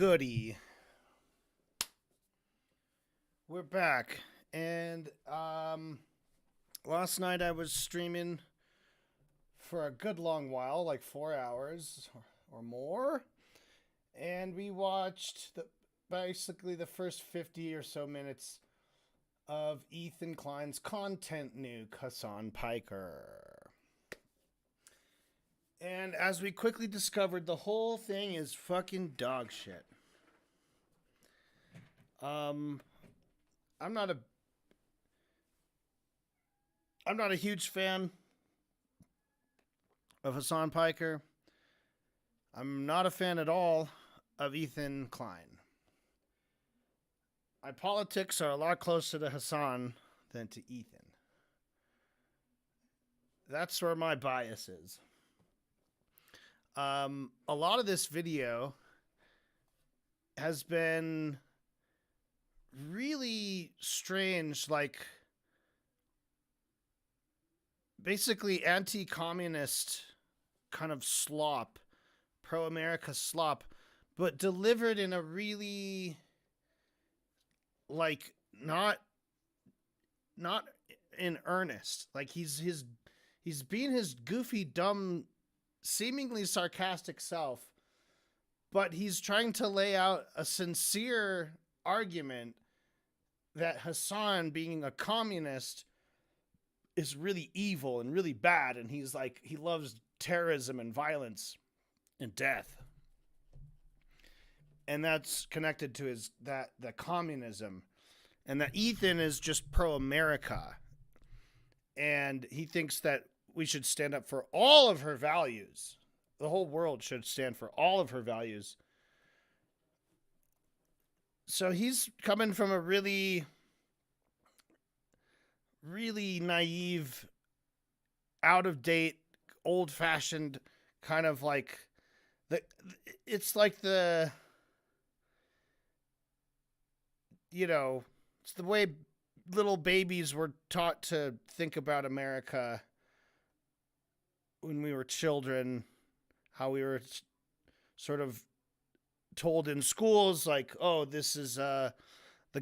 goody. We're back. And last night I was streaming for a good long while, like 4 hours or more. And we watched basically the first 50 or so minutes of Ethan Klein's content nuke, Hassan Piker. And as we quickly discovered, the whole thing is fucking dog shit. I'm not a huge fan of Hassan Piker. I'm not a fan at all of Ethan Klein. My politics are a lot closer to Hassan than to Ethan. That's where my bias is. A lot of this video has been really strange, like basically anti-communist kind of slop, pro-America slop, but delivered in a really like not in earnest. Like he's being his goofy, dumb, seemingly sarcastic self, but he's trying to lay out a sincere argument that Hassan, being a communist, is really evil and really bad, and he's like, he loves terrorism and violence and death. And that's connected to the communism. And that Ethan is just pro-America. And he thinks that we should stand up for all of her values. The whole world should stand for all of her values. So he's coming from a really, really naive, out-of-date, old-fashioned kind of like... It's like the... You know, it's the way little babies were taught to think about America when we were children, how we were sort of told in schools, like, oh, this is the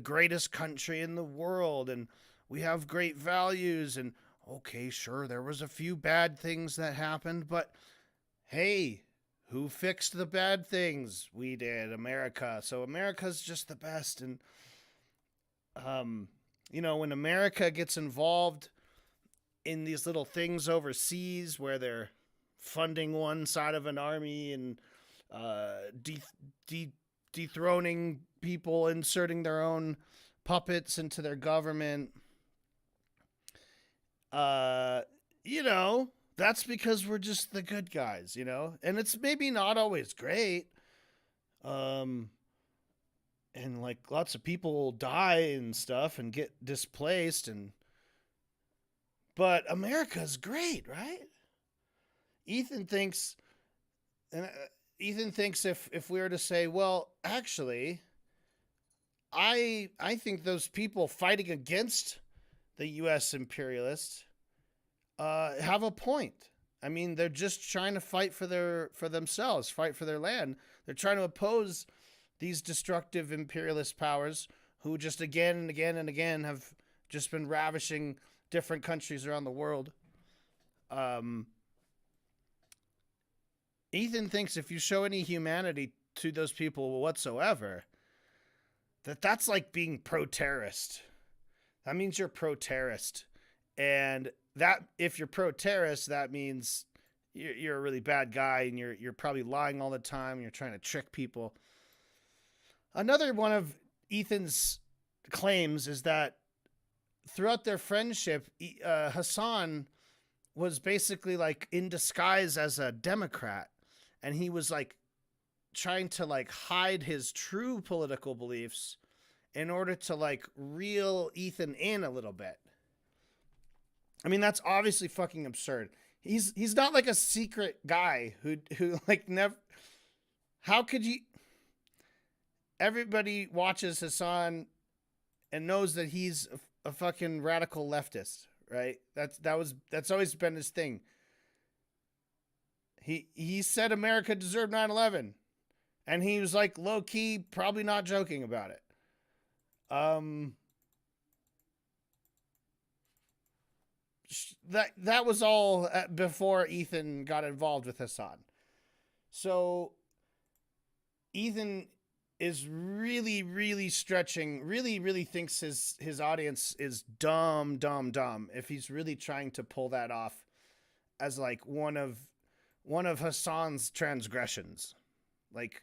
greatest country in the world, and we have great values, and okay, sure, there was a few bad things that happened, but hey, who fixed the bad things? We did, America. So America's just the best. And you know, when America gets involved in these little things overseas where they're funding one side of an army and dethroning people, inserting their own puppets into their government, you know, that's because we're just the good guys, you know? And it's maybe not always great. And like lots of people die and stuff and get displaced, but America's great, right? Ethan thinks if we were to say, well, actually, I think those people fighting against the U.S. imperialists have a point. I mean, they're just trying to fight for themselves, fight for their land. They're trying to oppose these destructive imperialist powers who just again and again and again have just been ravishing different countries around the world. Ethan thinks if you show any humanity to those people whatsoever, that's like being pro-terrorist. That means you're pro-terrorist. And that if you're pro-terrorist, that means you're a really bad guy, and you're probably lying all the time, and you're trying to trick people. Another one of Ethan's claims is that throughout their friendship, Hassan was basically like in disguise as a Democrat, and he was like trying to like hide his true political beliefs in order to like reel Ethan in a little bit. I mean, that's obviously fucking absurd. He's not like a secret guy who like never... How could you... Everybody watches Hassan and knows that he's a fucking radical leftist, right? That's always been his thing. He said America deserved 9/11, And he was like low key, probably not joking about it. That was all before Ethan got involved with Hassan. So Ethan is really stretching, really thinks his audience is dumb if he's really trying to pull that off as like one of Hassan's transgressions. Like,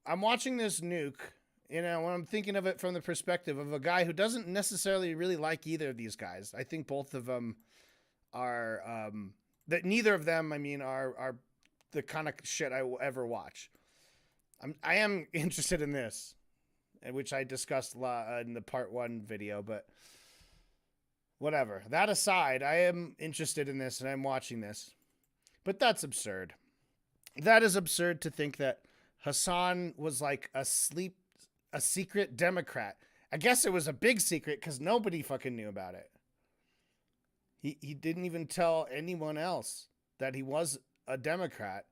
I'm watching this Nuke, when I'm thinking of it from the perspective of a guy who doesn't necessarily really like either of these guys. I think both of them are that neither of them, I mean, are the kind of shit I will ever watch. I am interested in this, which I discussed in the part 1 video, but whatever. That aside, I am interested in this and I'm watching this. But that's absurd. That is absurd to think that Hassan was like a secret Democrat. I guess it was a big secret because nobody fucking knew about it. He didn't even tell anyone else that he was a Democrat.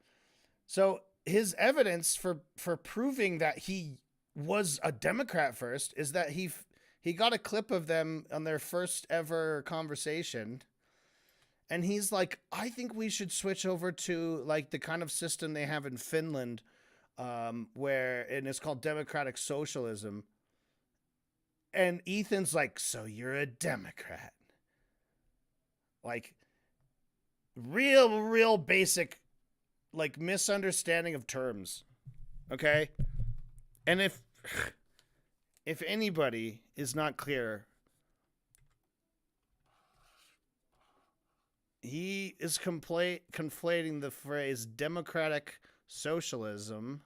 So his evidence for proving that he was a Democrat first is that he got a clip of them on their first ever conversation. And he's like, I think we should switch over to like the kind of system they have in Finland, and it's called democratic socialism. And Ethan's like, so you're a Democrat. Like, real basic, like, misunderstanding of terms. Okay? And if anybody is not clear, he is conflating the phrase democratic socialism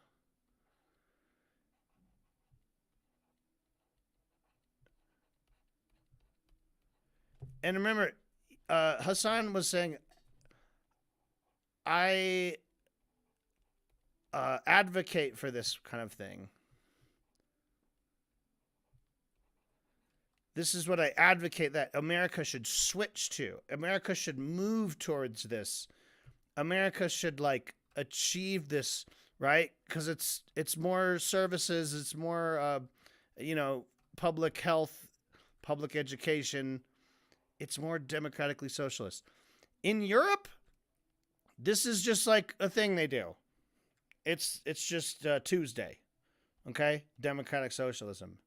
and remember, Hassan was saying, I advocate for this kind of thing. This is what I advocate that America should switch to. America should move towards this. America should like achieve this, right? Because it's more services, it's more public health, public education. It's more democratically socialist. In Europe, this is just like a thing they do. It's just Tuesday, okay? Democratic socialism.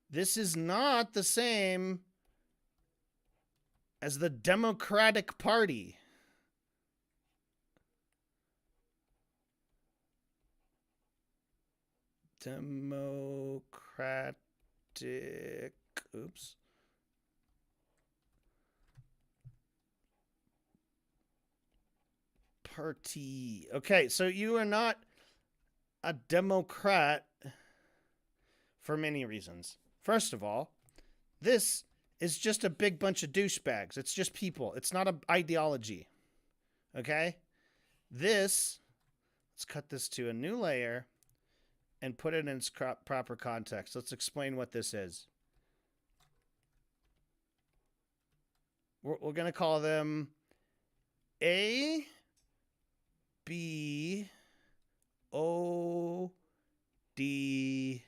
This is not the same as the Democratic Party. Democratic, oops. Party. Okay, so you are not a Democrat for many reasons. First of all, this is just a big bunch of douchebags. It's just people. It's not an ideology. Okay? Let's cut this to a new layer and put it in its proper context. Let's explain what this is. We're going to call them A, B, O, D,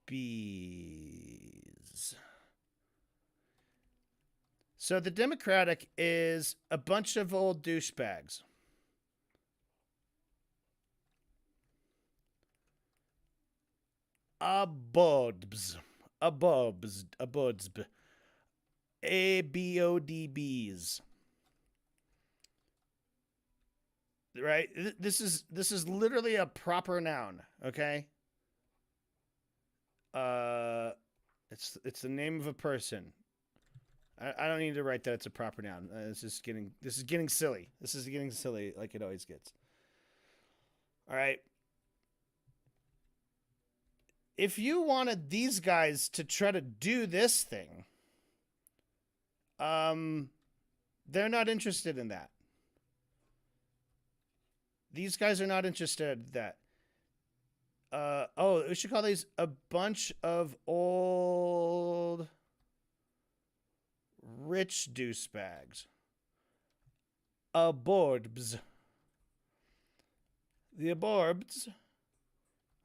B's. So the Democratic is a bunch of old douchebags. Abodbs. ABODBs. Right? This is literally a proper noun, okay? It's the name of a person. I don't need to write that it's a proper noun. This is getting silly. This is getting silly like it always gets. All right. If you wanted these guys to try to do this thing, they're not interested in that. These guys are not interested in that. We should call these a bunch of old rich douchebags. Aborbs. The aborbs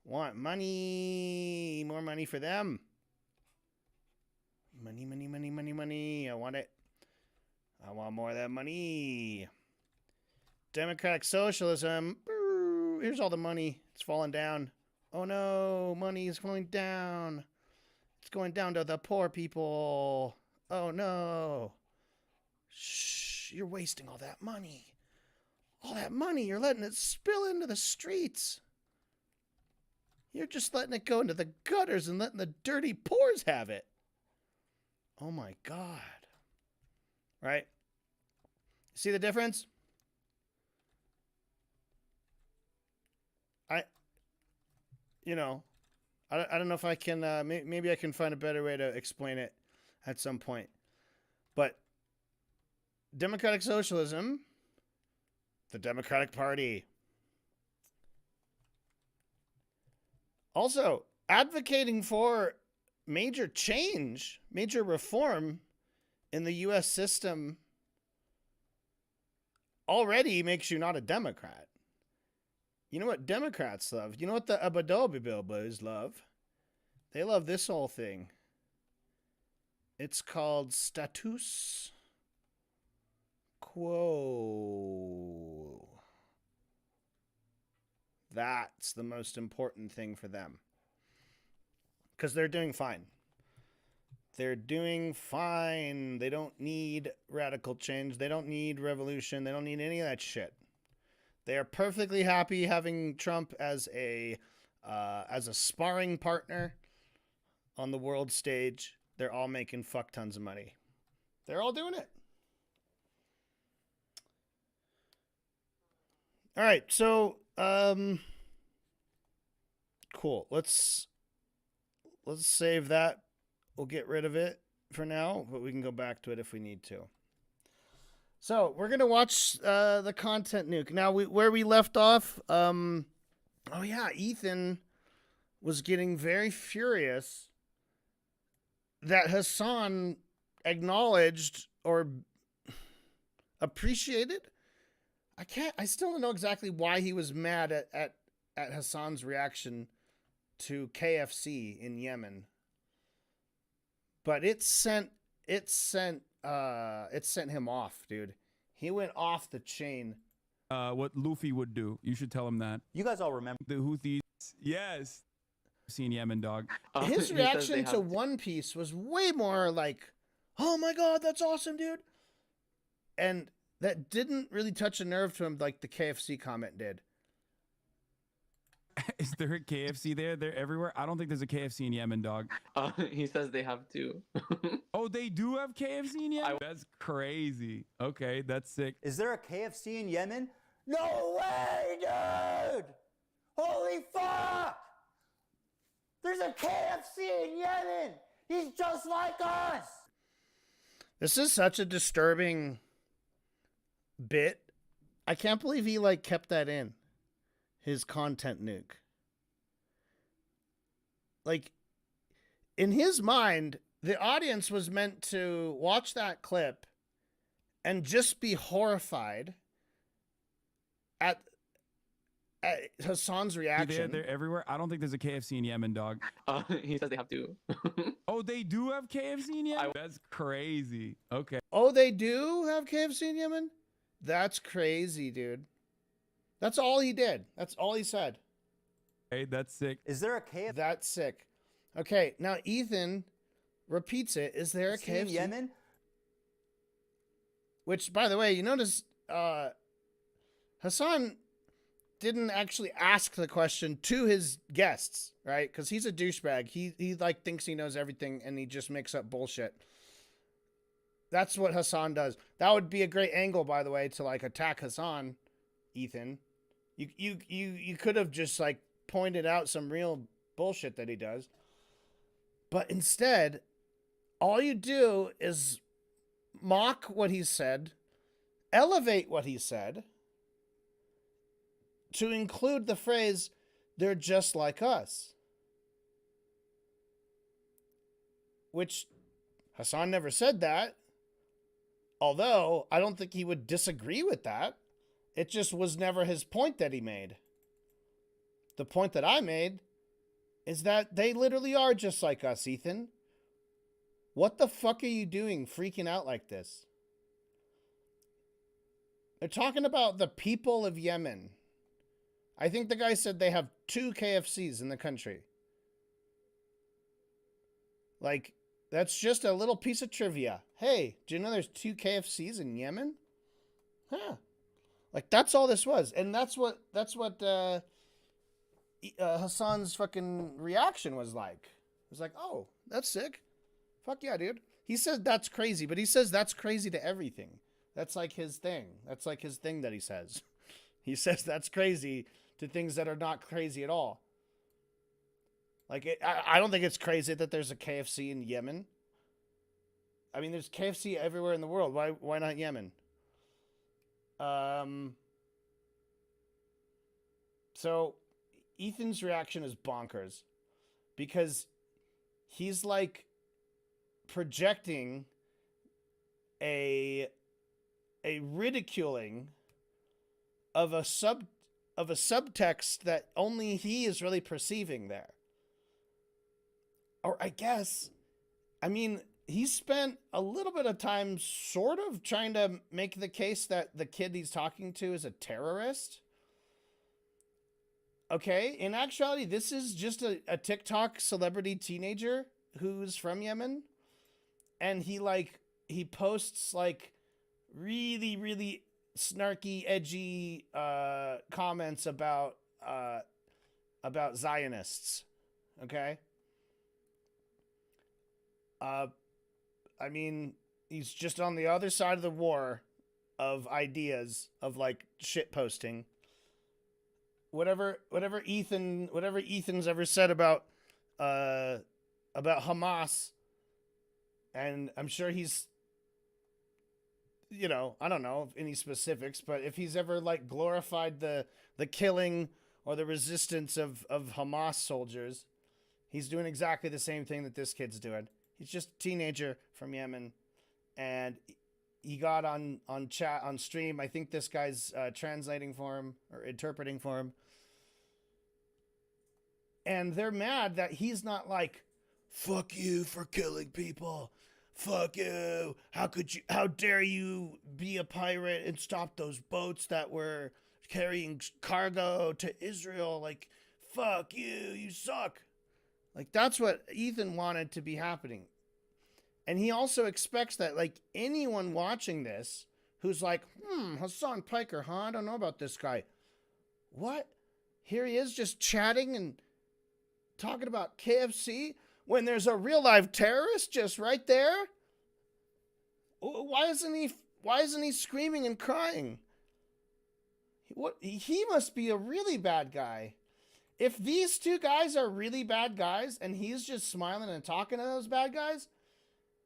want money. More money for them. Money, money, money, money, money. I want it. I want more of that money. Democratic socialism. Here's all the money. It's falling down. Oh no, money is falling down. It's going down to the poor people. Oh no. Shh, you're wasting all that money. All that money, you're letting it spill into the streets. You're just letting it go into the gutters and letting the dirty poors have it. Oh my God. Right? See the difference? I don't know if I can, maybe I can find a better way to explain it at some point. But democratic socialism, the Democratic Party. Also, advocating for major change, major reform in the U.S. system already makes you not a Democrat. You know what Democrats love? You know what the Abadobi Bilbos love? They love this whole thing. It's called status quo. That's the most important thing for them. Because they're doing fine. They're doing fine. They don't need radical change. They don't need revolution. They don't need any of that shit. They are perfectly happy having Trump as a sparring partner on the world stage. They're all making fuck tons of money. They're all doing it. All right, so cool. Let's save that. We'll get rid of it for now, but we can go back to it if we need to. So we're gonna watch the content nuke now. Where we left off. Oh yeah, Ethan was getting very furious that Hassan acknowledged or appreciated. I still don't know exactly why he was mad at Hassan's reaction to KFC in Yemen. But it sent him off, dude. He went off the chain. What Luffy would do. You should tell him that. You guys all remember the Houthis? Yes. Seen Yemen, dog. His reaction to One Piece was way more like, "Oh my God, that's awesome, dude," and that didn't really touch a nerve to him like the KFC comment did. Is there a KFC there? They're everywhere. I don't think there's a KFC in Yemen, dog. He says they have two. Oh, they do have KFC in Yemen? That's crazy. Okay, that's sick. Is there a KFC in Yemen? No way, dude! Holy fuck! There's a KFC in Yemen! He's just like us! This is such a disturbing bit. I can't believe he kept that in. His content nuke. In his mind, the audience was meant to watch that clip and just be horrified at Hassan's reaction. They're everywhere. I don't think there's a KFC in Yemen, dog. He says they have two. Oh, they do have KFC in Yemen? That's crazy. Okay. Oh, they do have KFC in Yemen? That's crazy, dude. That's all he did. That's all he said. Hey, that's sick. Is there a KFC? That's sick. Okay, now Ethan repeats it. Is there a KFC in Yemen? Which, by the way, you notice Hassan didn't actually ask the question to his guests, right? Because he's a douchebag. He thinks he knows everything and he just makes up bullshit. That's what Hassan does. That would be a great angle, by the way, to attack Hassan, Ethan. You could have just pointed out some real bullshit that he does. But instead, all you do is mock what he said, elevate what he said, to include the phrase, "They're just like us." Which Hassan never said that. Although, I don't think he would disagree with that. It just was never his point that he made. The point that I made is that they literally are just like us, Ethan. What the fuck are you doing freaking out like this? They're talking about the people of Yemen. I think the guy said they have 2 KFCs in the country. Like, that's just a little piece of trivia. Hey, do you know there's 2 KFCs in Yemen? Huh. Like, that's all this was. And that's what Hassan's fucking reaction was like. It was like, oh, that's sick. Fuck yeah, dude. He says that's crazy, but he says that's crazy to everything. That's like his thing. That's like his thing that he says. He says that's crazy to things that are not crazy at all. Like, I don't think it's crazy that there's a KFC in Yemen. I mean, there's KFC everywhere in the world. Why not Yemen? So Ethan's reaction is bonkers because he's like projecting a ridiculing of a subtext that only he is really perceiving there. Or I guess, I mean, he spent a little bit of time sort of trying to make the case that the kid he's talking to is a terrorist. Okay, in actuality, this is just a TikTok celebrity teenager who's from Yemen. And he posts like really, really snarky, edgy comments about Zionists. Okay? I mean, he's just on the other side of the war of ideas of like shit posting. Whatever Ethan's ever said about Hamas, and I'm sure he's, you know, I don't know any specifics, but if he's ever like glorified the killing or the resistance of Hamas soldiers, he's doing exactly the same thing that this kid's doing. He's just a teenager from Yemen, and he got on chat on stream. I think this guy's translating for him or interpreting for him. And they're mad that he's not like, fuck you for killing people. Fuck you. How dare you be a pirate and stop those boats that were carrying cargo to Israel? Like, fuck you. You suck. Like, that's what Ethan wanted to be happening. And he also expects that, like, anyone watching this who's like, Hassan Piker, huh? I don't know about this guy. What? Here he is just chatting and talking about KFC when there's a real live terrorist just right there? Why isn't he screaming and crying? He must be a really bad guy. If these 2 guys are really bad guys and he's just smiling and talking to those bad guys,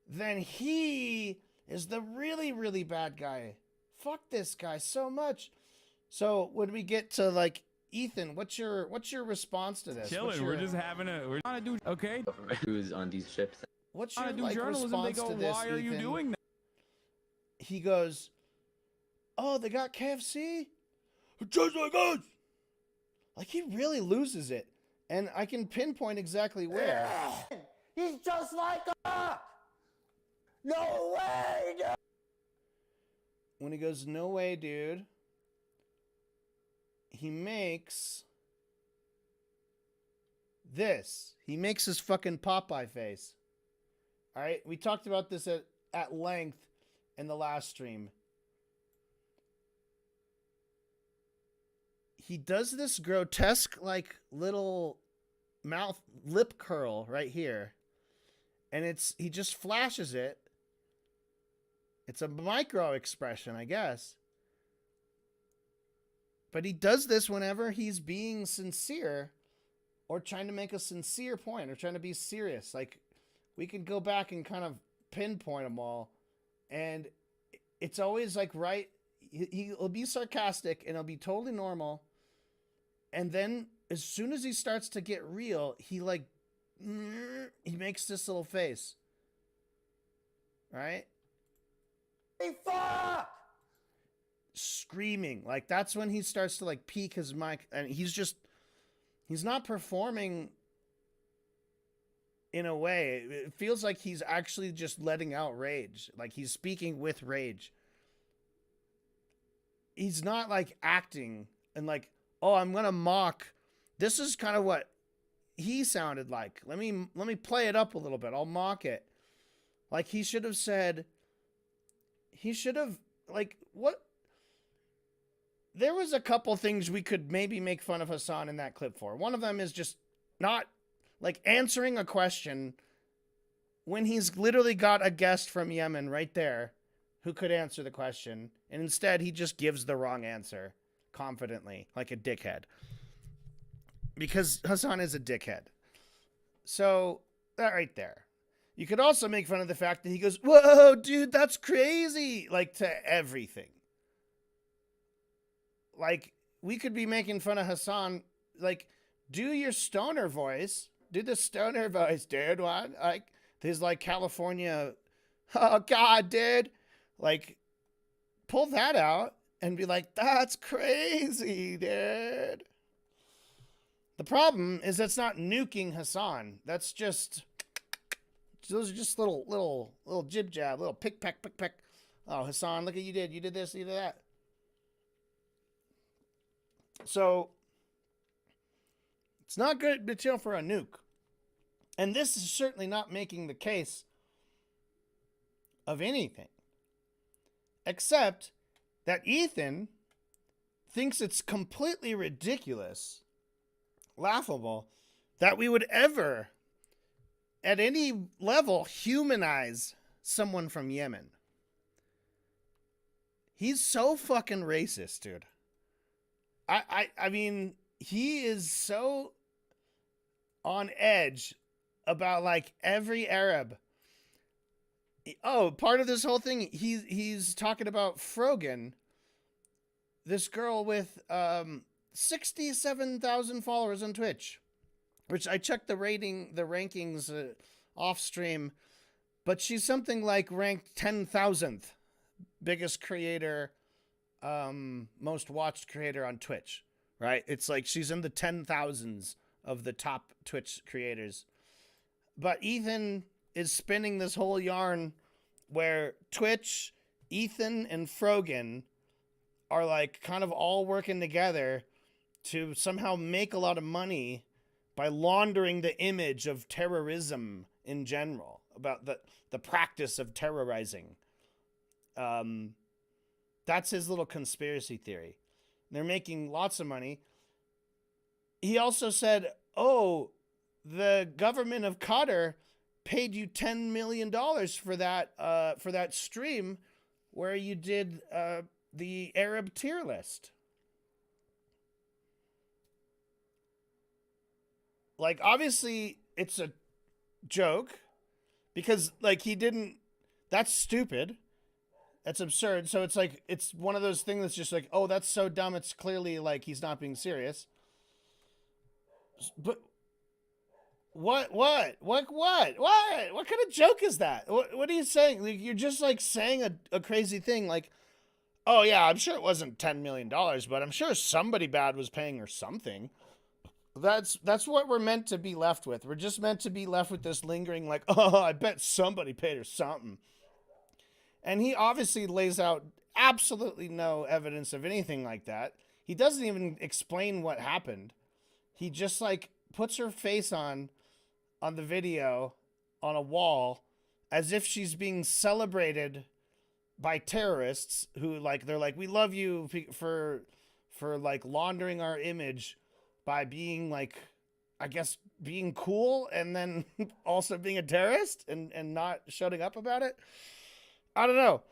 then he is the really, really bad guy. Fuck this guy so much. So when we get to like Ethan, what's your response to this? Chilling. We're just having we're trying to do okay. Who's on these ships? What's Trying your to do like journalism. They response go, to this, why are you Ethan? doing that? He goes, oh, they got KFC? Just like us. Like, he really loses it. And I can pinpoint exactly where. He's just like us. No way, dude. When he goes, no way, dude, he makes this. He makes his fucking Popeye face. All right? We talked about this at length in the last stream. He does this grotesque, like, little mouth lip curl right here. And he just flashes it. It's a micro expression, I guess. But he does this whenever he's being sincere or trying to make a sincere point or trying to be serious. Like, we can go back and kind of pinpoint them all. And it's always like, right, he'll be sarcastic and it'll be totally normal. And then as soon as he starts to get real, he makes this little face. Right? Hey, fuck! Screaming. Like, that's when he starts to like peak his mic, and he's He's not performing in a way. It feels like he's actually just letting out rage. Like he's speaking with rage. He's not like acting and like, oh, I'm going to mock. This is kind of what he sounded like. Let me play it up a little bit. I'll mock it. Like he should have said, like, what? There was a couple things we could maybe make fun of Hassan in that clip for. One of them is just not like answering a question when he's literally got a guest from Yemen right there who could answer the question. And instead he just gives the wrong answer confidently, like a dickhead. Because Hassan is a dickhead. So that right there. You could also make fun of the fact that he goes, whoa, dude, that's crazy. Like to everything. Like we could be making fun of Hassan. Like do your stoner voice. Do the stoner voice, dude. What? Like there's like California. Oh God, dude. Like pull that out and be like, that's crazy, dude. The problem is that's not nuking Hassan. That's just, those are just little jib jab, little pick peck. Oh, Hassan, look at you did. You did this, you did that. So it's not good material for a nuke. And this is certainly not making the case of anything. Except that Ethan thinks it's completely ridiculous, laughable, that we would ever, at any level, humanize someone from Yemen. He's so fucking racist, dude. I mean, he is so on edge about like every Arab. Oh, part of this whole thing, he's talking about Frogan, this girl with 67,000 followers on Twitch, which I checked the rankings off stream, but she's something like ranked 10,000th biggest creator, most watched creator on Twitch, right? It's like she's in the 10,000s of the top Twitch creators. But Ethan is spinning this whole yarn where Twitch, Ethan, and Frogan are like kind of all working together to somehow make a lot of money by laundering the image of terrorism in general, about the practice of terrorizing. That's his little conspiracy theory. They're making lots of money. He also said, oh, the government of Qatar paid you $10 million for that stream where you did the Arab tier list. Like, obviously, it's a joke because, like, he didn't. That's stupid. That's absurd. So it's like, it's one of those things that's just like, oh, that's so dumb. It's clearly like he's not being serious. But what kind of joke is that? What are you saying? Like, you're just like saying a crazy thing. Like, oh yeah, I'm sure it wasn't $10 million, but I'm sure somebody bad was paying her something. That's what we're meant to be left with. We're just meant to be left with this lingering like, oh, I bet somebody paid her something. And he obviously lays out absolutely no evidence of anything like that. He doesn't even explain what happened. He just like puts her face on the video on a wall as if she's being celebrated by terrorists who like, they're like, we love you for like laundering our image by being like, I guess being cool and then also being a terrorist and not shutting up about it. I don't know.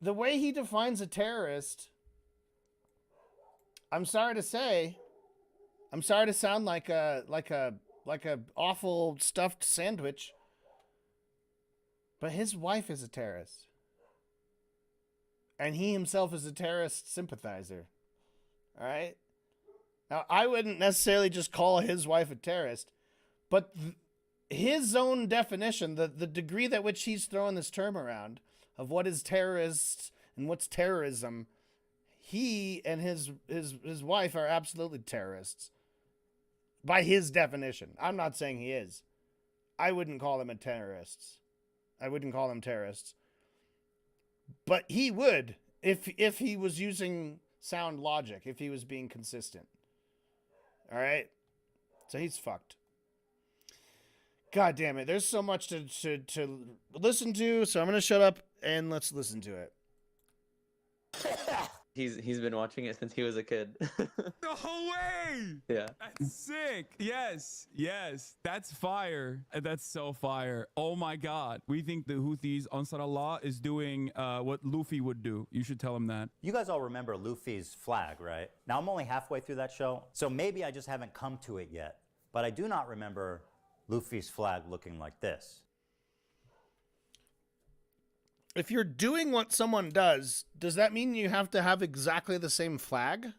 The way he defines a terrorist, I'm sorry to sound like a awful stuffed sandwich, but his wife is a terrorist. And he himself is a terrorist sympathizer. All right? Now, I wouldn't necessarily just call his wife a terrorist, but his own definition, the degree at which he's throwing this term around of what is terrorist and what's terrorism, he and his wife are absolutely terrorists. By his definition. I'm not saying he is. I wouldn't call them terrorists. I wouldn't call them terrorists. But he would if he was using sound logic, if he was being consistent. All right? So he's fucked. God damn it. There's so much to listen to, so I'm going to shut up and let's listen to it. He's been watching it since he was a kid. No way! Yeah. That's sick. Yes. Yes. That's fire. That's so fire. Oh my God. We think the Houthis, Ansar Allah, is doing what Luffy would do. You should tell him that. You guys all remember Luffy's flag, right? Now, I'm only halfway through that show, so maybe I just haven't come to it yet. But I do not remember Luffy's flag looking like this. If you're doing what someone does that mean you have to have exactly the same flag?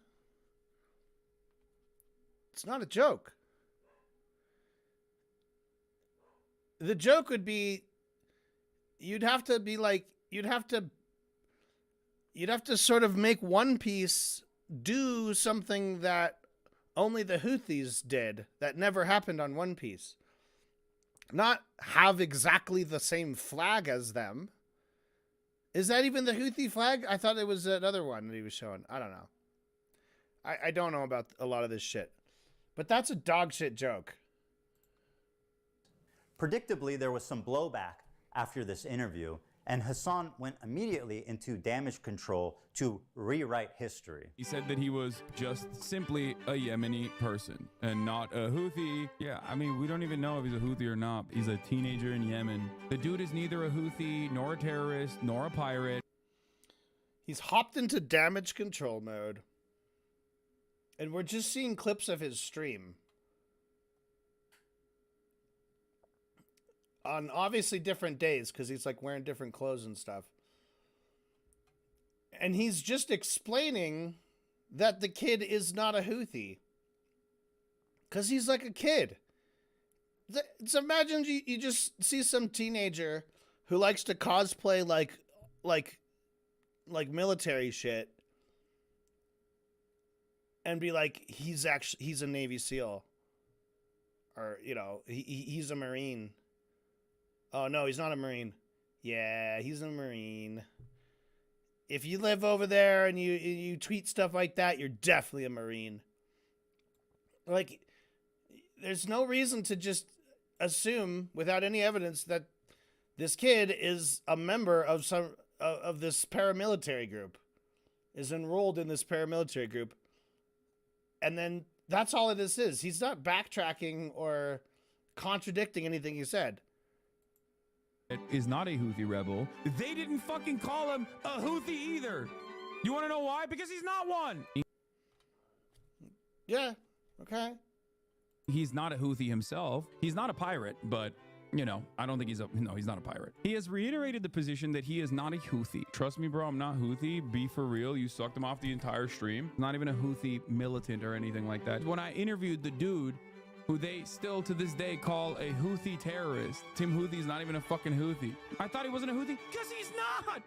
It's not a joke. The joke would be you'd have to sort of make One Piece do something that only the Houthis did that never happened on One Piece. Not have exactly the same flag as them. Is that even the Houthi flag? I thought it was another one that he was showing. I don't know. I don't know about a lot of this shit. But that's a dog shit joke. Predictably, there was some blowback after this interview, and Hassan went immediately into damage control to rewrite history. He said that he was just simply a Yemeni person and not a Houthi. Yeah, I mean, we don't even know if he's a Houthi or not. He's a teenager in Yemen. The dude is neither a Houthi, nor a terrorist, nor a pirate. He's hopped into damage control mode. And we're just seeing clips of his stream. On obviously different days, because he's like wearing different clothes and stuff. And he's just explaining that the kid is not a Houthi. Because he's like a kid. So imagine you just see some teenager who likes to cosplay like military shit. And be like, he's a Navy SEAL. Or, you know, he's a Marine. Oh, no, he's not a Marine. Yeah, he's a Marine. If you live over there and you tweet stuff like that, you're definitely a Marine. Like, there's no reason to just assume without any evidence that this kid is a member of of this paramilitary group, is enrolled in this paramilitary group. And then that's all it is. He's not backtracking or contradicting anything he said. Is not a Houthi rebel. They didn't fucking call him a Houthi either. You want to know why? Because he's not one. Yeah, okay. He's not a Houthi himself. He's not a pirate, but, you know, I don't think he's not a pirate. He has reiterated the position that he is not a Houthi. Trust me, bro, I'm not Houthi. Be for real. You sucked him off the entire stream. Not even a Houthi militant or anything like that. When I interviewed the dude who they still to this day call a Houthi terrorist, Tim Houthi's not even a fucking Houthi. I thought he wasn't a Houthi because he's not.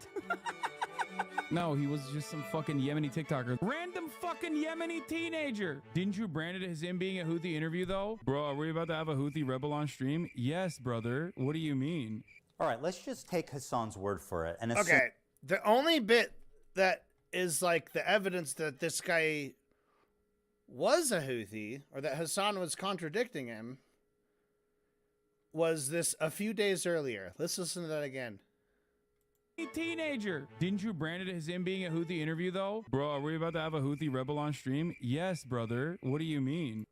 No, he was just some fucking Yemeni TikToker. Random fucking Yemeni teenager. Didn't you brand it as him being a Houthi interview though? Bro, are we about to have a Houthi rebel on stream? Yes, brother. What do you mean? All right, let's just take Hassan's word for it. And okay, the only bit that is like the evidence that this guy was a Houthi, or that Hassan was contradicting him, was this a few days earlier. Let's listen to that again. Teenager. Didn't you brand it as him being a Houthi interview though? Bro, are we about to have a Houthi rebel on stream? Yes, brother. What do you mean?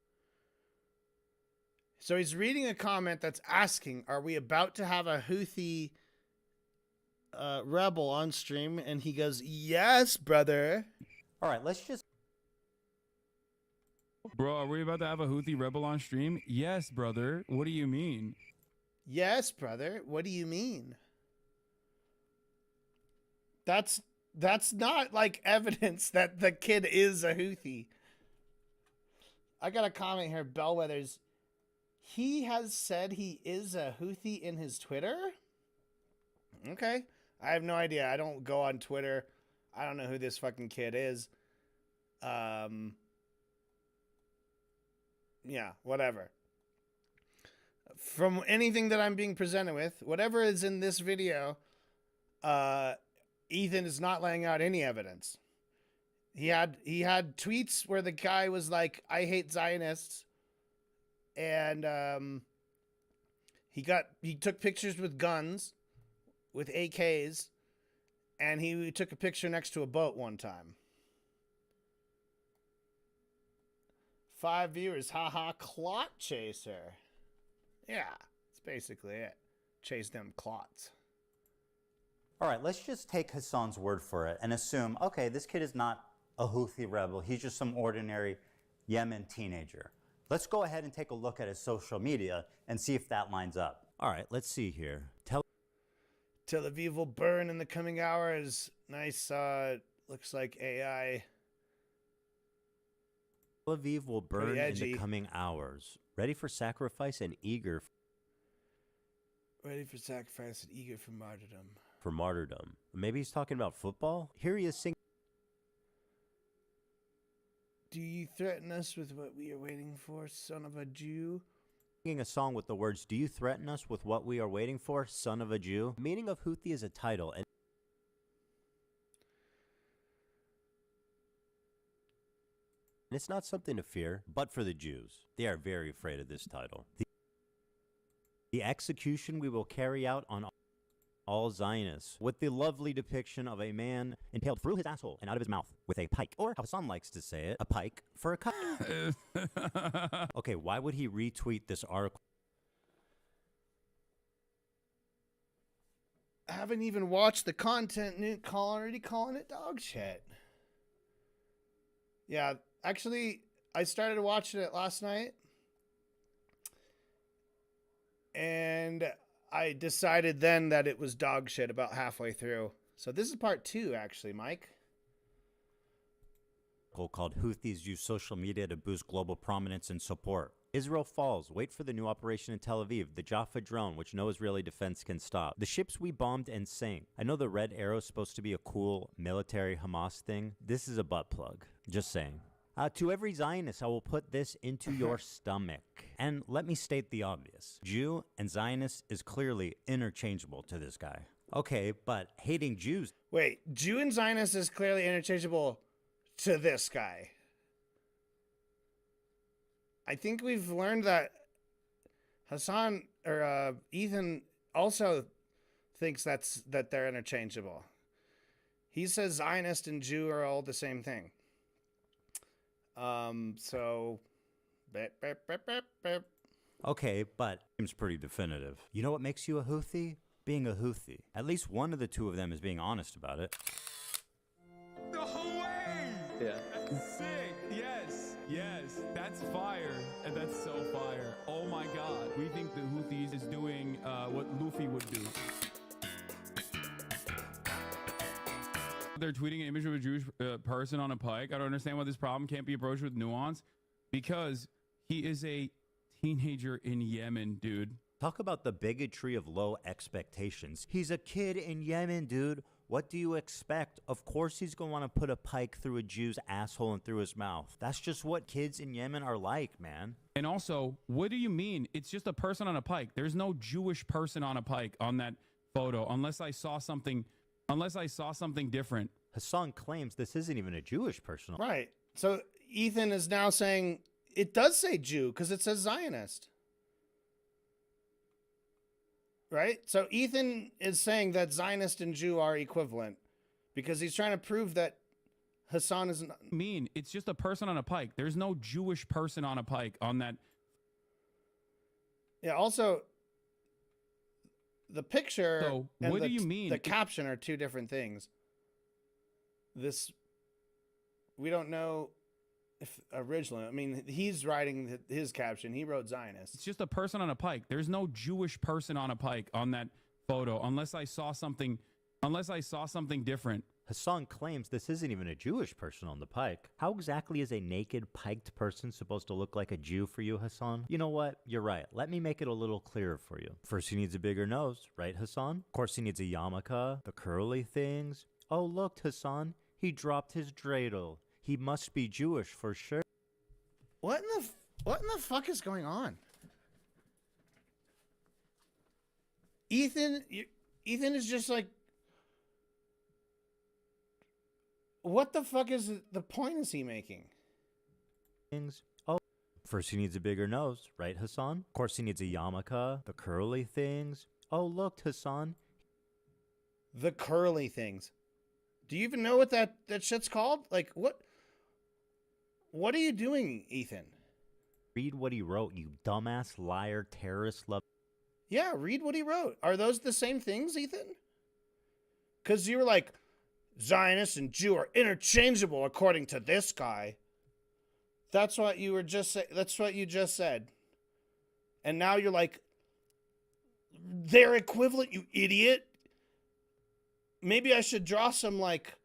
So he's reading a comment that's asking, are we about to have a Houthi rebel on stream? And he goes, yes, brother. All right, let's just... Bro, are we about to have a Houthi rebel on stream? Yes, brother. What do you mean? Yes, brother. What do you mean? That's not like evidence that the kid is a Houthi. I got a comment here, Bellwethers. He has said he is a Houthi in his Twitter? Okay. I have no idea. I don't go on Twitter. I don't know who this fucking kid is. Yeah, whatever. From anything that I'm being presented with, whatever is in this video, Ethan is not laying out any evidence. He had tweets where the guy was like, "I hate Zionists," and he took pictures with guns, with AKs, and he took a picture next to a boat one time. 5 viewers, haha, clot chaser. Yeah, that's basically it. Chase them clots. All right, let's just take Hassan's word for it and assume, okay, this kid is not a Houthi rebel. He's just some ordinary Yemen teenager. Let's go ahead and take a look at his social media and see if that lines up. All right, let's see here. Tel Aviv will burn in the coming hours. Nice, looks like AI. Tel Aviv will burn in edgy. the coming hours. Ready for sacrifice and eager Ready for sacrifice and eager for martyrdom. for martyrdom. Maybe he's talking about football? Here he is singing Do you threaten us with what we are waiting for, son of a Jew? a song with the words, "Do you threaten us with what we are waiting for, son of a Jew?" The meaning of Houthi is a title, and it's not something to fear, but for the Jews. They are very afraid of this title. The execution we will carry out on all Zionists, with the lovely depiction of a man impaled through his asshole and out of his mouth with a pike, or how Hassan likes to say it, a pike for a cut. Okay, why would he retweet this article? I haven't even watched the content, Nuke, already calling it dog shit. Yeah, actually, I started watching it last night. And I decided then that it was dog shit about halfway through. So this is part 2, actually, Mike. Called Houthis use social media to boost global prominence and support. Israel falls. Wait for the new operation in Tel Aviv. The Jaffa drone, which no Israeli defense can stop. The ships we bombed and sank. I know the red arrow is supposed to be a cool military Hamas thing. This is a butt plug. Just saying. To every Zionist, I will put this into your stomach. And let me state the obvious. Jew and Zionist is clearly interchangeable to this guy. Okay, but hating Jews... Wait, Jew and Zionist is clearly interchangeable to this guy. I think we've learned that Hassan or Ethan also thinks that they're interchangeable. He says Zionist and Jew are all the same thing. So, Okay, but seems pretty definitive. You know what makes you a Houthi? Being a Houthi. At least one of the two of them is being honest about it. No way! Yeah. That's sick. Yes, that's fire. And that's so fire. Oh my God. We think the Houthis is doing what Luffy would do. They're tweeting an image of a Jewish person on a pike. I don't understand why this problem can't be approached with nuance, because he is a teenager in Yemen, dude. Talk about the bigotry of low expectations. He's a kid in Yemen, dude. What do you expect? Of course he's going to want to put a pike through a Jew's asshole and through his mouth. That's just what kids in Yemen are like, man. And also, what do you mean? It's just a person on a pike. There's no Jewish person on a pike on that photo, unless I saw something different. Hassan claims this isn't even a Jewish person. right. So Ethan is now saying it does say Jew because it says Zionist. Right? So Ethan is saying that Zionist and Jew are equivalent because he's trying to prove that Hassan isn't. Mean it's just a person on a pike. There's no Jewish person on a pike on that. Yeah, also the picture So, and what do you mean? the caption are two different things. We don't know if originally, I mean, he's writing his caption. He wrote Zionist. It's just a person on a pike. There's no Jewish person on a pike on that photo, unless I saw something different. Hassan claims this isn't even a Jewish person on the pike. How exactly is a naked, piked person supposed to look like a Jew for you, Hassan? You know what? You're right. Let me make it a little clearer for you. First, he needs a bigger nose, right, Hassan? Of course, he needs a yarmulke, the curly things. Oh, look, Hassan. He dropped his dreidel. He must be Jewish for sure. What in the fuck is going on? Ethan is just like, what the fuck is the point is he making? Things. Oh, first he needs a bigger nose, right, Hassan? Of course he needs a yarmulke, the curly things. Oh, look, Hassan. The curly things. Do you even know what that shit's called? Like, what are you doing, Ethan? Read what he wrote, you dumbass liar, terrorist love. Yeah, read what he wrote. Are those the same things, Ethan? Because you were like, Zionist and Jew are interchangeable according to this guy. That's what you were just that's what you just said. And now you're like, they're equivalent, you idiot. Maybe I should draw some like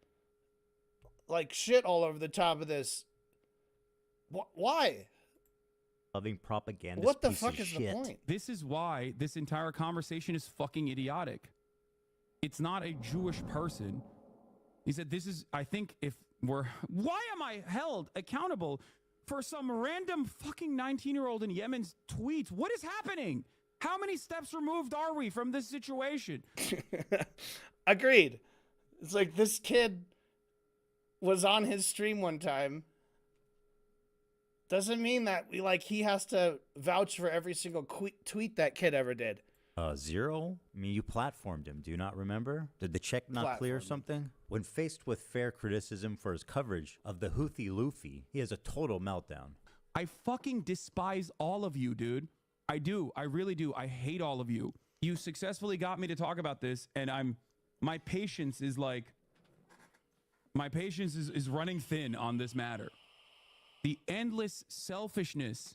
shit all over the top of this. Why? Loving propaganda. What the fuck is the point? This is why this entire conversation is fucking idiotic. It's not a Jewish person. He said, this is, I think if we're, why am I held accountable for some random fucking 19-year-old in Yemen's tweets? What is happening? How many steps removed are we from this situation? Agreed. It's like this kid was on his stream one time. Doesn't mean that he has to vouch for every single tweet that kid ever did. Zero? I mean, you platformed him. Do you not remember? Did the check not clear or something? When faced with fair criticism for his coverage of the Houthi Luffy, he has a total meltdown. I fucking despise all of you, dude. I do. I really do. I hate all of you. You successfully got me to talk about this, and my patience is running thin on this matter. The endless selfishness,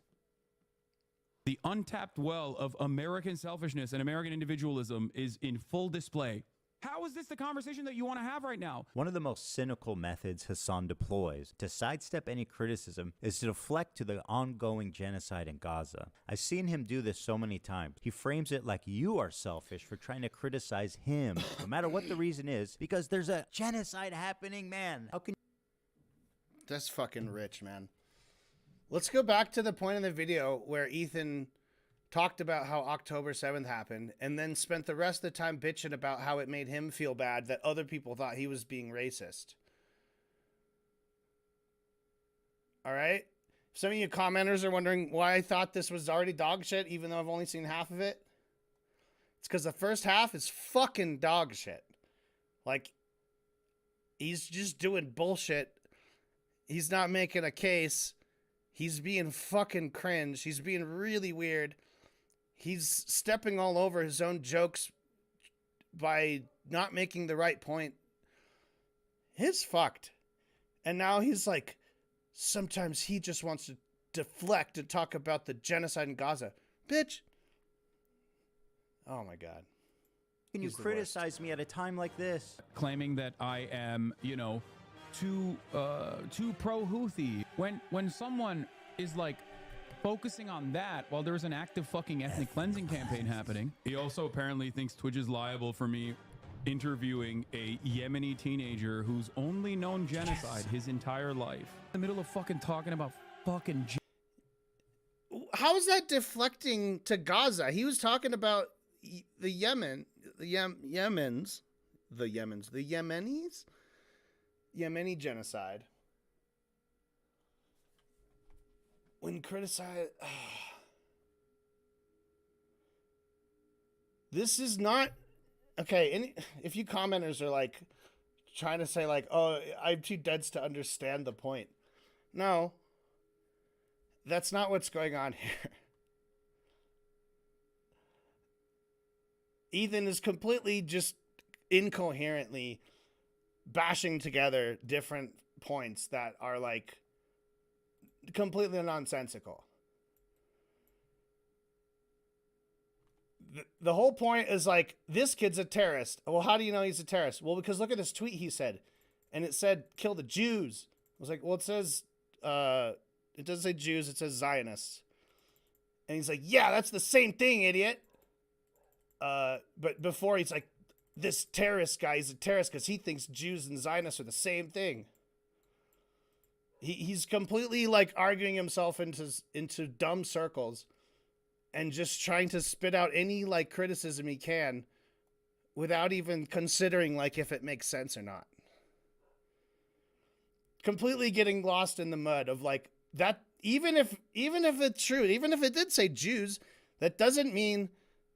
the untapped well of American selfishness and American individualism is in full display. How is this the conversation that you want to have right now? One of the most cynical methods Hassan deploys to sidestep any criticism is to deflect to the ongoing genocide in Gaza. I've seen him do this so many times. He frames it like you are selfish for trying to criticize him, no matter what the reason is, because there's a genocide happening, man. How can That's fucking rich, man. Let's go back to the point in the video where Ethan talked about how October 7th happened and then spent the rest of the time bitching about how it made him feel bad that other people thought he was being racist. All right? Some of you commenters are wondering why I thought this was already dog shit, even though I've only seen half of it. It's because the first half is fucking dog shit. Like, he's just doing bullshit. He's not making a case. He's being fucking cringe. He's being really weird. He's stepping all over his own jokes by not making the right point. He's fucked. And now he's like, sometimes he just wants to deflect and talk about the genocide in Gaza. Bitch. Oh my God. you He's the criticize me at a time like this? Claiming that I am, too pro-Houthi. When someone is like focusing on that while there's an active fucking ethnic cleansing campaign happening. He also apparently thinks Twitch is liable for me interviewing a Yemeni teenager who's only known genocide his entire life. In the middle of fucking talking about fucking How is that deflecting to Gaza? He was talking about the Yemenis, Yemeni genocide. When criticized, this is not okay. If you commenters are like trying to say like, "Oh, I'm too dense to understand the point," no, that's not what's going on here. Ethan is completely just incoherently bashing together different points that are like completely nonsensical. The whole point is like, this kid's a terrorist. Well, how do you know he's a terrorist? Well, because look at this tweet he said, and it said kill the Jews. I was like, well, it says it doesn't say Jews, it says Zionists. And he's like, yeah, that's the same thing, idiot. But before he's like, this terrorist guy is a terrorist because he thinks Jews and Zionists are the same thing. He's completely like arguing himself into dumb circles and just trying to spit out any like criticism he can without even considering like if it makes sense or not. Completely getting lost in the mud of like that. Even if it's true, even if it did say Jews, that doesn't mean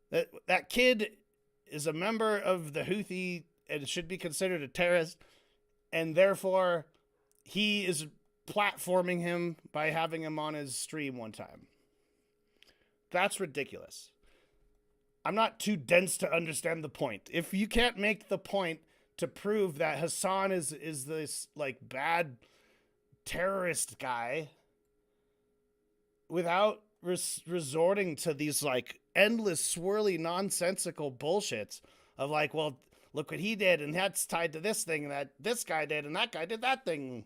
that that kid is a member of the Houthi and should be considered a terrorist, and therefore he is platforming him by having him on his stream one time. That's ridiculous. I'm not too dense to understand the point. If you can't make the point to prove that Hassan is this like bad terrorist guy without resorting to these like endless swirly nonsensical bullshits of like, well, look what he did and that's tied to this thing that this guy did and that guy did that thing.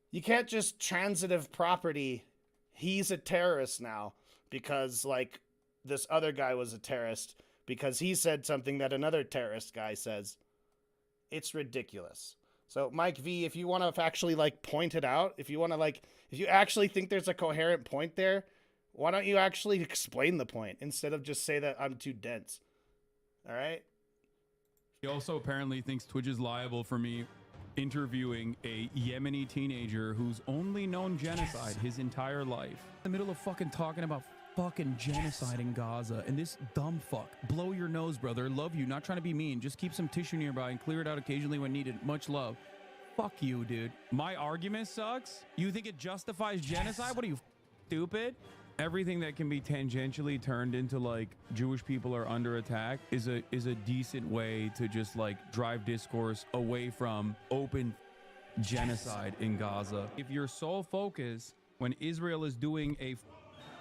You can't just transitive property he's a terrorist now because like this other guy was a terrorist because he said something that another terrorist guy says. It's ridiculous. So Mike V, if you want to actually like point it out, if you want to like, if you actually think there's a coherent point there, why don't you actually explain the point instead of just say that I'm too dense? All right. He also apparently thinks Twitch is liable for me interviewing a Yemeni teenager who's only known genocide his entire life. In the middle of fucking talking about fucking genocide in Gaza, and this dumb fuck, blow your nose, brother, love you, not trying to be mean, just keep some tissue nearby and clear it out occasionally when needed, much love. Fuck you, dude. My argument sucks? You think it justifies genocide? What are you, stupid? Everything that can be tangentially turned into like Jewish people are under attack is a decent way to just like drive discourse away from open genocide in Gaza. If your sole focus when Israel is doing a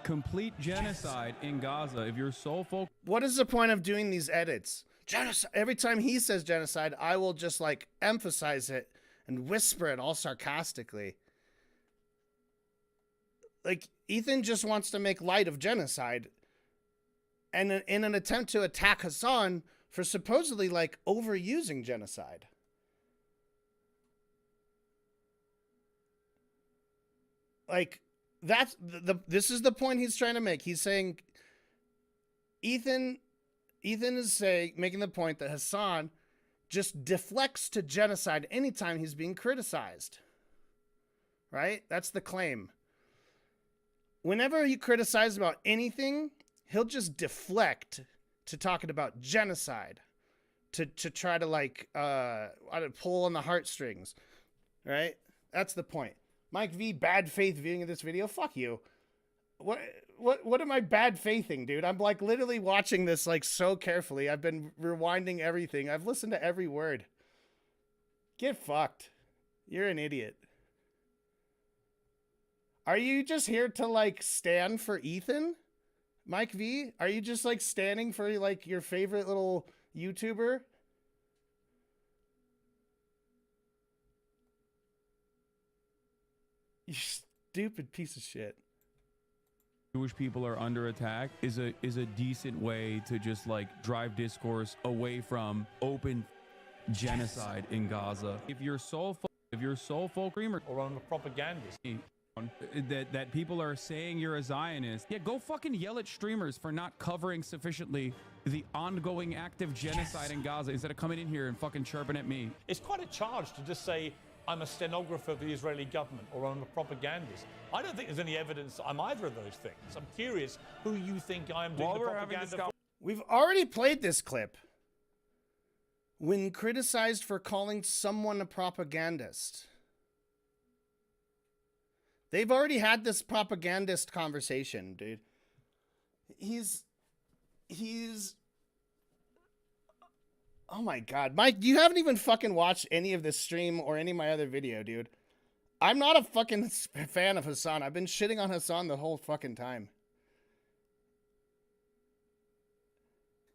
complete genocide in Gaza, if your sole focus... What is the point of doing these edits? Genocide. Every time he says genocide, I will just like emphasize it and whisper it all sarcastically. Like, Ethan just wants to make light of genocide and in an attempt to attack Hassan for supposedly like overusing genocide. Like, that's this is the point he's trying to make. He's saying Ethan is making the point that Hassan just deflects to genocide anytime he's being criticized. Right? That's the claim. Whenever he criticizes about anything, he'll just deflect to talking about genocide, to try to like pull on the heartstrings, right? That's the point. Mike V, bad faith viewing of this video. Fuck you. What am I bad faithing, dude? I'm like literally watching this like so carefully. I've been rewinding everything. I've listened to every word. Get fucked. You're an idiot. Are you just here to like stand for Ethan? Mike V? Are you just like standing for like your favorite little YouTuber? You stupid piece of shit. Jewish people are under attack is a decent way to just like drive discourse away from open genocide in Gaza. If your sole creamer or on the propagandist that people are saying you're a Zionist, yeah, go fucking yell at streamers for not covering sufficiently the ongoing active genocide in Gaza instead of coming in here and fucking chirping at me. It's quite a charge to just say I'm a stenographer of the Israeli government or I'm a propagandist. I don't think there's any evidence that I'm either of those things. I'm curious who you think I am doing the propaganda for. We've already played this clip. When criticized for calling someone a propagandist. They've already had this propagandist conversation, dude. He's oh my God. Mike, you haven't even fucking watched any of this stream or any of my other video, dude. I'm not a fucking fan of Hassan. I've been shitting on Hassan the whole fucking time.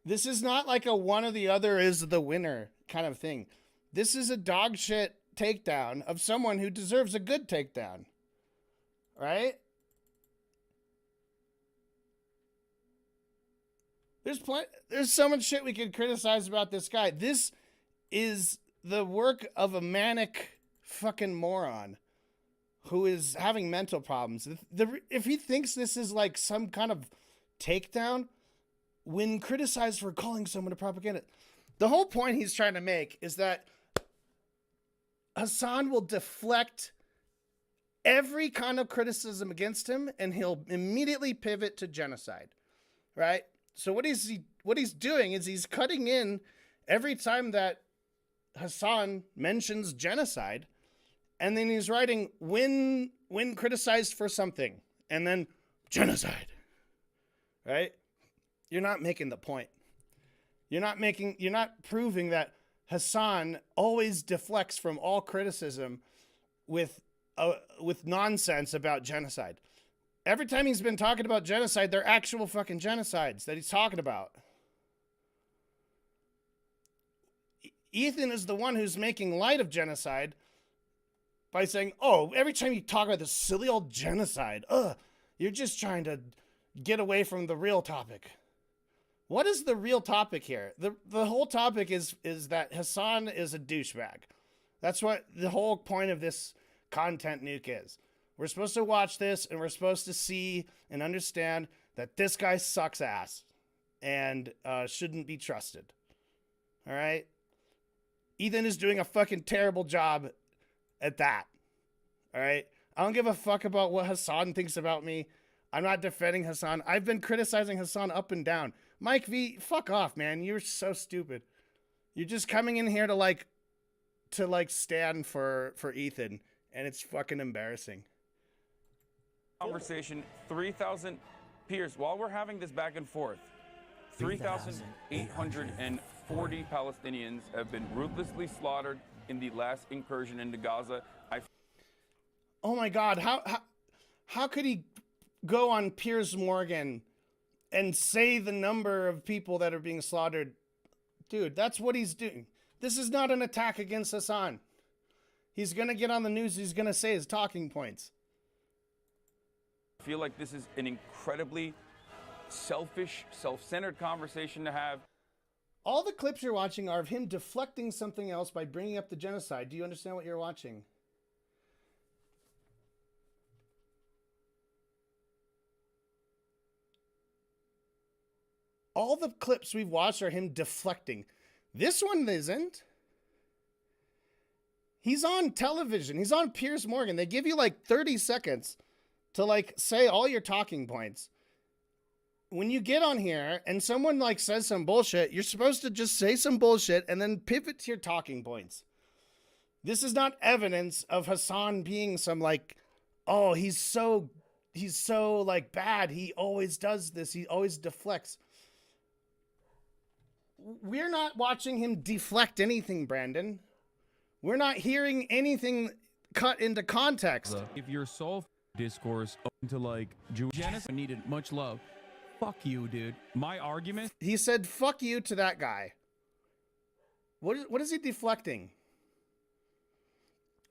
This is not like a one or the other is the winner kind of thing. This is a dog shit takedown of someone who deserves a good takedown. Right? There's so much shit we could criticize about this guy. This is the work of a manic fucking moron who is having mental problems. If he thinks this is like some kind of takedown, when criticized for calling someone a propaganda, the whole point he's trying to make is that Hassan will deflect every kind of criticism against him, and he'll immediately pivot to genocide, right? So what he's doing is he's cutting in every time that Hassan mentions genocide, and then he's writing when criticized for something, and then genocide, right? You're not making the point. You're not proving that Hassan always deflects from all criticism with nonsense about genocide. Every time he's been talking about genocide, they're actual fucking genocides that he's talking about. Ethan is the one who's making light of genocide by saying, oh, every time you talk about this silly old genocide, you're just trying to get away from the real topic. What is the real topic here? The whole topic is that Hassan is a douchebag. That's what the whole point of this content nuke is. We're supposed to watch this, and we're supposed to see and understand that this guy sucks ass and shouldn't be trusted. All right? Ethan is doing a fucking terrible job at that. All right? I don't give a fuck about what Hassan thinks about me. I'm not defending Hassan. I've been criticizing Hassan up and down. Mike V, fuck off, man. You're so stupid. You're just coming in here to stand for Ethan, and it's fucking embarrassing. Conversation, 3,000 Piers, while we're having this back and forth, 3,840 Palestinians have been ruthlessly slaughtered in the last incursion into Gaza. Oh my God, how could he go on Piers Morgan and say the number of people that are being slaughtered? Dude, that's what he's doing. This is not an attack against Hassan. He's going to get on the news. He's going to say his talking points. I feel like this is an incredibly selfish, self-centered conversation to have. All the clips you're watching are of him deflecting something else by bringing up the genocide. Do you understand what you're watching? All the clips we've watched are him deflecting. This one isn't. He's on television. He's on Piers Morgan. They give you like 30 seconds to say all your talking points. When you get on here and someone says some bullshit, you're supposed to just say some bullshit and then pivot to your talking points. This is not evidence of Hassan being some oh, he's so bad. He always does this. He always deflects. We're not watching him deflect anything, Brandon. We're not hearing anything cut into context. If your soul discourse into Jewish genocide needed much love, fuck you, dude. My argument. He said fuck you to that guy. What is he deflecting?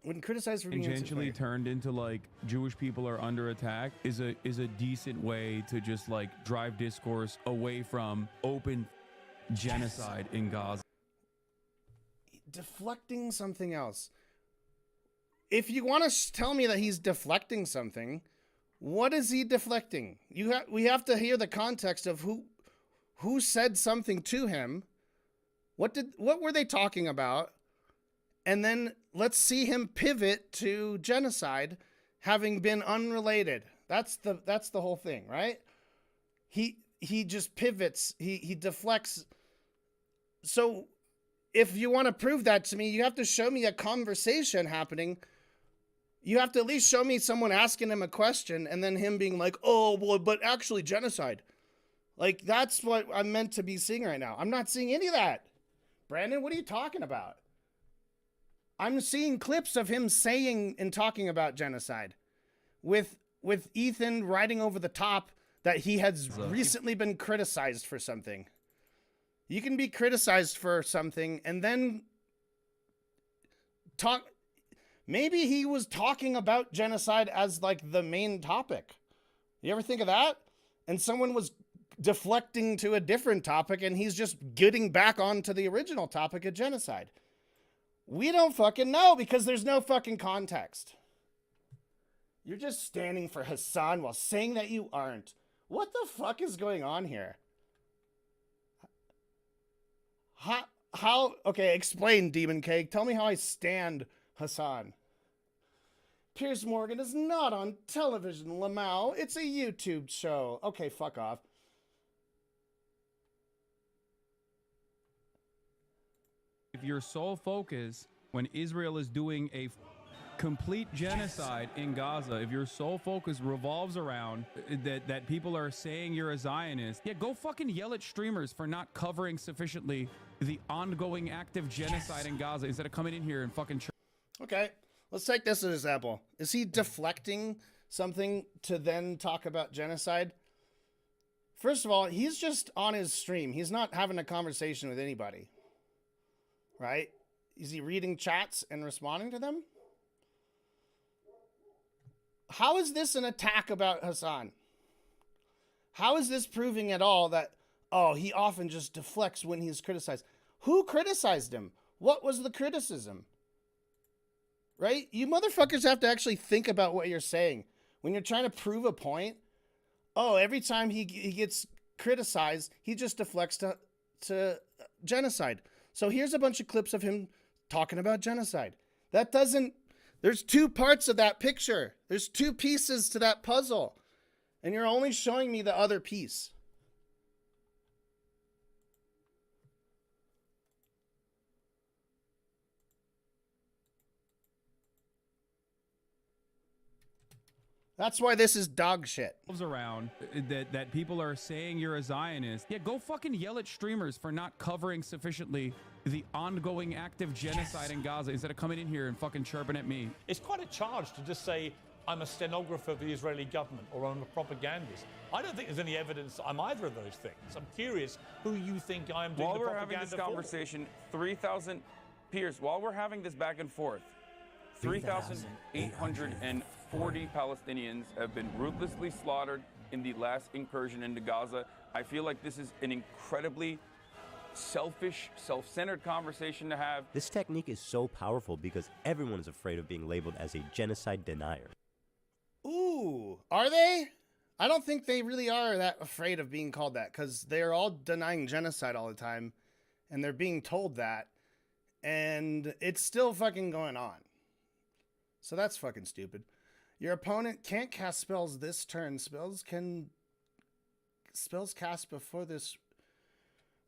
When criticized for being Intentionally turned into Jewish people are under attack is a decent way to just drive discourse away from open genocide in Gaza. Deflecting something else. If you want to tell me that he's deflecting something, what is he deflecting? We have to hear the context of who said something to him. What were they talking about? And then let's see him pivot to genocide, having been unrelated. That's the whole thing, right? He just pivots. He deflects. So if you want to prove that to me, you have to show me a conversation happening. You have to at least show me someone asking him a question and then him being like, oh, well, but actually genocide. That's what I'm meant to be seeing right now. I'm not seeing any of that. Brandon, what are you talking about? I'm seeing clips of him saying and talking about genocide with Ethan writing over the top that he has recently been criticized for something. You can be criticized for something and then talk. Maybe he was talking about genocide as the main topic. You ever think of that? And someone was deflecting to a different topic, and he's just getting back onto the original topic of genocide. We don't fucking know because there's no fucking context. You're just standing for Hassan while saying that you aren't. What the fuck is going on here? How okay, explain, Demon Cake. Tell me how I stand Hassan. Piers Morgan is not on television, Lamau. It's a YouTube show. Okay, fuck off. If your sole focus when Israel is doing a complete genocide in Gaza, if your sole focus revolves around that people are saying you're a Zionist, yeah, go fucking yell at streamers for not covering sufficiently the ongoing active genocide in Gaza instead of coming in here and fucking... Okay, let's take this as an example. Is he deflecting something to then talk about genocide? First of all, he's just on his stream. He's not having a conversation with anybody. Right? Is he reading chats and responding to them? How is this an attack about Hassan? How is this proving at all that, oh, he often just deflects when he's criticized? Who criticized him? What was the criticism? Right? You motherfuckers have to actually think about what you're saying. When you're trying to prove a point, oh, every time he gets criticized, he just deflects to genocide. So here's a bunch of clips of him talking about genocide. That doesn't... There's two parts of that picture. There's two pieces to that puzzle. And you're only showing me the other piece. That's why this is dog shit. Around that people are saying you're a Zionist, yeah, go fucking yell at streamers for not covering sufficiently the ongoing active genocide in Gaza instead of coming in here and fucking chirping at me. It's quite a charge to just say, I'm a stenographer of the Israeli government or I'm a propagandist. I don't think there's any evidence I'm either of those things. I'm curious who you think I am doing the propaganda for. While we're having this conversation, 3,000... Piers, while we're having this back and forth, 3,840 Palestinians have been ruthlessly slaughtered in the last incursion into Gaza. I feel like this is an incredibly selfish, self-centered conversation to have. This technique is so powerful because everyone is afraid of being labeled as a genocide denier. Ooh, are they? I don't think they really are that afraid of being called that because they're all denying genocide all the time and they're being told that and it's still fucking going on. So that's fucking stupid. Your opponent can't cast spells this turn. Spells cast before this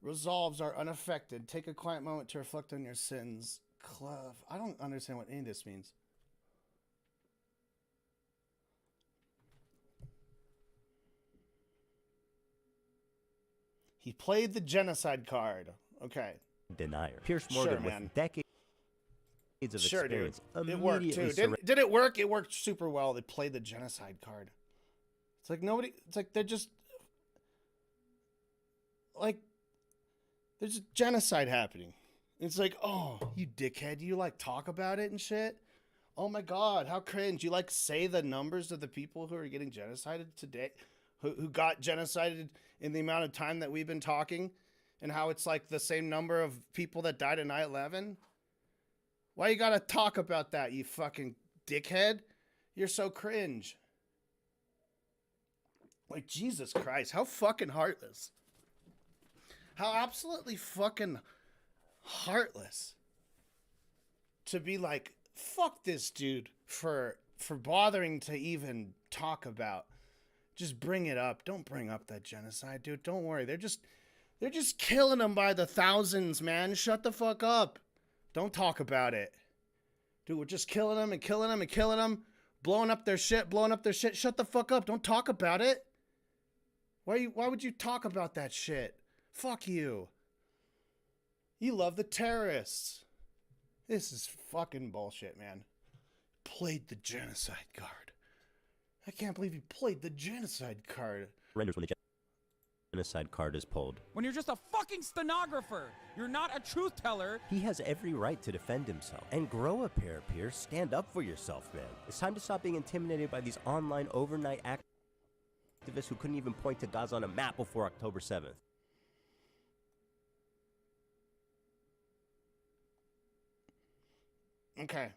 resolves are unaffected. Take a quiet moment to reflect on your sins. Clove. I don't understand what any of this means. He played the genocide card. Okay. Denier. Pierce Morgan with decades of experience. Dude. It worked too. Did it work? It worked super well. They played the genocide card. It's like nobody. It's like they're just like there's genocide happening. It's like, oh, you dickhead, you like talk about it and shit. Oh my god, how cringe! You like say the numbers of the people who are getting genocided today, who got genocided in the amount of time that we've been talking, and how it's like the same number of people that died in 9/11. Why you gotta talk about that, you fucking dickhead? You're so cringe. Like, Jesus Christ, how fucking heartless. How absolutely fucking heartless to be like, fuck this dude for bothering to even talk about. Just bring it up. Don't bring up that genocide, dude. Don't worry. They're just killing them by the thousands, man. Shut the fuck up. Don't talk about it. Dude, we're just killing them and killing them and killing them. Blowing up their shit. Shut the fuck up. Don't talk about it. Why would you talk about that shit? Fuck you. You love the terrorists. This is fucking bullshit, man. Played the genocide card. I can't believe he played the genocide card. Renders when the genocide card is pulled. When you're just a fucking stenographer, you're not a truth teller. He has every right to defend himself. And grow a pair, Pierce. Stand up for yourself, man. It's time to stop being intimidated by these online overnight acts activists who couldn't even point to Gaza on a map before October 7th. Okay.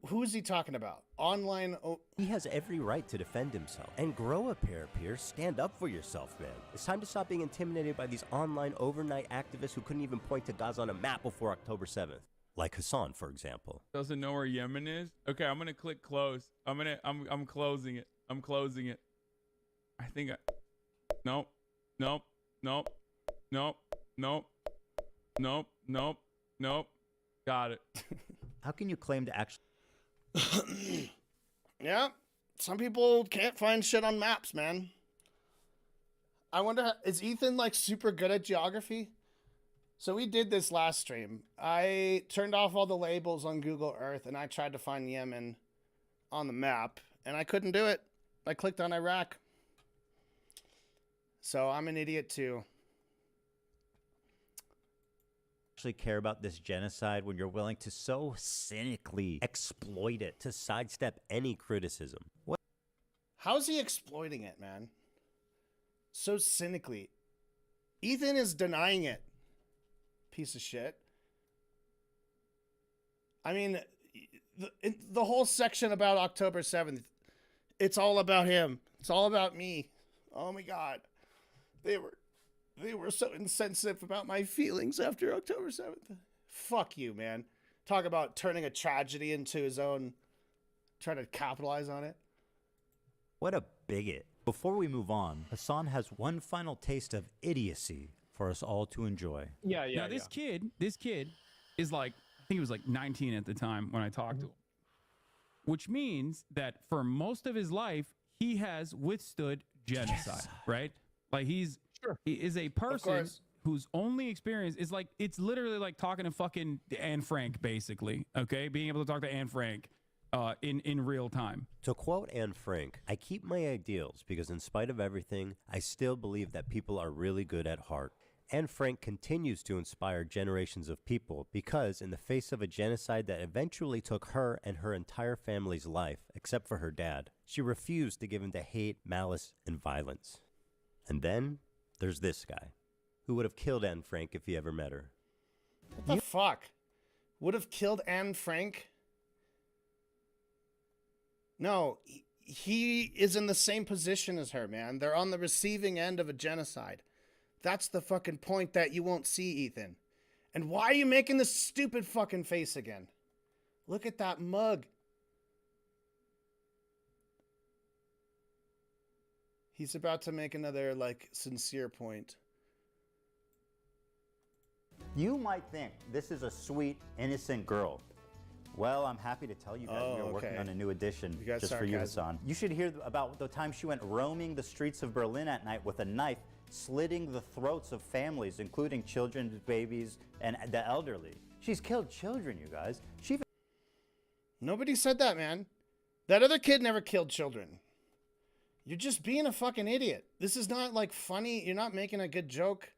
Who is he talking about? Online. He has every right to defend himself. And grow a pair, Pierce. Stand up for yourself, man. It's time to stop being intimidated by these online overnight activists who couldn't even point to Gaza on a map before October 7th. Like Hassan, for example. Doesn't know where Yemen is. Okay, I'm gonna click close. I'm closing it. I'm closing it. I think nope. Got it. How can you claim to actually... Yeah, some people can't find shit on maps, man. I wonder, is Ethan like super good at geography? So we did this last stream. I turned off all the labels on Google Earth and I tried to find Yemen on the map and I couldn't do it. I clicked on Iraq. So I'm an idiot too. Actually care about this genocide when you're willing to so cynically exploit it to sidestep any criticism? What? How's he exploiting it, man? So cynically. Ethan is denying it. Piece of shit. I mean, the whole section about October 7th, it's all about him. It's all about me. Oh my God. They were so insensitive about my feelings after October 7th. Fuck you, man. Talk about turning a tragedy into his own, trying to capitalize on it. What a bigot. Before we move on, Hassan has one final taste of idiocy for us all to enjoy. Yeah. Now this kid is like, I think he was like 19 at the time when I talked to him. Which means that for most of his life, he has withstood genocide. Right? Like he is a person whose only experience is like, it's literally like talking to fucking Anne Frank, basically. Okay. Being able to talk to Anne Frank in real time. To quote Anne Frank, I keep my ideals because in spite of everything, I still believe that people are really good at heart. Anne Frank continues to inspire generations of people because in the face of a genocide that eventually took her and her entire family's life, except for her dad, she refused to give in to hate, malice, and violence. And then there's this guy, who would have killed Anne Frank if he ever met her. What the fuck? Would have killed Anne Frank? No, he is in the same position as her, man. They're on the receiving end of a genocide. That's the fucking point that you won't see, Ethan. And why are you making this stupid fucking face again? Look at that mug. He's about to make another, like, sincere point. You might think this is a sweet, innocent girl. Well, I'm happy to tell you guys we are working on a new edition just for you, Hassan. You should hear about the time she went roaming the streets of Berlin at night with a knife, slitting the throats of families, including children, babies, and the elderly. She's killed children, you guys. Nobody said that, man. That other kid never killed children. You're just being a fucking idiot. This is not like funny. You're not making a good joke.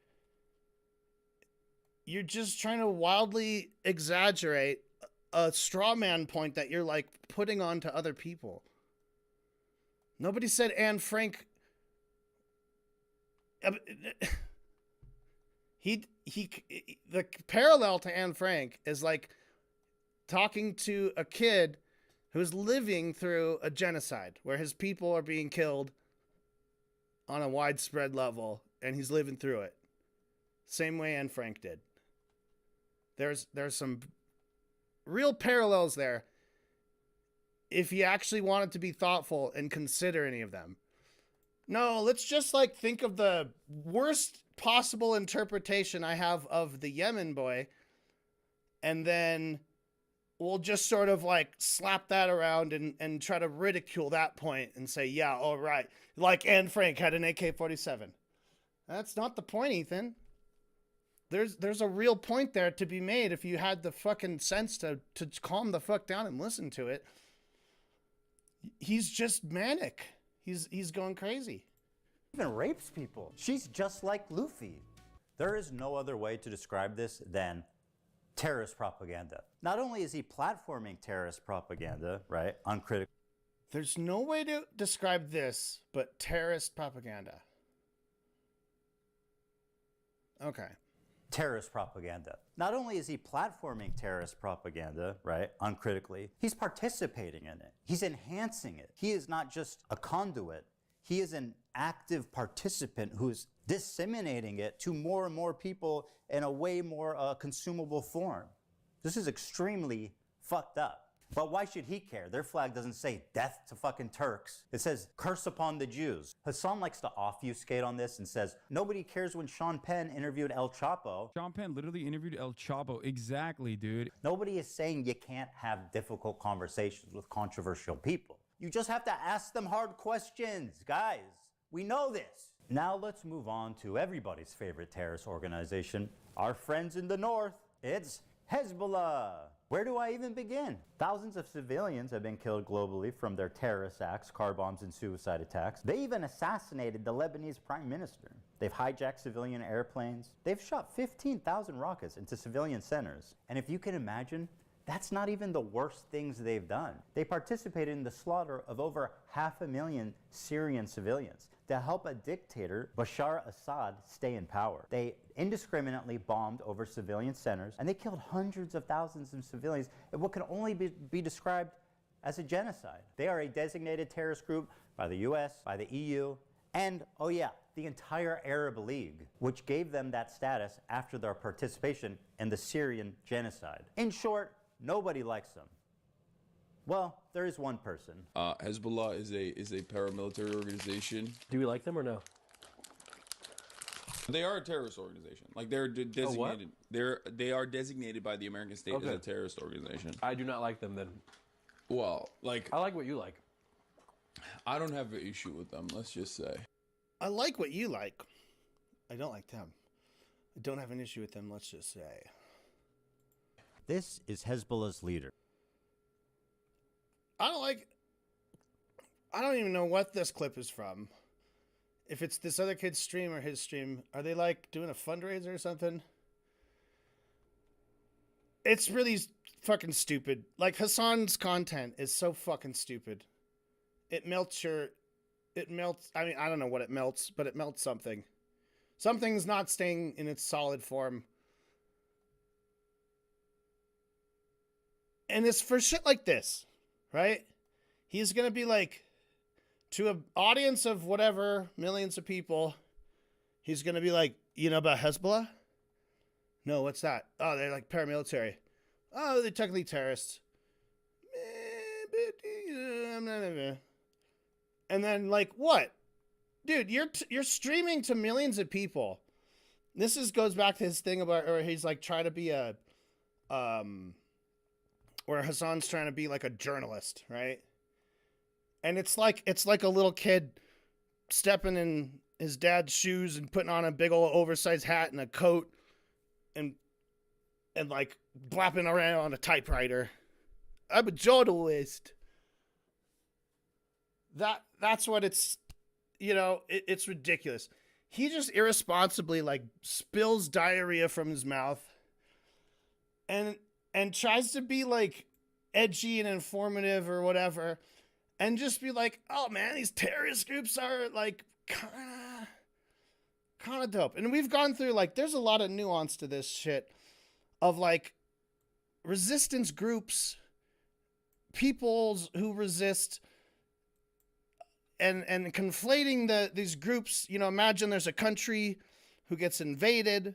You're just trying to wildly exaggerate a straw man point that you're like putting on to other people. Nobody said Anne Frank. The parallel to Anne Frank is like talking to a kid who's living through a genocide where his people are being killed on a widespread level and he's living through it. Same way Anne Frank did. There's some real parallels there if you actually wanted to be thoughtful and consider any of them. No, let's just like think of the worst possible interpretation I have of the Yemen boy, and then we'll just sort of like slap that around and try to ridicule that point and say, yeah, all right, like Anne Frank had an AK-47. That's not the point, Ethan. There's a real point there to be made if you had the fucking sense to calm the fuck down and listen to it. He's just manic. He's going crazy. Even rapes people. She's just like Luffy. There is no other way to describe this than terrorist propaganda. Not only is he platforming terrorist propaganda, right, uncritical, There's no way to describe this but terrorist propaganda. Okay. Terrorist propaganda. Not only is he platforming terrorist propaganda, right, uncritically, he's participating in it. He's enhancing it. He is not just a conduit. He is an active participant who's disseminating it to more and more people in a way more consumable form. This is extremely fucked up. But why should he care? Their flag doesn't say death to fucking Turks. It says curse upon the Jews. Hassan likes to obfuscate on this and says, nobody cares when Sean Penn interviewed El Chapo. Sean Penn literally interviewed El Chapo. Exactly, dude. Nobody is saying you can't have difficult conversations with controversial people. You just have to ask them hard questions, guys. We know this. Now let's move on to everybody's favorite terrorist organization, our friends in the north. It's Hezbollah. Where do I even begin? Thousands of civilians have been killed globally from their terrorist acts, car bombs, and suicide attacks. They even assassinated the Lebanese prime minister. They've hijacked civilian airplanes. They've shot 15,000 rockets into civilian centers. And if you can imagine, that's not even the worst things they've done. They participated in the slaughter of over 500,000 Syrian civilians to help a dictator, Bashar Assad, stay in power. They indiscriminately bombed over civilian centers, and they killed hundreds of thousands of civilians in what can only be described as a genocide. They are a designated terrorist group by the US, by the EU, and, oh yeah, the entire Arab League, which gave them that status after their participation in the Syrian genocide. In short, nobody likes them. Well, there is one person. Hezbollah is a paramilitary organization. Do we like them or no? They are a terrorist organization. Like they're designated. They are designated by the American state as a terrorist organization. I do not like them then. Well, like I like what you like. I don't have an issue with them. Let's just say. I like what you like. I don't like them. I don't have an issue with them. Let's just say. This is Hezbollah's leader. I don't even know what this clip is from. If it's this other kid's stream or his stream, are they like doing a fundraiser or something? It's really fucking stupid. Like Hassan's content is so fucking stupid. It melts, I mean, I don't know what it melts, but it melts something. Something's not staying in its solid form. And it's for shit like this, right? He's going to be like, to an audience of whatever, millions of people, he's going to be like, you know about Hezbollah? No, what's that? Oh, they're like paramilitary. Oh, they're technically terrorists. And then like, what? Dude, you're streaming to millions of people. This goes back to his thing about, or he's like trying to be a, where Hassan's trying to be like a journalist, right? And it's like a little kid stepping in his dad's shoes and putting on a big old oversized hat and a coat and like blapping around on a typewriter. I'm a journalist. That's what it's, you know, it's ridiculous. He just irresponsibly like spills diarrhea from his mouth and tries to be like edgy and informative or whatever. And just be like, oh man, these terrorist groups are like kind of dope. And we've gone through like, there's a lot of nuance to this shit of like resistance groups, peoples who resist, and conflating these groups. You know, imagine there's a country who gets invaded.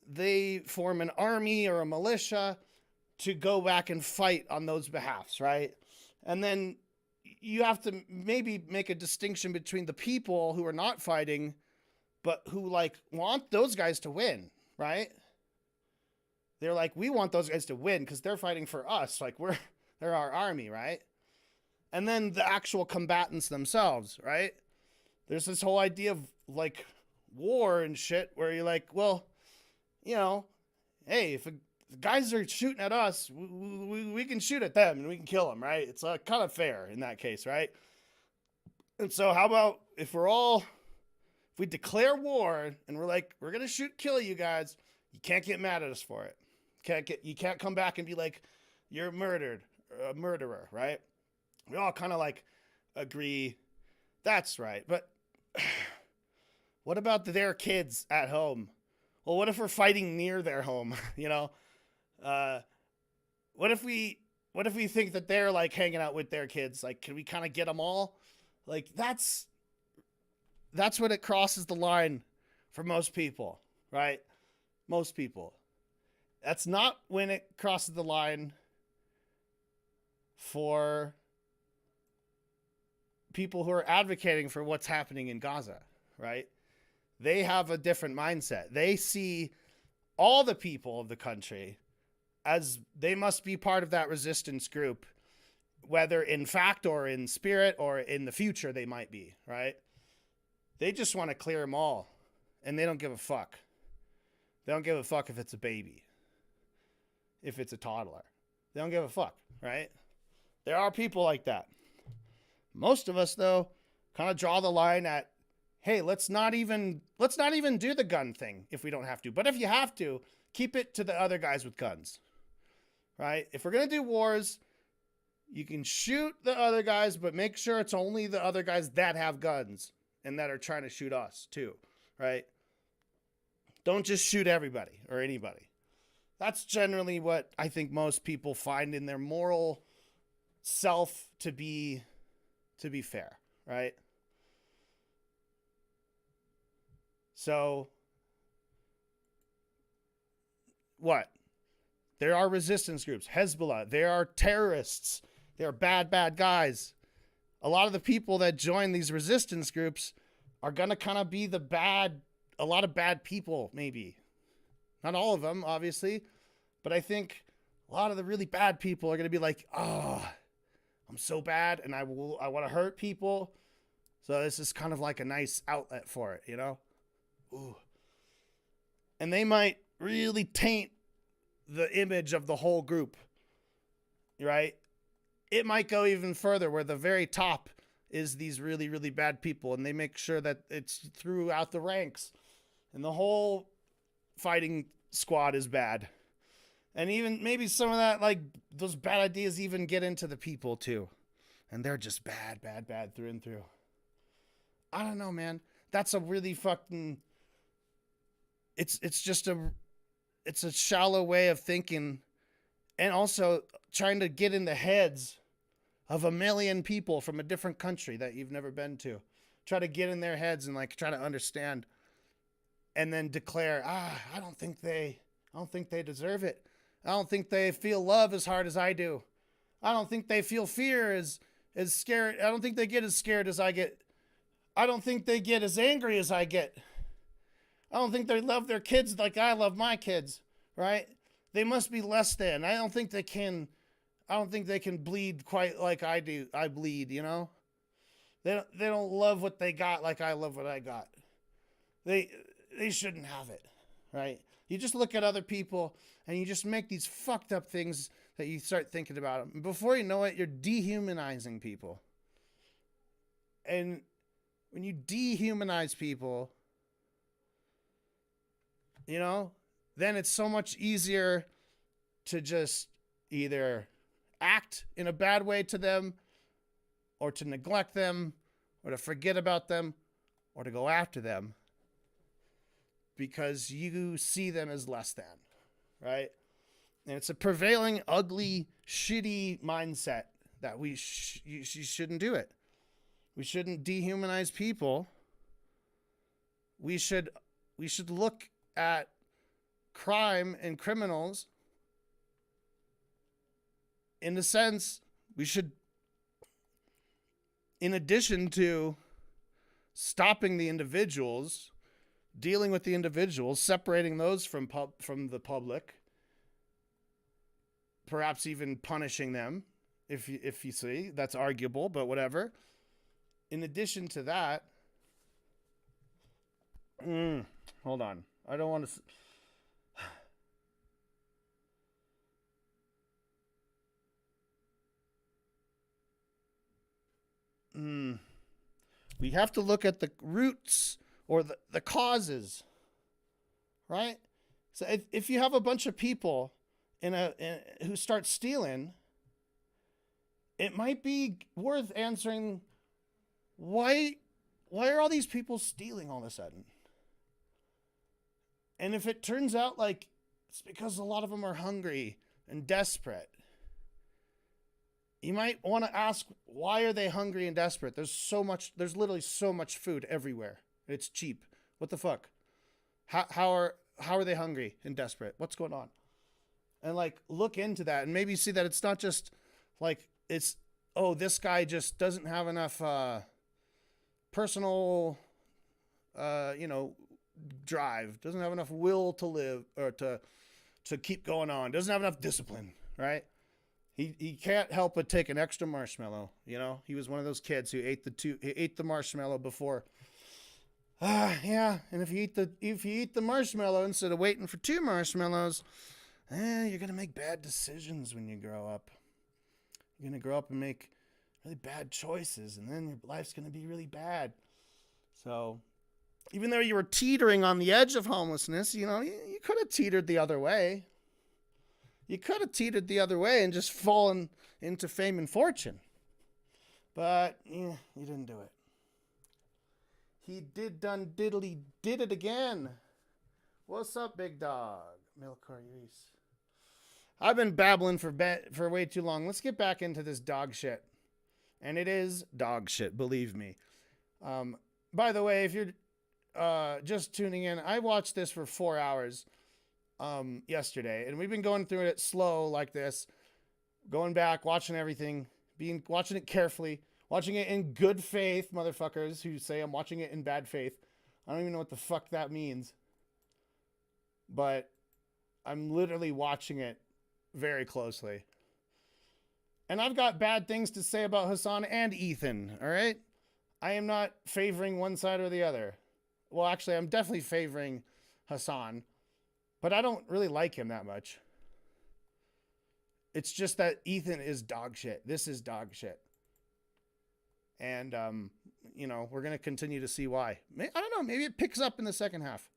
They form an army or a militia to go back and fight on those behalfs, right? And then you have to maybe make a distinction between the people who are not fighting, but who like want those guys to win, right? They're like, we want those guys to win because they're fighting for us. Like they're our army, right? And then the actual combatants themselves, right? There's this whole idea of like war and shit where you're like, well, you know, hey, if the guys are shooting at us, we can shoot at them and we can kill them, right? It's kind of fair in that case, right? And so how about if we declare war and we're like, we're going to kill you guys, you can't get mad at us for it. You can't come back and be like, you're a murderer, right? We all kind of like agree that's right. But what about their kids at home? Well, what if we're fighting near their home? You know, what if we think that they're like hanging out with their kids? Like, can we kind of get them all? Like, that's when it crosses the line for most people, right? Most people. That's not when it crosses the line for people who are advocating for what's happening in Gaza, right? They have a different mindset. They see all the people of the country as they must be part of that resistance group, whether in fact or in spirit or in the future they might be, right? They just want to clear them all, and they don't give a fuck. They don't give a fuck if it's a baby, if it's a toddler. They don't give a fuck, right? There are people like that. Most of us, though, kind of draw the line at, hey, let's not even do the gun thing if we don't have to. But if you have to, keep it to the other guys with guns, right? If we're going to do wars, you can shoot the other guys, but make sure it's only the other guys that have guns and that are trying to shoot us too, right? Don't just shoot everybody or anybody. That's generally what I think most people find in their moral self to be fair, right? So, what? There are resistance groups, Hezbollah. There are terrorists. There are bad guys. A lot of the people that join these resistance groups are going to kind of be a lot of bad people, maybe. Not all of them, obviously. But I think a lot of the really bad people are going to be like, oh, I'm so bad and I want to hurt people. So this is kind of like a nice outlet for it, you know? Ooh. And they might really taint the image of the whole group, right? It might go even further where the very top is these really, really bad people, and they make sure that it's throughout the ranks and the whole fighting squad is bad. And even maybe some of that, like those bad ideas even get into the people too. And they're just bad through and through. I don't know, man. That's a really fucking, it's a shallow way of thinking, and also trying to get in the heads of 1 million people from a different country that you've never been to. Try to get in their heads and like try to understand, and then declare, I don't think they deserve it. I don't think they feel love as hard as I do. I don't think they feel fear as scared. I don't think they get as scared as I get. I don't think they get as angry as I get. I don't think they love their kids like I love my kids, right? They must be less than. I don't think they can bleed quite like I do. I bleed, you know? They don't love what they got like I love what I got. They shouldn't have it, right? You just look at other people and you just make these fucked up things that you start thinking about them. Before you know it, you're dehumanizing people. And when you dehumanize people, you know, then it's so much easier to just either act in a bad way to them, or to neglect them, or to forget about them, or to go after them because you see them as less than, right? And it's a prevailing, ugly, shitty mindset that you shouldn't do it. We shouldn't dehumanize people. We should look at crime and criminals in the sense we should, in addition to stopping the individuals, dealing with the individuals, separating those from the public, perhaps even punishing them if you see, that's arguable, but whatever. In addition to that, hold on. I don't want to... We have to look at the roots or the causes, right? So if you have a bunch of people who start stealing, it might be worth answering why are all these people stealing all of a sudden? And if it turns out like it's because a lot of them are hungry and desperate, you might want to ask, why are they hungry and desperate? There's literally so much food everywhere. It's cheap. What the fuck? How are they hungry and desperate? What's going on? And like, look into that and maybe see that it's not just like, it's, oh, this guy just doesn't have enough personal, drive, doesn't have enough will to live or to keep going on, doesn't have enough discipline, right? He can't help but take an extra marshmallow. He was one of those kids who ate the marshmallow before. Yeah, and if you eat the marshmallow instead of waiting for 2 marshmallows, you're gonna make bad decisions when you grow up. You're gonna grow up and make really bad choices, and then your life's gonna be really bad. So, even though you were teetering on the edge of homelessness, you could have teetered the other way. You could have teetered the other way and just fallen into fame and fortune. But, you didn't do it. He did it again. What's up, big dog? Milcar Reese. I've been babbling for way too long. Let's get back into this dog shit. And it is dog shit, believe me. By the way, if you're just tuning in, I watched this for 4 hours yesterday, and we've been going through it slow like this, going back, watching everything, watching it carefully, watching it in good faith, motherfuckers who say I'm watching it in bad faith. I don't even know what the fuck that means, but I'm literally watching it very closely. And I've got bad things to say about Hassan and Ethan, all right? I am not favoring one side or the other. Well, actually, I'm definitely favoring Hassan, but I don't really like him that much. It's just that Ethan is dog shit. This is dog shit. And, we're going to continue to see why. I don't know. Maybe it picks up in the second half.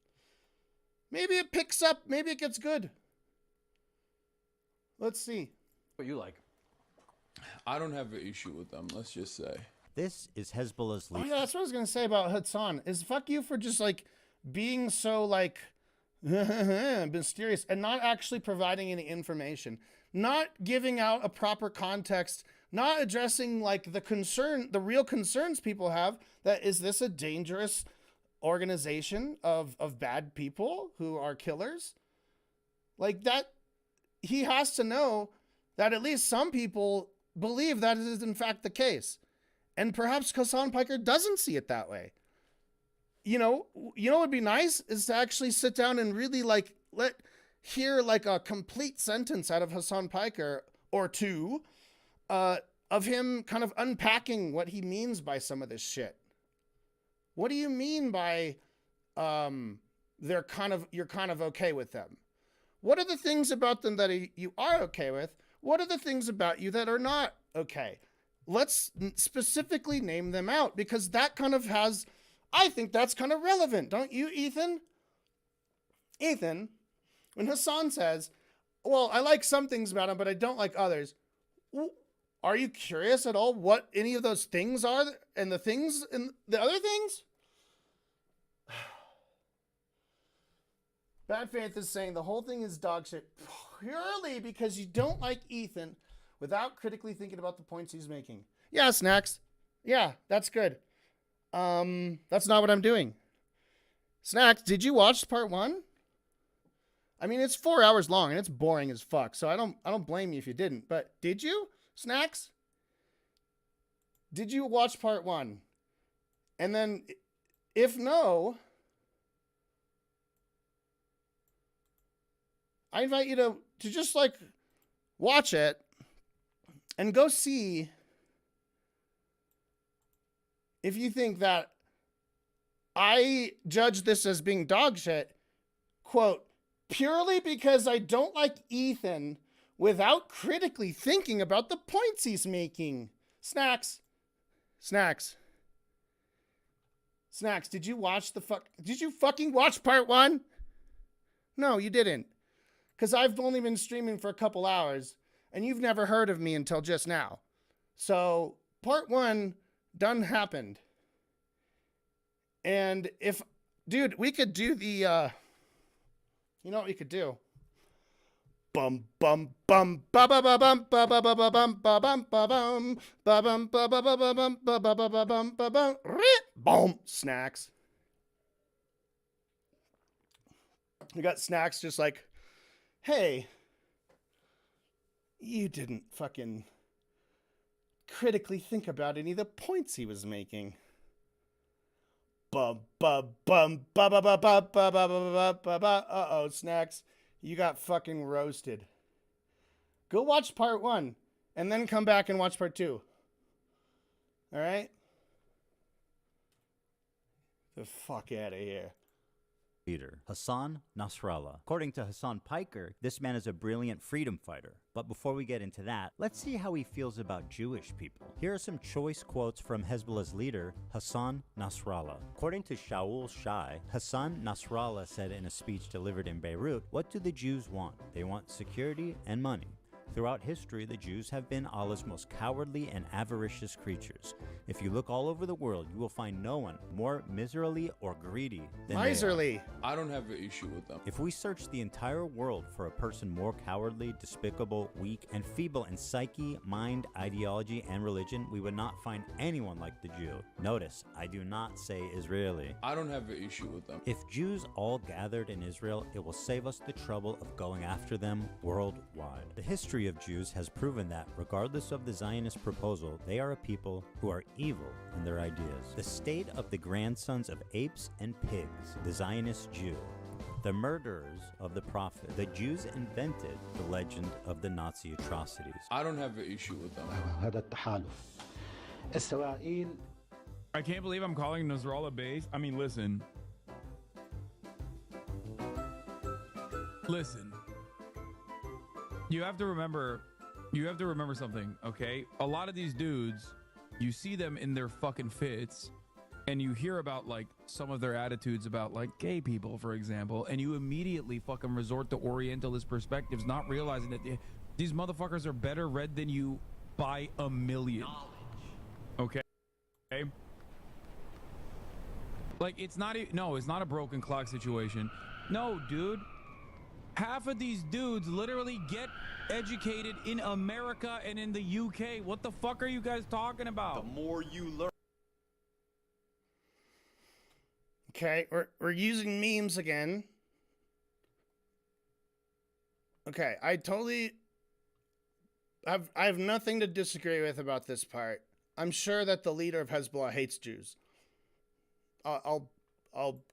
Maybe it picks up. Maybe it gets good. Let's see. What you like? I don't have an issue with them, let's just say. This is Hezbollah's lead. Oh, yeah, that's what I was going to say about Hassan. Is fuck you for just, being so, mysterious and not actually providing any information. Not giving out a proper context. Not addressing, the real concerns people have. That, is this a dangerous organization of bad people who are killers? That, he has to know that at least some people believe that is in fact the case. And perhaps Hassan Piker doesn't see it that way. What would be nice is to actually sit down and really hear a complete sentence out of Hassan Piker or two of him kind of unpacking what he means by some of this shit. What do you mean by you're kind of okay with them? What are the things about them that you are okay with? What are the things about you that are not okay? Let's specifically name them out, because that kind of I think that's kind of relevant. Don't you, Ethan? Ethan, when Hassan says, well, I like some things about him, but I don't like others. Are you curious at all what any of those things are and the things and the other things? Bad Faith is saying the whole thing is dog shit purely because you don't like Ethan without critically thinking about the points he's making. Yeah, Snacks. Yeah, that's good. That's not what I'm doing. Snacks, did you watch part 1? I mean, it's 4 hours long and it's boring as fuck, so I don't blame you if you didn't. But did you, Snacks? Did you watch part 1? And then, if no, I invite you to just watch it and go see if you think that I judge this as being dog shit, quote, purely because I don't like Ethan without critically thinking about the points he's making. Snacks, did you fucking watch part 1? No, you didn't. Because I've only been streaming for a couple hours, and you've never heard of me until just now. So part one done happened. And if, dude, we could do the, you know what we could do? Bum bum bum ba ba ba bum ba ba ba ba bum ba bum ba bum ba bum ba ba ba ba bum ba ba ba ba bum ba bum boom snacks. We got snacks just like, hey, you didn't fucking critically think about any of the points he was making. Bum bum bum ba ba ba ba ba ba ba ba ba. Uh-oh, snacks. You got fucking roasted. Go watch part one and then come back and watch part two. All right? The fuck out of here. Leader, Hassan Nasrallah. According to Hassan Piker, this man is a brilliant freedom fighter. But before we get into that, let's see how he feels about Jewish people. Here are some choice quotes from Hezbollah's leader, Hassan Nasrallah. According to Shaul Shai, Hassan Nasrallah said in a speech delivered in Beirut, "What do the Jews want? They want security and money. Throughout history, the Jews have been Allah's most cowardly and avaricious creatures. If you look all over the world, you will find no one more miserly or greedy than miserly. I don't have an issue with them. If we search the entire world for a person more cowardly, despicable, weak, and feeble in psyche, mind, ideology, and religion, we would not find anyone like the Jew. Notice, I do not say Israeli. I don't have an issue with them. If Jews all gathered in Israel, it will save us the trouble of going after them worldwide. The history of Jews has proven that, regardless of the Zionist proposal, they are a people who are evil in their ideas. The state of the grandsons of apes and pigs, the Zionist Jew, the murderers of the prophet. The Jews invented the legend of the Nazi atrocities. I don't have an issue with them. I can't believe I'm calling Nasrallah base. I mean, listen. Listen. You have to remember something, okay? A lot of these dudes, you see them in their fucking fits, and you hear about like some of their attitudes about like gay people, for example, and you immediately fucking resort to Orientalist perspectives, not realizing that these motherfuckers are better read than you by a million. Okay? Like, it's not a broken clock situation. No, dude. Half of these dudes literally get educated in America and in the UK. What the fuck are you guys talking about? The more you learn. Okay, we're using memes again. Okay, I have nothing to disagree with about this part. I'm sure that the leader of Hezbollah hates Jews. I'll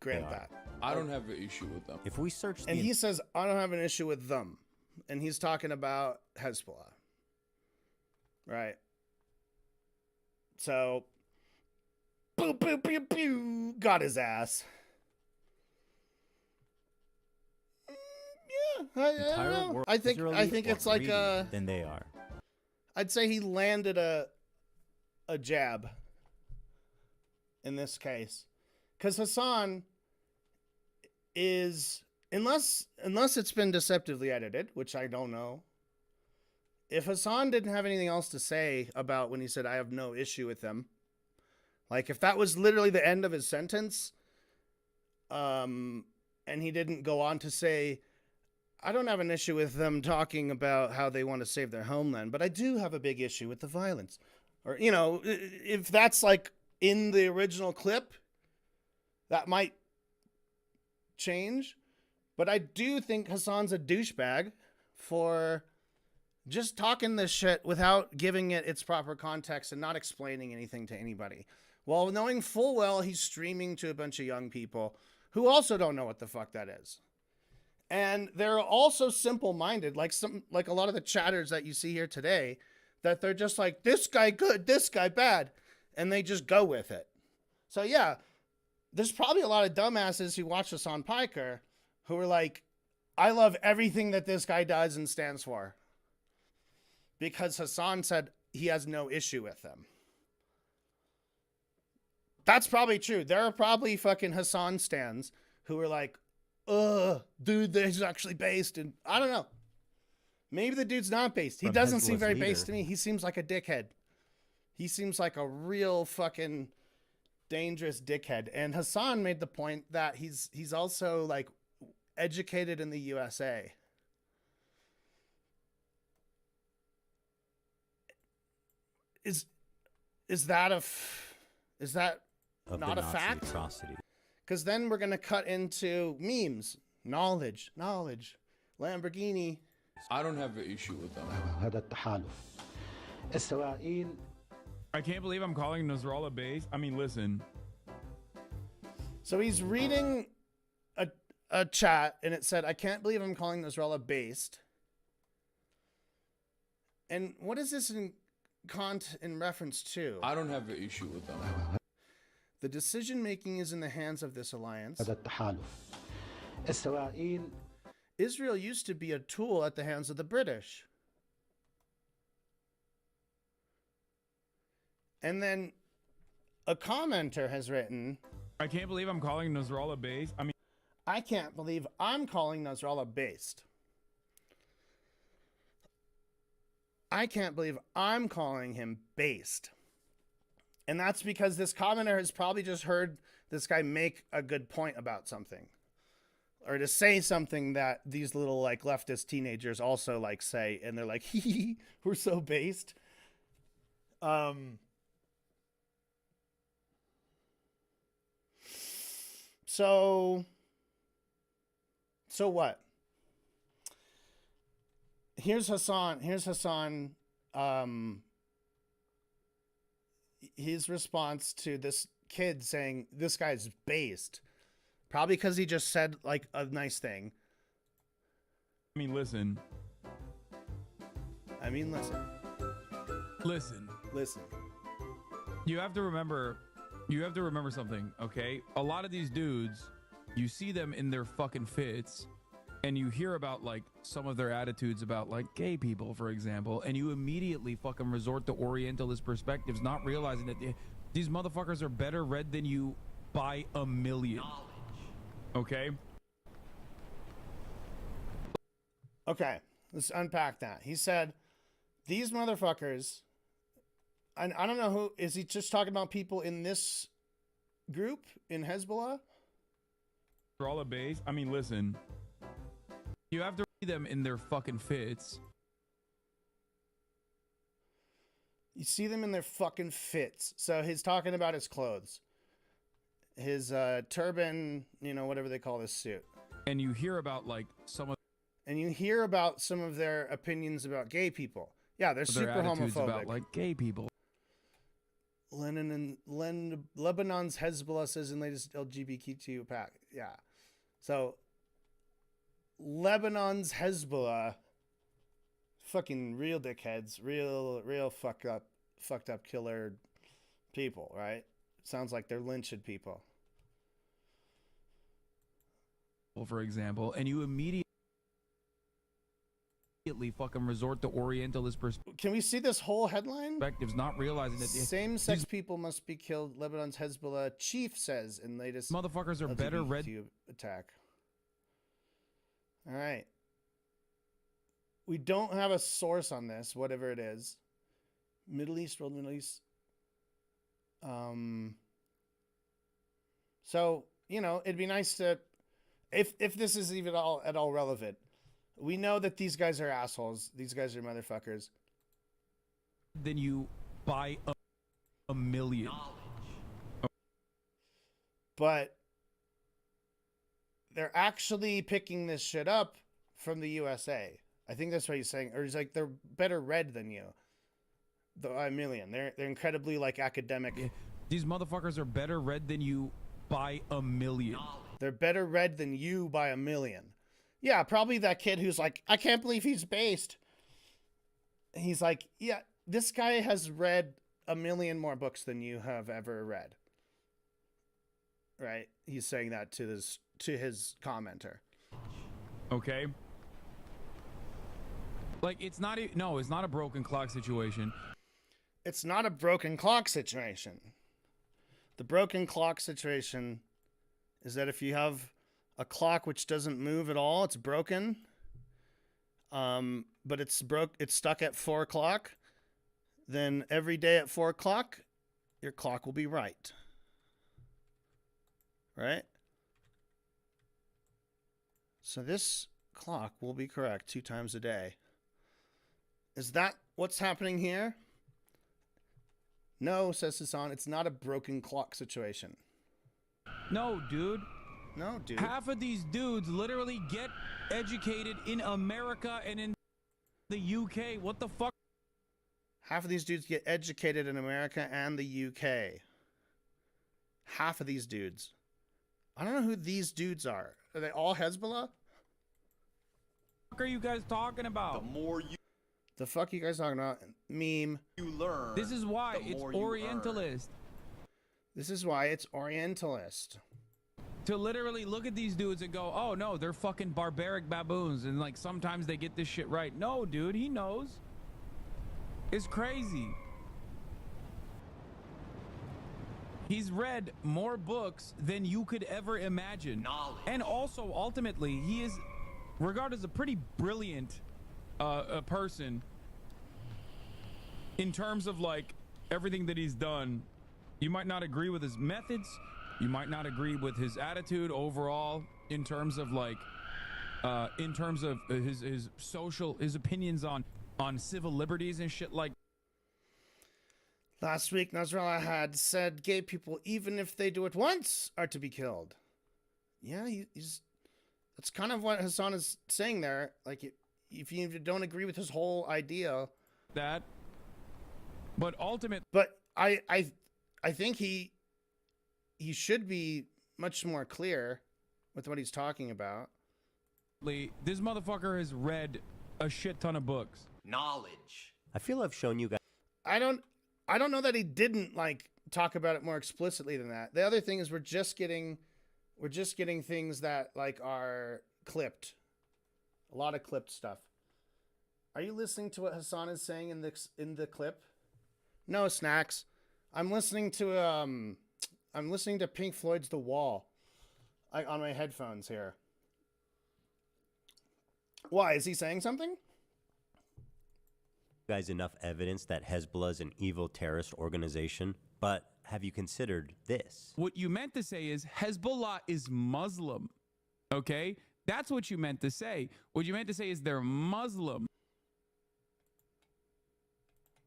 grant that. I don't have an issue with them. If we search and he says, I don't have an issue with them. And he's talking about Hezbollah. Right. So, boo, boo, boo, boo, got his ass. Yeah, I don't know. I think it's like than they are. I'd say he landed a jab in this case. Because Hassan is, unless it's been deceptively edited, which I don't know. If Hassan didn't have anything else to say about when he said, I have no issue with them, like if that was literally the end of his sentence, and he didn't go on to say, I don't have an issue with them talking about how they want to save their homeland, but I do have a big issue with the violence. Or, you know, if that's like in the original clip, that might change. But I do think Hassan's a douchebag for just talking this shit without giving it its proper context and not explaining anything to anybody. While knowing full well he's streaming to a bunch of young people who also don't know what the fuck that is. And they're also simple-minded, like a lot of the chatters that you see here today, that they're just like, this guy good, this guy bad, and they just go with it. So yeah, there's probably a lot of dumbasses who watch Hassan Piker who are like, I love everything that this guy does and stands for. Because Hassan said he has no issue with them. That's probably true. There are probably fucking Hassan stans who are like, dude, this is actually based in, I don't know. Maybe the dude's not based. He doesn't seem very based to me. He seems like a dickhead. He seems like a real fucking dangerous dickhead. And Hassan made the point that he's also like educated in the USA. Is that not a fact? Atrocity. Because then we're gonna cut into memes, knowledge, Lamborghini. I don't have an issue with them. هذا التحالف إسرائيل. I can't believe I'm calling Nasrallah base. I mean, listen. So he's reading a chat, and it said, "I can't believe I'm calling Nasrallah based." And what is this in reference to? I don't have an issue with them. The decision making is in the hands of this alliance. هذا التحالف إسرائيل. Israel used to be a tool at the hands of the British. And then a commenter has written, I can't believe I'm calling Nasrallah base. I mean, I can't believe I'm calling Nasrallah based. I can't believe I'm calling him based. And that's because this commenter has probably just heard this guy make a good point about something. Or to say something that these little like leftist teenagers also like say, and they're like, hee, we're so based. So what? Here's Hassan. His response to this kid saying this guy's based. Probably because he just said like a nice thing. I mean, listen. Listen. You have to remember something, okay? A lot of these dudes, you see them in their fucking fits, and you hear about like some of their attitudes about like gay people, for example, and you immediately fucking resort to Orientalist perspectives, not realizing that these motherfuckers are better read than you by a million. Okay? Okay, let's unpack that. He said, these motherfuckers, I don't know who, is he just talking about people in this group in Hezbollah? For all the base, I mean, listen. You have to read them in their fucking fits. You see them in their fucking fits. So he's talking about his clothes. His turban, whatever they call this suit. And you hear about like some of their opinions about gay people. Yeah, they're super attitudes homophobic. about like gay people. Lebanon's Hezbollah says in latest LGBTQ pack. Yeah. So Lebanon's Hezbollah, fucking real dickheads, real fucked up killer people, right? Sounds like they're lynching people. For example, and you immediately fucking resort to Orientalist Can we see this whole headline? perspectives, not realizing that Same-sex people must be killed. Lebanon's Hezbollah chief says in latest motherfuckers are better read attack. All right. We don't have a source on this, whatever it is. Middle East. So, it'd be nice to, if this is even at all relevant, we know that these guys are assholes. These guys are motherfuckers. Then you buy a million. But they're actually picking this shit up from the USA. I think that's what he's saying. Or he's like, they're better read than you. A million. They're incredibly like academic. These motherfuckers are better read than you by a million. They're better read than you by a million. Yeah, probably that kid who's like, I can't believe he's based. He's like, yeah, this guy has read a million more books than you have ever read. Right? He's saying that to his commenter. Okay. Like, it's not a broken clock situation. It's not a broken clock situation. The broken clock situation is that if you have a clock which doesn't move at all, it's broken. But it's stuck at 4 o'clock. then every day at 4 o'clock, your clock will be right. Right? So this clock will be correct 2 times a day. Is that what's happening here? No, says Hassan. It's not a broken clock situation. No, dude. No, dude. Half of these dudes literally get educated in America and in the UK. What the fuck? Half of these dudes get educated in America and the UK. Half of these dudes. I don't know who these dudes are. Are they all Hezbollah? What are you guys talking about? The fuck you guys talking about? Meme. This is why it's Orientalist. This is why it's Orientalist. To literally look at these dudes and go, oh no, they're fucking barbaric baboons, and like sometimes they get this shit right. No, dude, he knows. It's crazy. He's read more books than you could ever imagine. And also, ultimately, he is regarded as a pretty brilliant a person in terms of like everything that he's done. You might not agree with his methods, you might not agree with his attitude overall in terms of like his social, his opinions on civil liberties and shit. like Last week, Nasrallah had said gay people, even if they do it once, are to be killed. Yeah, that's kind of what Hassan is saying there. Like, if you don't agree with his whole idea, that. But ultimately, but I think he should be much more clear with what he's talking about. This motherfucker has read a shit ton of books. Knowledge. I feel I've shown you guys. I don't know that he didn't like talk about it more explicitly than that. The other thing is we're just getting things that like are clipped. A lot of clipped stuff. Are you listening to what Hassan is saying in the clip? No, Snacks. I'm listening to Pink Floyd's The Wall on my headphones here. Why? Is he saying something? Guys, enough evidence that Hezbollah is an evil terrorist organization, but have you considered this? What you meant to say is Hezbollah is Muslim. Okay? That's what you meant to say. What you meant to say is they're Muslim.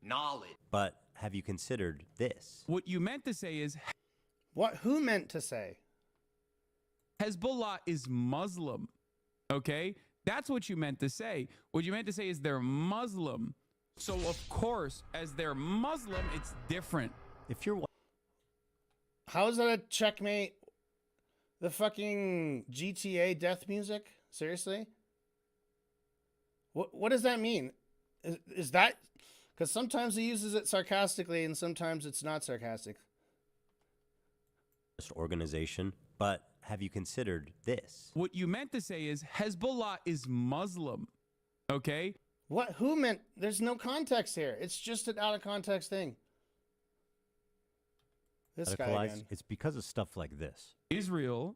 Knowledge. But have you considered this? What you meant to say is What? Who meant to say? Hezbollah is Muslim. Okay? That's what you meant to say. What you meant to say is they're Muslim. So, of course, as they're Muslim, it's different. If you're... How is that a checkmate? The fucking GTA death music? Seriously? What does that mean? Is that... Because sometimes he uses it sarcastically and sometimes it's not sarcastic. Organization, but have you considered this? What you meant to say is Hezbollah is Muslim. Okay? What? Who meant? There's no context here. It's just an out of context thing. This guy again. It's because of stuff like this. Israel,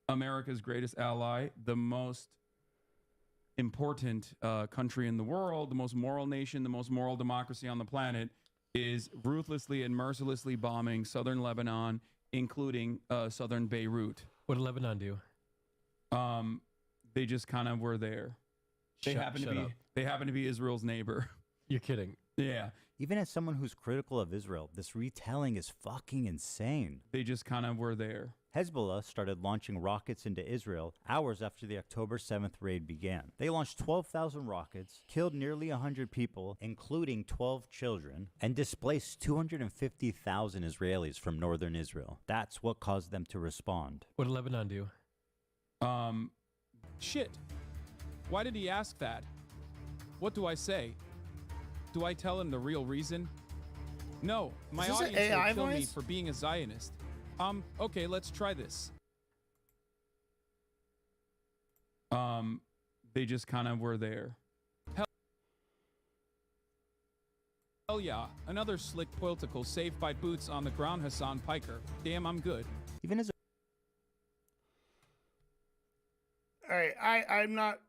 America's greatest ally, the most important country in the world, the most moral nation, the most moral democracy on the planet, is ruthlessly and mercilessly bombing southern Lebanon, including southern Beirut. What did Lebanon do? They just kind of were there. They happen to be Israel's neighbor. You're kidding. Yeah. Even as someone who's critical of Israel, this retelling is fucking insane. They just kind of were there. Hezbollah started launching rockets into Israel hours after the October 7th raid began. They launched 12,000 rockets, killed nearly 100 people, including 12 children, and displaced 250,000 Israelis from northern Israel. That's what caused them to respond. What did Lebanon do? Shit. Why did he ask that? What do I say? Do I tell him the real reason? No, my audience will kill me for being a Zionist. Okay, let's try this. They just kind of were there. Hell yeah, another slick political saved by boots on the ground, Hassan Piker. Damn, I'm good. Even as All right, I'm not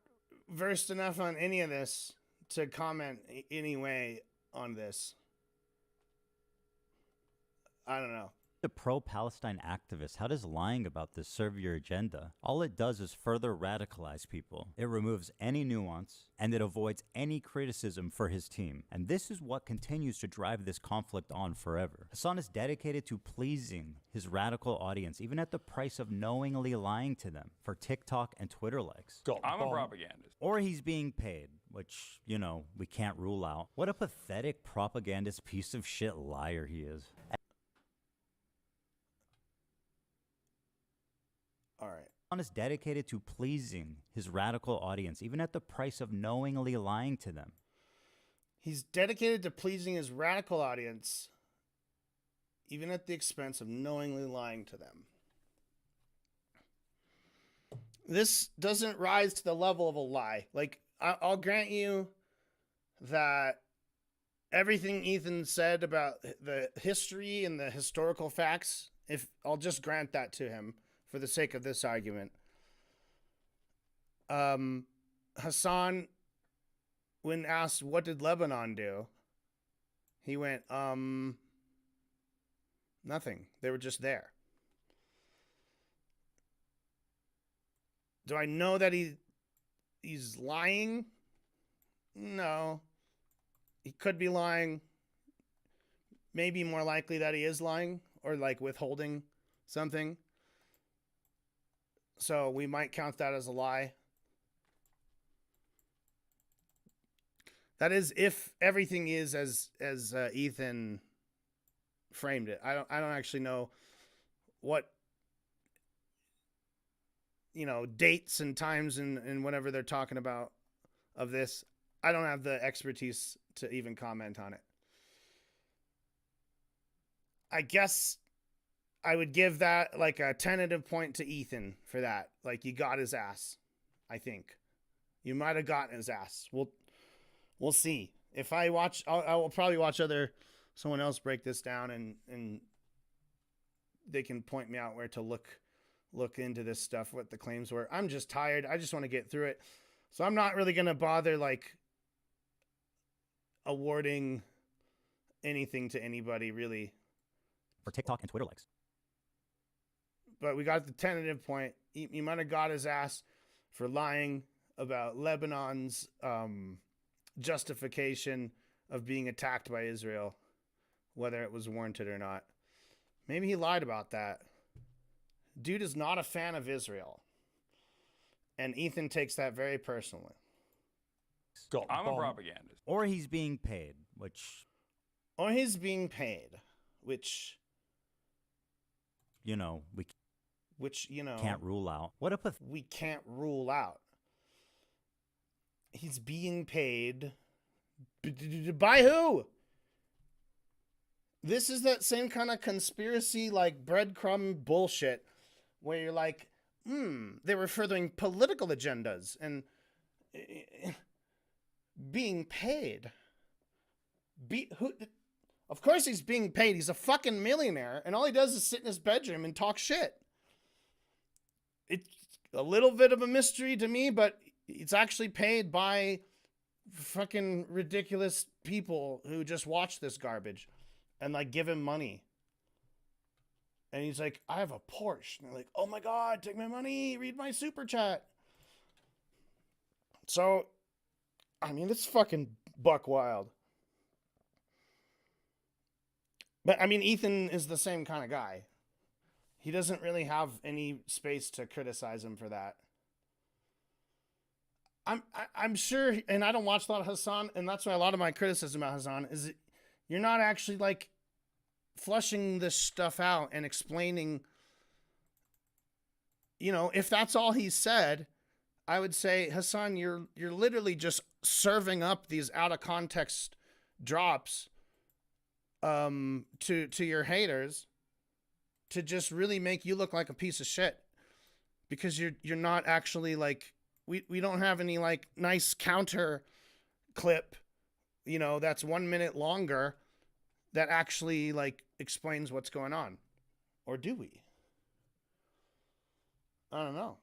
versed enough on any of this to comment anyway. on this. I don't know. A pro-Palestine activist, how does lying about this serve your agenda? All it does is further radicalize people. It removes any nuance, and it avoids any criticism for his team. And this is what continues to drive this conflict on forever. Hassan is dedicated to pleasing his radical audience, even at the price of knowingly lying to them for TikTok and Twitter likes. I'm a propagandist. Or he's being paid, which, you know, we can't rule out. What a pathetic propagandist piece of shit liar he is. All right. Hassan is dedicated to pleasing his radical audience, even at the price of knowingly lying to them. He's dedicated to pleasing his radical audience, even at the expense of knowingly lying to them. This doesn't rise to the level of a lie. Like, I'll grant you that everything Ethan said about the history and the historical facts, if I'll just grant that to him for the sake of this argument. Hassan, when asked what did Lebanon do, he went, nothing. They were just there. Do I know that he's lying? No. He could be lying. Maybe more likely that he is lying or like withholding something. So we might count that as a lie. That is if everything is as Ethan framed it. I don't actually know what, you know, dates and times and whatever they're talking about of this. I don't have the expertise to even comment on it. I guess I would give that like a tentative point to Ethan for that. Like, you got his ass, I think. You might have gotten his ass. We'll see. If I watch, I will probably watch someone else break this down and they can point me out where to look into this stuff, what the claims were. I'm just tired. I just want to get through it. So I'm not really going to bother like awarding anything to anybody really. For TikTok and Twitter likes. But we got the tentative point. You might have got his ass for lying about Lebanon's justification of being attacked by Israel, whether it was warranted or not. Maybe he lied about that. Dude is not a fan of Israel. And Ethan takes that very personally. I'm a propagandist. Or he's being paid, which... You know, we can't rule out. We can't rule out. He's being paid by who? This is that same kind of conspiracy, like breadcrumb bullshit, where you're like, they were furthering political agendas and being paid. Of course he's being paid. He's a fucking millionaire, and all he does is sit in his bedroom and talk shit. It's a little bit of a mystery to me, but it's actually paid by fucking ridiculous people who just watch this garbage and like give him money. And he's like, I have a Porsche. And they're like, oh my God, take my money, read my super chat. So, I mean, it's fucking buck wild. But I mean, Ethan is the same kind of guy. He doesn't really have any space to criticize him for that. I'm sure, and I don't watch a lot of Hassan, and that's why a lot of my criticism about Hassan is that you're not actually like flushing this stuff out and explaining. You know, if that's all he said, I would say, Hassan, you're literally just serving up these out of context drops to your haters to just really make you look like a piece of shit, because you're not actually like, we don't have any like nice counter clip, you know, that's 1 minute longer that actually like explains what's going on. Or do we? I don't know.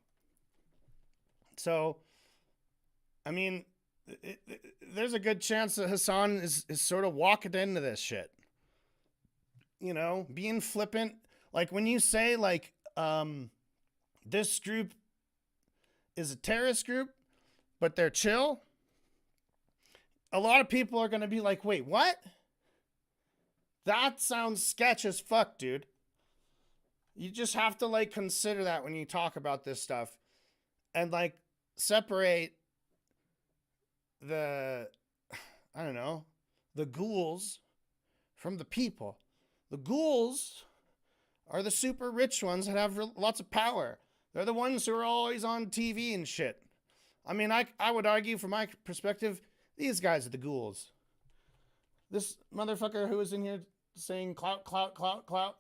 So, I mean, there's a good chance that Hassan is sort of walking into this shit. You know, being flippant. Like when you say like, this group is a terrorist group, but they're chill. A lot of people are going to be like, wait, what? That sounds sketch as fuck, dude. You just have to like consider that when you talk about this stuff and like separate the, I don't know, the ghouls from the people. The ghouls are the super rich ones that have lots of power. They're the ones who are always on TV and shit. I mean, I would argue from my perspective, these guys are the ghouls. This motherfucker who was in here saying clout, clout, clout, clout,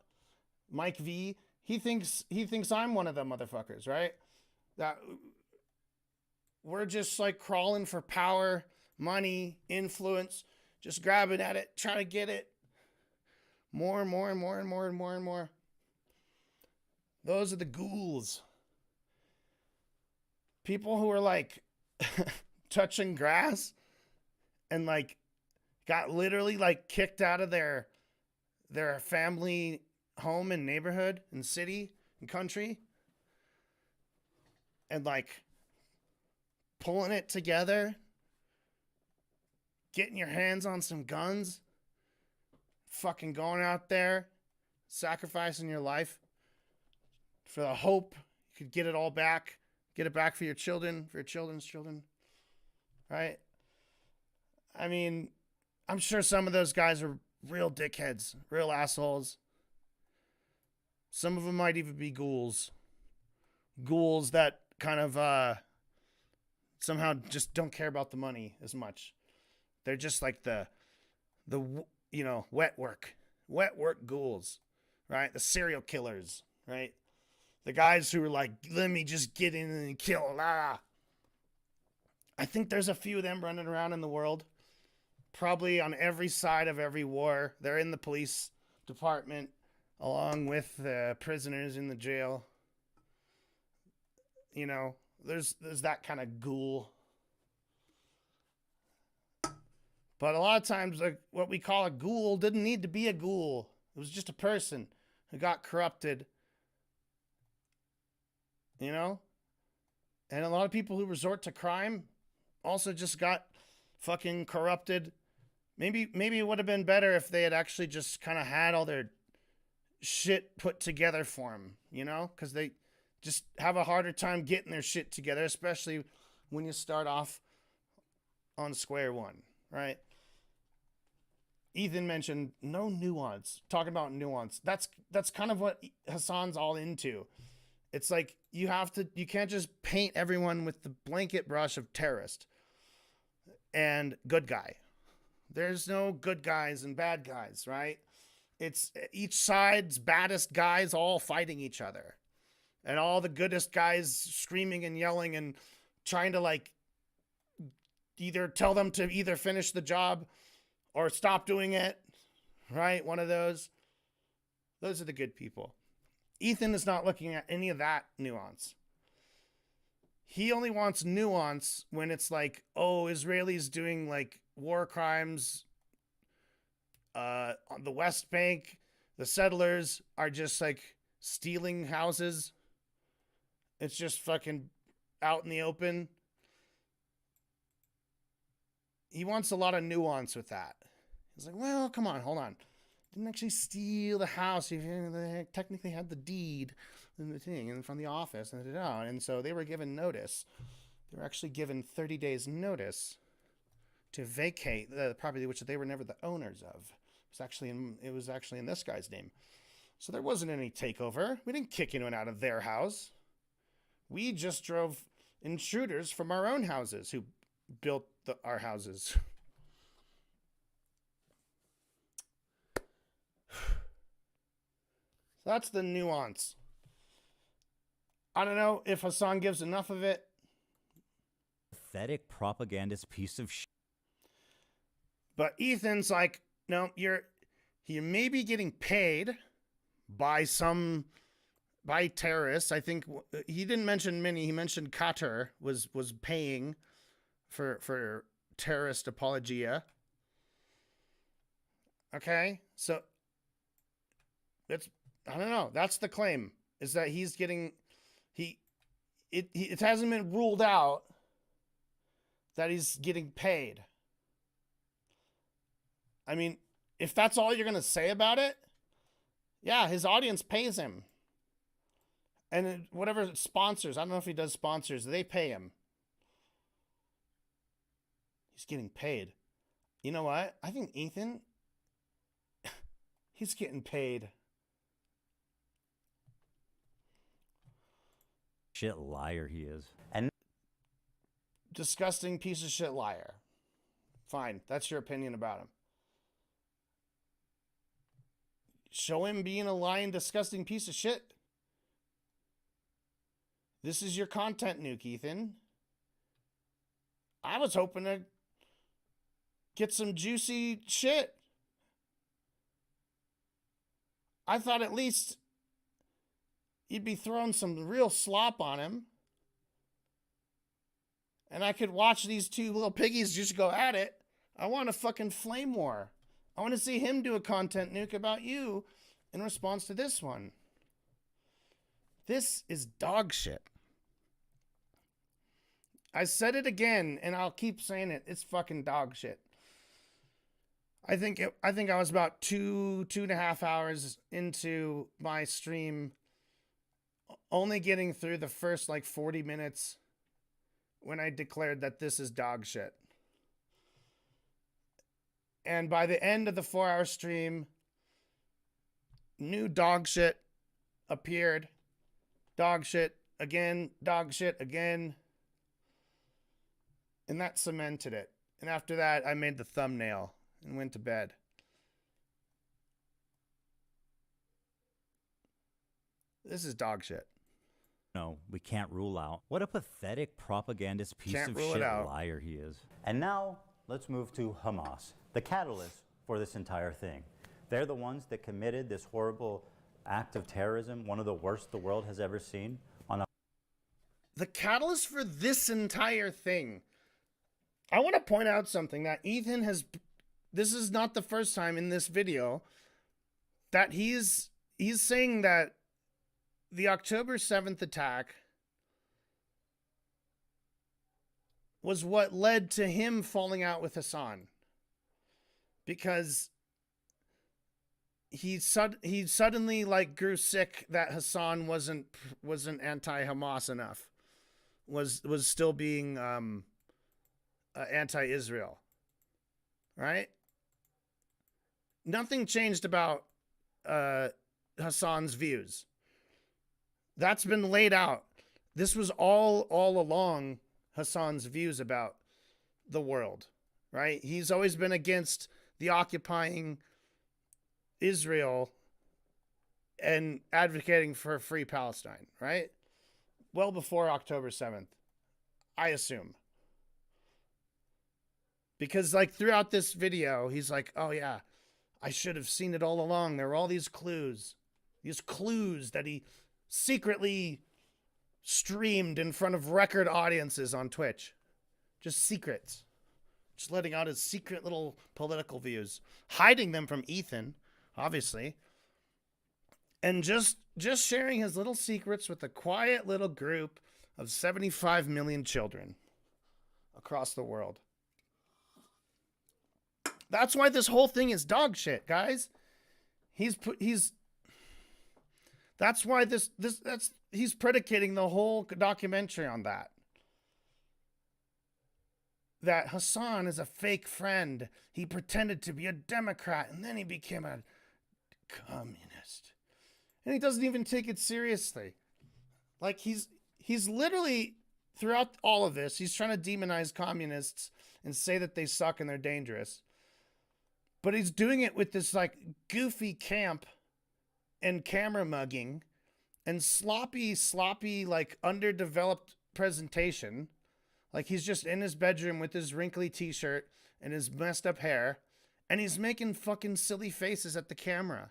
Mike V, he thinks I'm one of them motherfuckers, right? That we're just like crawling for power, money, influence, just grabbing at it, trying to get it more and more and more and more and more and more. Those are the ghouls. People who are like touching grass and like got literally like kicked out of their family home and neighborhood and city and country and like pulling it together, getting your hands on some guns, fucking going out there, sacrificing your life for the hope you could get it all back, get it back for your children, for your children's children, right? I mean, I'm sure some of those guys are real dickheads, real assholes. Some of them might even be ghouls. Ghouls that kind of somehow just don't care about the money as much. They're just like the you know, wet work ghouls, right? The serial killers, right? The guys who are like, let me just get in and kill. I think there's a few of them running around in the world. Probably on every side of every war. They're in the police department along with the prisoners in the jail. You know, there's that kind of ghoul. But a lot of times, like, what we call a ghoul didn't need to be a ghoul. It was just a person who got corrupted. You know? And a lot of people who resort to crime also just got fucking corrupted. Maybe it would have been better if they had actually just kind of had all their shit put together for them, you know? Because they just have a harder time getting their shit together, especially when you start off on square one, right? Ethan mentioned no nuance. Talking about nuance. That's kind of what Hassan's all into. It's like you can't just paint everyone with the blanket brush of terrorist and good guy. There's no good guys and bad guys, right? It's each side's baddest guys all fighting each other. And all the goodest guys screaming and yelling and trying to like either tell them to either finish the job or stop doing it, right? One of those. Those are the good people. Ethan is not looking at any of that nuance. He only wants nuance when it's like, oh, Israelis doing like war crimes on the West Bank. The settlers are just like stealing houses. It's just fucking out in the open. He wants a lot of nuance with that. He's like, well, come on, hold on. Didn't actually steal the house. They technically had the deed and the thing and from the office. And so they were given notice. They were actually given 30 days notice to vacate the property, which they were never the owners of. It was actually in this guy's name. So there wasn't any takeover. We didn't kick anyone out of their house. We just drove intruders from our own houses who built our houses. So that's the nuance. I don't know if Hassan gives enough of it. Pathetic propagandist piece of shit. But Ethan's like, no, you're maybe getting paid by terrorists. I think he didn't mention many. He mentioned Qatar was paying for terrorist apologia. Okay, so I don't know. That's the claim, is that he's getting it hasn't been ruled out that he's getting paid. I mean, if that's all you're gonna say about it, yeah, his audience pays him. And whatever sponsors, I don't know if he does sponsors, they pay him. He's getting paid. You know what? I think Ethan, he's getting paid. Shit liar he is. And disgusting piece of shit liar. Fine, that's your opinion about him. Show him being a lying, disgusting piece of shit. This is your content, Nuke, Ethan. I was hoping to get some juicy shit. I thought at least you'd be throwing some real slop on him. And I could watch these two little piggies just go at it. I want a fucking flame war. I want to see him do a content nuke about you in response to this one. This is dog shit. I said it again, and I'll keep saying it. It's fucking dog shit. I think I was about 2.5 hours into my stream, only getting through the first like 40 minutes when I declared that this is dog shit. And by the end of the 4-hour stream, new dog shit appeared. Dog shit again, dog shit again. And that cemented it. And after that, I made the thumbnail and went to bed. This is dog shit. no, we can't rule out. What a pathetic propagandist piece Can't of rule it shit out. liar he is. And now, let's move to Hamas, the catalyst for this entire thing. They're the ones that committed this horrible act of terrorism, one of the worst the world has ever seen. The catalyst for this entire thing. I want to point out something that Ethan has. This is not the first time in this video that he's saying that the October 7th attack was what led to him falling out with Hassan, because he suddenly like grew sick that Hassan wasn't anti-Hamas enough, was still being anti-Israel, right? Nothing changed about Hassan's views. That's been laid out. This was all along Hassan's views about the world, right? He's always been against the occupying Israel and advocating for a free Palestine, right? Well before October 7th, I assume. Because like throughout this video, he's like, oh yeah, I should have seen it all along. There were all these clues that he secretly streamed in front of record audiences on Twitch. Just secrets. Just letting out his secret little political views. Hiding them from Ethan, obviously. And just sharing his little secrets with a quiet little group of 75 million children across the world. That's why this whole thing is dog shit, guys. That's why he's predicating the whole documentary on that. That Hassan is a fake friend. He pretended to be a Democrat and then he became a communist. And he doesn't even take it seriously. Like he's literally, throughout all of this, he's trying to demonize communists and say that they suck and they're dangerous. But he's doing it with this like goofy camp and camera mugging and sloppy, like underdeveloped presentation. Like he's just in his bedroom with his wrinkly t-shirt and his messed up hair. And he's making fucking silly faces at the camera.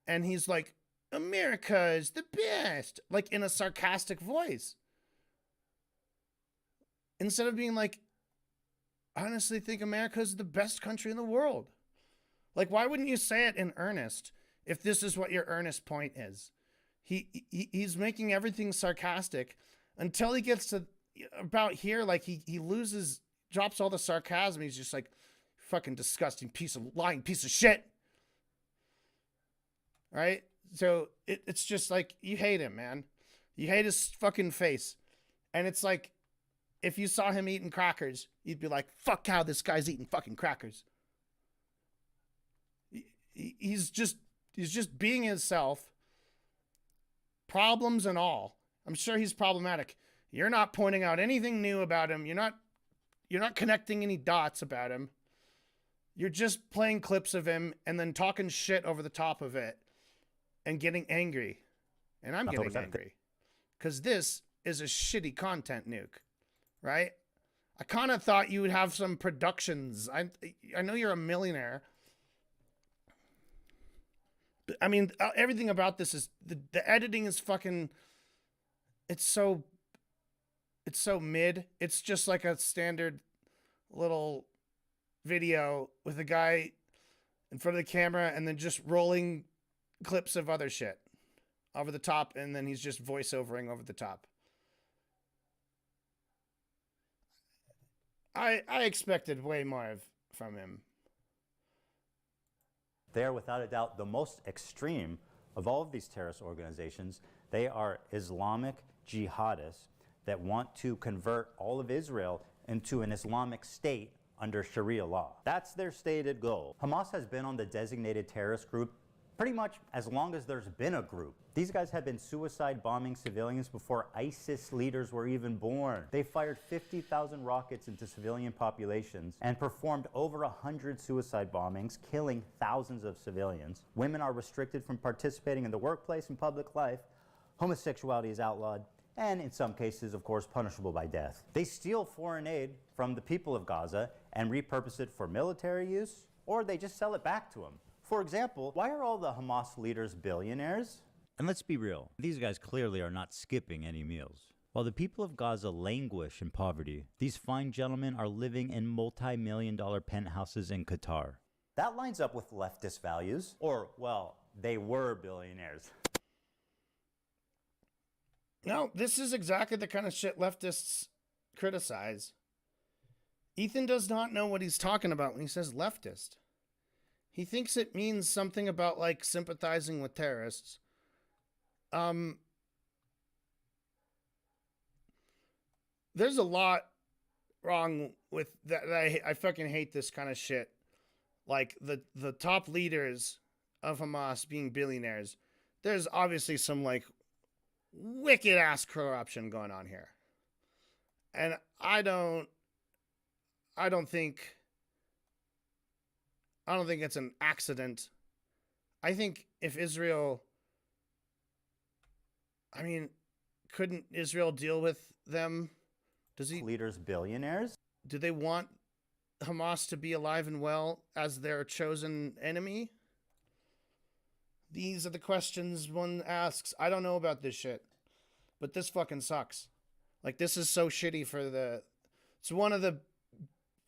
And he's like, America is the best. Like in a sarcastic voice. Instead of being like, honestly think America is the best country in the world. Like, why wouldn't you say it in earnest if this is what your earnest point is? He's making everything sarcastic until he gets to about here, like he drops all the sarcasm. He's just like, fucking disgusting lying piece of shit. Right? So it's just like, you hate him, man. You hate his fucking face. And it's like, if you saw him eating crackers, you'd be like, fuck how this guy's eating fucking crackers. He's just being himself, problems and all. I'm sure he's problematic. You're not pointing out anything new about him. You're not connecting any dots about him. You're just playing clips of him and then talking shit over the top of it and getting angry. And I'm getting angry because this is a shitty content, Nuke, right? I kind of thought you would have some productions. I know you're a millionaire. I mean, everything about this is the editing is fucking. It's so mid. It's just like a standard little video with a guy in front of the camera and then just rolling clips of other shit over the top, and then he's just voiceovering over the top. I expected way more from him. They are without a doubt the most extreme of all of these terrorist organizations. They are Islamic jihadists that want to convert all of Israel into an Islamic state under Sharia law. That's their stated goal. Hamas has been on the designated terrorist group pretty much as long as there's been a group. These guys have been suicide bombing civilians before ISIS leaders were even born. They fired 50,000 rockets into civilian populations and performed over 100 suicide bombings, killing thousands of civilians. Women are restricted from participating in the workplace and public life. Homosexuality is outlawed, and in some cases, of course, punishable by death. They steal foreign aid from the people of Gaza and repurpose it for military use, or they just sell it back to them. For example, why are all the Hamas leaders billionaires? And let's be real, these guys clearly are not skipping any meals. While the people of Gaza languish in poverty, these fine gentlemen are living in multi-million-dollar penthouses in Qatar. That lines up with leftist values, or, well, they were billionaires. No, this is exactly the kind of shit leftists criticize. Ethan does not know what he's talking about when he says leftist. He thinks it means something about, like, sympathizing with terrorists. There's a lot wrong with that. I fucking hate this kind of shit. Like, the top leaders of Hamas being billionaires. There's obviously some, like, wicked ass corruption going on here. And I don't think it's an accident. I think if Israel, I mean, couldn't Israel deal with them? Leaders billionaires? Do they want Hamas to be alive and well as their chosen enemy? These are the questions one asks. I don't know about this shit, but this fucking sucks. Like, this is so shitty for it's one of the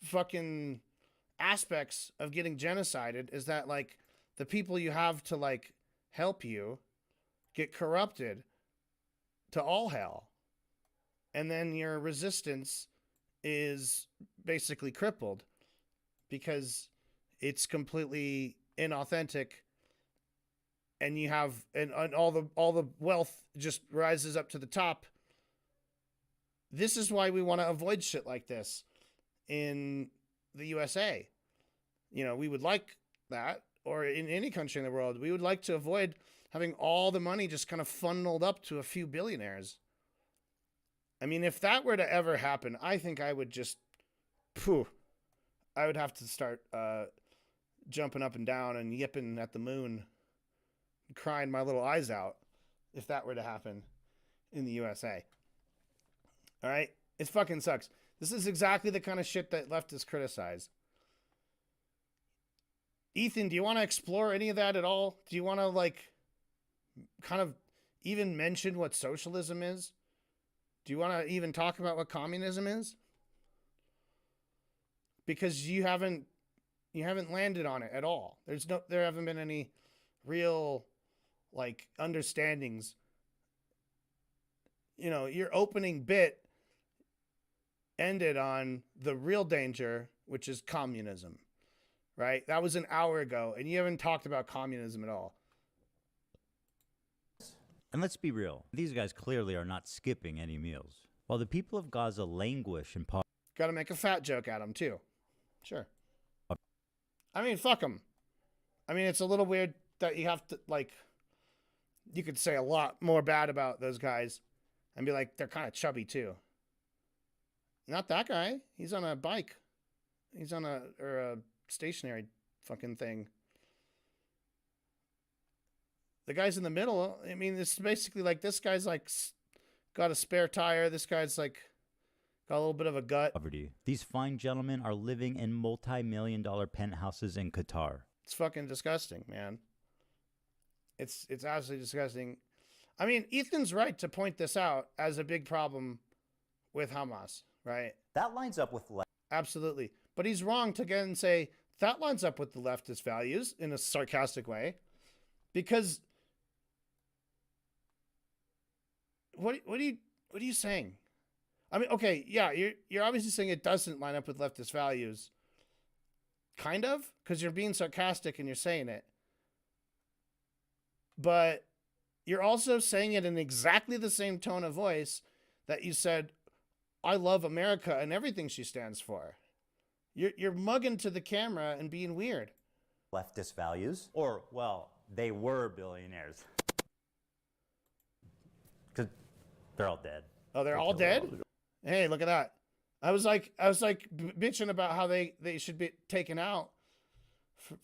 fucking aspects of getting genocided is that, like, the people you have to, like, help you get corrupted to all hell. And then your resistance is basically crippled because it's completely inauthentic, and you have and all the wealth just rises up to the top. This is why we want to avoid shit like this in the USA. You know, we would like that, or in any country in the world, we would like to avoid having all the money just kind of funneled up to a few billionaires. I mean, if that were to ever happen, I think I would just, I would have to start jumping up and down and yipping at the moon, crying my little eyes out if that were to happen in the USA. All right? It fucking sucks. This is exactly the kind of shit that leftists criticize. Ethan, do you want to explore any of that at all? Do you want to, like, kind of even mention what socialism is? Do you want to even talk about what communism is? because you haven't landed on it at all. There haven't been any real like understandings. You know, your opening bit ended on the real danger, which is communism, right? That was an hour ago, and you haven't talked about communism at all. And let's be real, these guys clearly are not skipping any meals. While the people of Gaza languish in poverty. Got to make a fat joke at them, too. Sure. I mean, fuck them. I mean, it's a little weird that you have to, like, you could say a lot more bad about those guys and be like, they're kind of chubby, too. Not that guy. He's on a bike. He's on a stationary fucking thing. The guys in the middle, I mean, it's basically like this guy's like got a spare tire. This guy's like got a little bit of a gut. These fine gentlemen are living in multi-million-dollar penthouses in Qatar. It's fucking disgusting, man. It's absolutely disgusting. I mean, Ethan's right to point this out as a big problem with Hamas, right? That lines up with absolutely. But he's wrong to get and say that lines up with the leftist values in a sarcastic way, because what are you saying? I mean, okay, yeah, you're obviously saying it doesn't line up with leftist values. Kind of, because you're being sarcastic and you're saying it. But you're also saying it in exactly the same tone of voice that you said, I love America and everything she stands for. You're mugging to the camera and being weird. Leftist values, or, well, they were billionaires. Because they're all dead. Oh, they're all dead? Hey, look at that. I was like bitching about how they should be taken out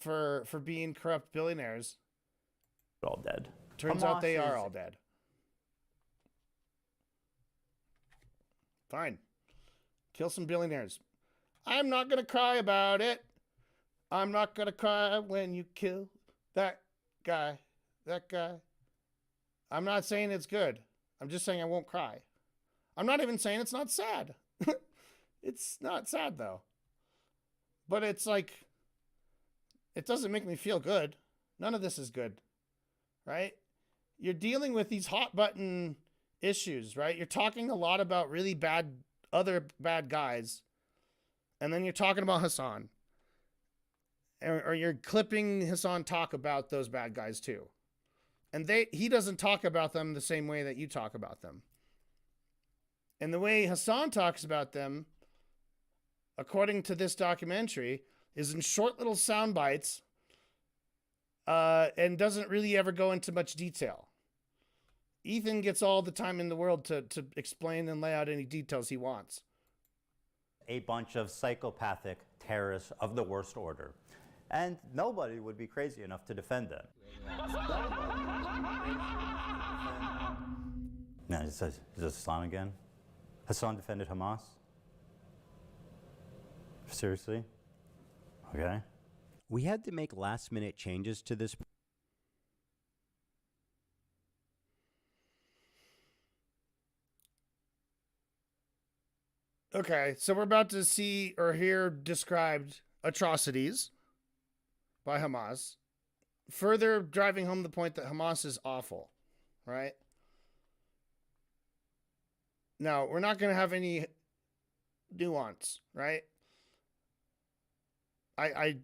for being corrupt billionaires. They're all dead. Turns out they are all dead. Fine. Kill some billionaires. I'm not going to cry about it. I'm not going to cry when you kill that guy. That guy. I'm not saying it's good. I'm just saying I won't cry. I'm not even saying it's not sad. It's not sad, though. But it's like, it doesn't make me feel good. None of this is good, right? You're dealing with these hot button issues, right? You're talking a lot about really other bad guys. And then you're talking about Hassan. Or you're clipping Hassan talk about those bad guys too. And he doesn't talk about them the same way that you talk about them. And the way Hassan talks about them, according to this documentary, is in short little sound bites and doesn't really ever go into much detail. Ethan gets all the time in the world to explain and lay out any details he wants. A bunch of psychopathic terrorists of the worst order. And nobody would be crazy enough to defend them. No, is this Islam again? Hassan defended Hamas? Seriously? Okay. We had to make last-minute changes to this. Okay, so we're about to see or hear described atrocities by Hamas, further driving home the point that Hamas is awful, right? Now, we're not going to have any nuance, right? I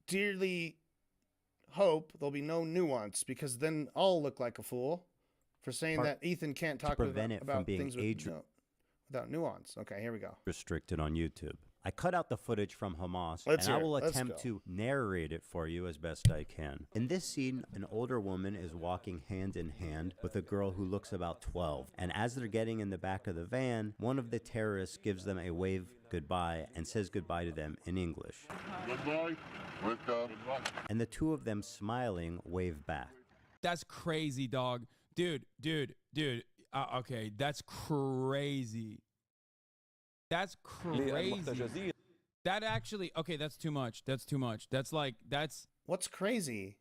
dearly hope there'll be no nuance, because then I'll look like a fool for saying that Ethan can't talk about things without nuance. Okay, here we go. Restricted on YouTube. I cut out the footage from Hamas, and I will attempt to narrate it for you as best I can. In this scene, an older woman is walking hand in hand with a girl who looks about 12. And as they're getting in the back of the van, one of the terrorists gives them a wave goodbye and says goodbye to them in English. Goodbye. And the two of them smiling wave back. That's crazy, dog. Dude. Okay, that's crazy. That's crazy. That actually, okay, that's too much. That's too much. That's like, that's... What's crazy?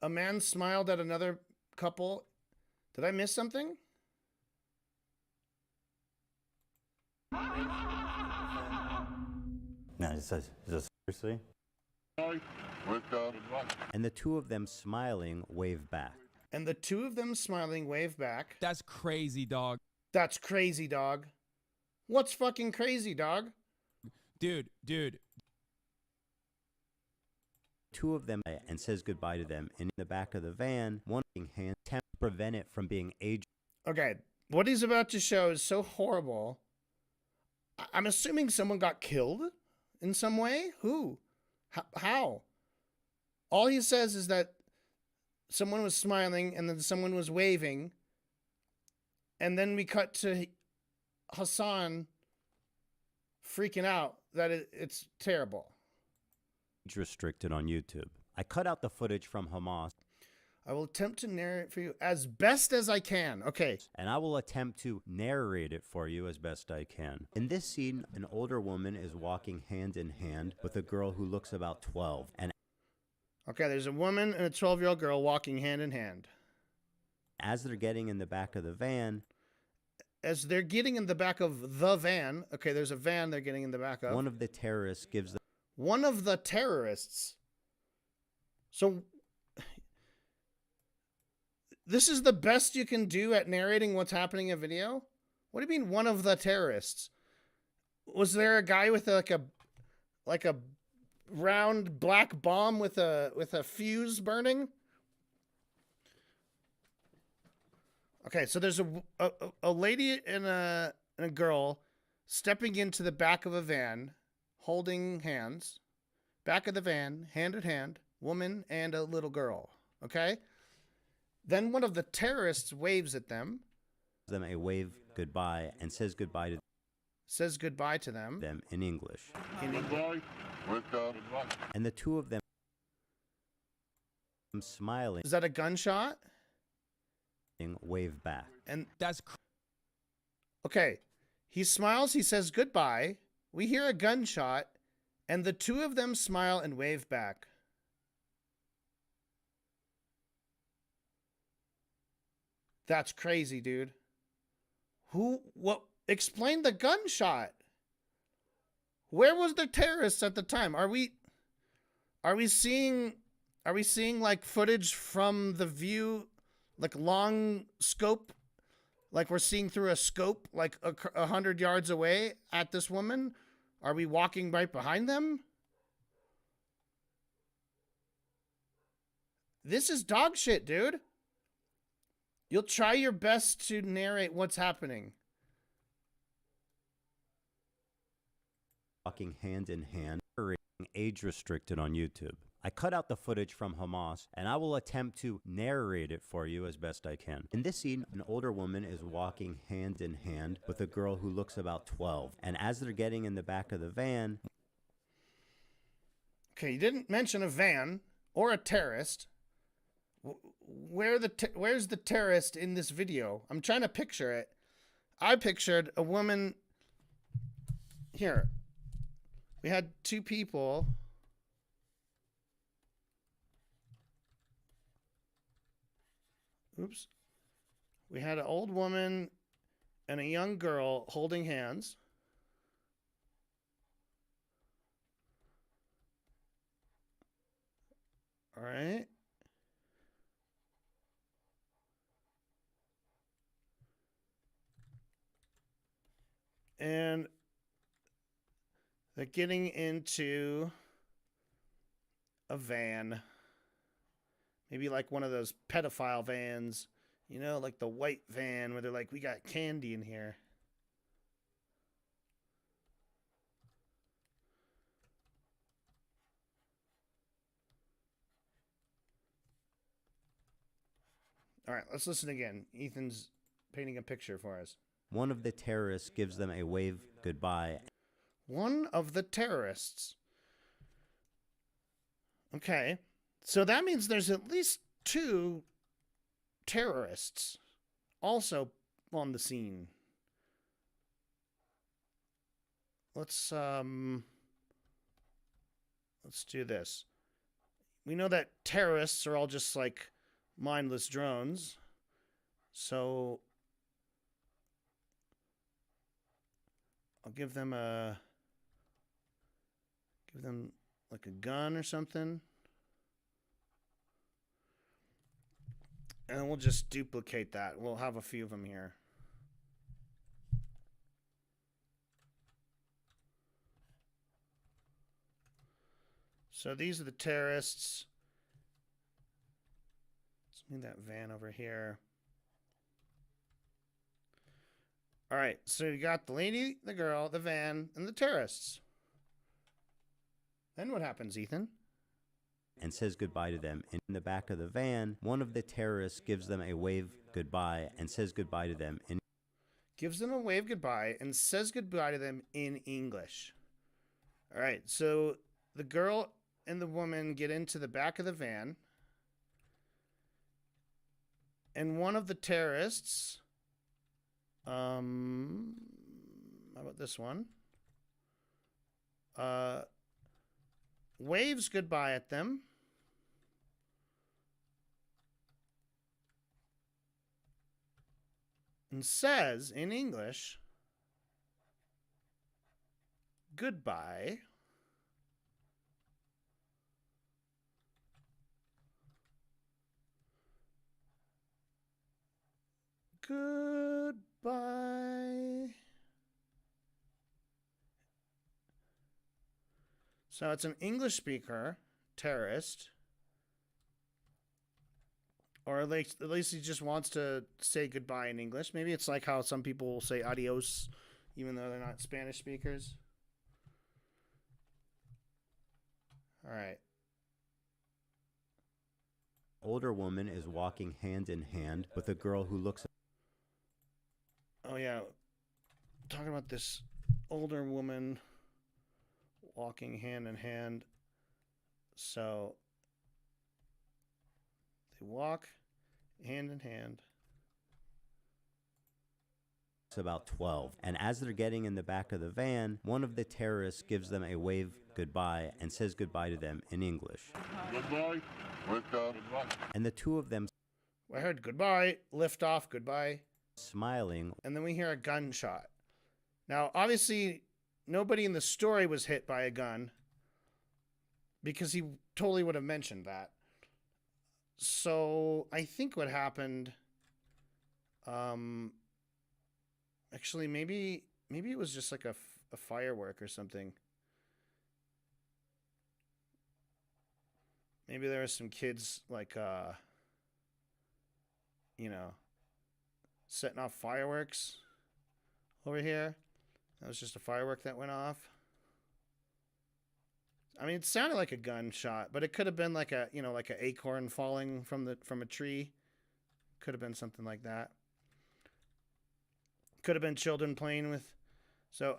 A man smiled at another couple. Did I miss something? No, he says, seriously? And the two of them smiling wave back. And the two of them smiling wave back. That's crazy, dog. That's crazy, dog. What's fucking crazy, dog? Dude. Two of them and says goodbye to them. And in the back of the van, one hand attempt to prevent it from being age. Okay, what he's about to show is so horrible. I'm assuming someone got killed in some way. Who? How? All he says is that someone was smiling and then someone was waving. And then we cut to Hassan freaking out that it's terrible. Restricted on YouTube. I cut out the footage from Hamas. I will attempt to narrate for you as best as I can. Okay. And I will attempt to narrate it for you as best I can. In this scene, an older woman is walking hand in hand with a girl who looks about 12. And okay, there's a woman and a 12-year-old girl walking hand in hand. As they're getting in the back of the van. As they're getting in the back of the van. Okay, there's a van they're getting in the back of. One of the terrorists gives them. One of the terrorists. So this is the best you can do at narrating what's happening in a video? What do you mean one of the terrorists? Was there a guy with like a round black bomb with a fuse burning? Okay, so there's a lady and a girl stepping into the back of a van, holding hands. Back of the van, hand in hand, woman and a little girl. Okay? Then one of the terrorists waves at them. Them a wave goodbye and says goodbye to them in English. In English. And the two of them smiling. Is that a gunshot? Wave back. And that's okay. He smiles, he says goodbye. We hear a gunshot, and the two of them smile and wave back. That's crazy, dude. What? Explain the gunshot. Where was the terrorists at the time? Are we seeing like footage from the view, like long scope, like we're seeing through a scope, like 100 yards away at this woman? Are we walking right behind them? This is dog shit, dude. You'll try your best to narrate what's happening. Walking hand in hand, age restricted on YouTube. I cut out the footage from Hamas, and I will attempt to narrate it for you as best I can. In this scene, an older woman is walking hand in hand with a girl who looks about 12. And as they're getting in the back of the van... Okay, you didn't mention a van or a terrorist. Where's the terrorist in this video? I'm trying to picture it. I pictured a woman... Here. We had two people... Oops. We had an old woman and a young girl holding hands. All right. And they're getting into a van. Maybe like one of those pedophile vans, you know, like the white van where they're like, we got candy in here. All right, let's listen again. Ethan's painting a picture for us. One of the terrorists gives them a wave goodbye. One of the terrorists. Okay. So that means there's at least two terrorists also on the scene. Let's do this. We know that terrorists are all just like mindless drones. So I'll give them a Give them like a gun or something. And we'll just duplicate that. We'll have a few of them here. So these are the terrorists. Let's move that van over here. All right, so you got the lady, the girl, the van, and the terrorists. Then what happens, Ethan? And says goodbye to them. In the back of the van, one of the terrorists gives them a wave goodbye and says goodbye to them in gives them a wave goodbye and says goodbye to them in English. All right, so the girl and the woman get into the back of the van, and one of the terrorists, how about this one? Waves goodbye at them. And says in English, goodbye. Goodbye. So it's an English speaker, terrorist. Or at least he just wants to say goodbye in English. Maybe it's like how some people will say adios, even though they're not Spanish speakers. All right. older woman is walking hand in hand with a girl who looks. Oh yeah, talking about this older woman walking hand in hand. So they walk hand in hand. It's about 12, and as they're getting in the back of the van, one of the terrorists gives them a wave goodbye and says goodbye to them in English. Goodbye. Lift off. And the two of them, I heard goodbye, lift off, goodbye, smiling, and then we hear a gunshot. Now, obviously, nobody in the story was hit by a gun because he totally would have mentioned that. So I think what happened, actually, maybe it was just like a firework or something. Maybe there were some kids like, setting off fireworks over here. That was just a firework that went off. I mean, it sounded like a gunshot, but it could have been like like an acorn falling from a tree. Could have been something like that. Could have been children playing with. So,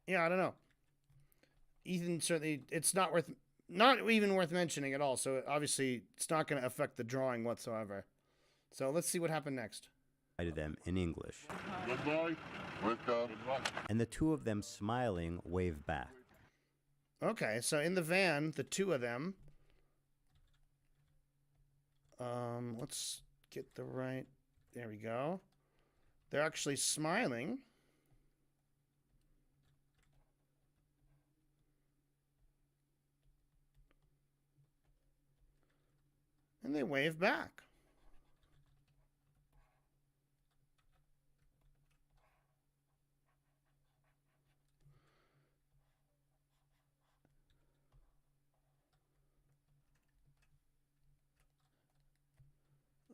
yeah, I don't know. Ethan, certainly, it's not even worth mentioning at all. So obviously, it's not going to affect the drawing whatsoever. So let's see what happened next. to them in English. Goodbye. Lift off. And the two of them, smiling, wave back. Okay, so in the van, the two of them. Let's get the right. There we go. They're actually smiling. And they wave back.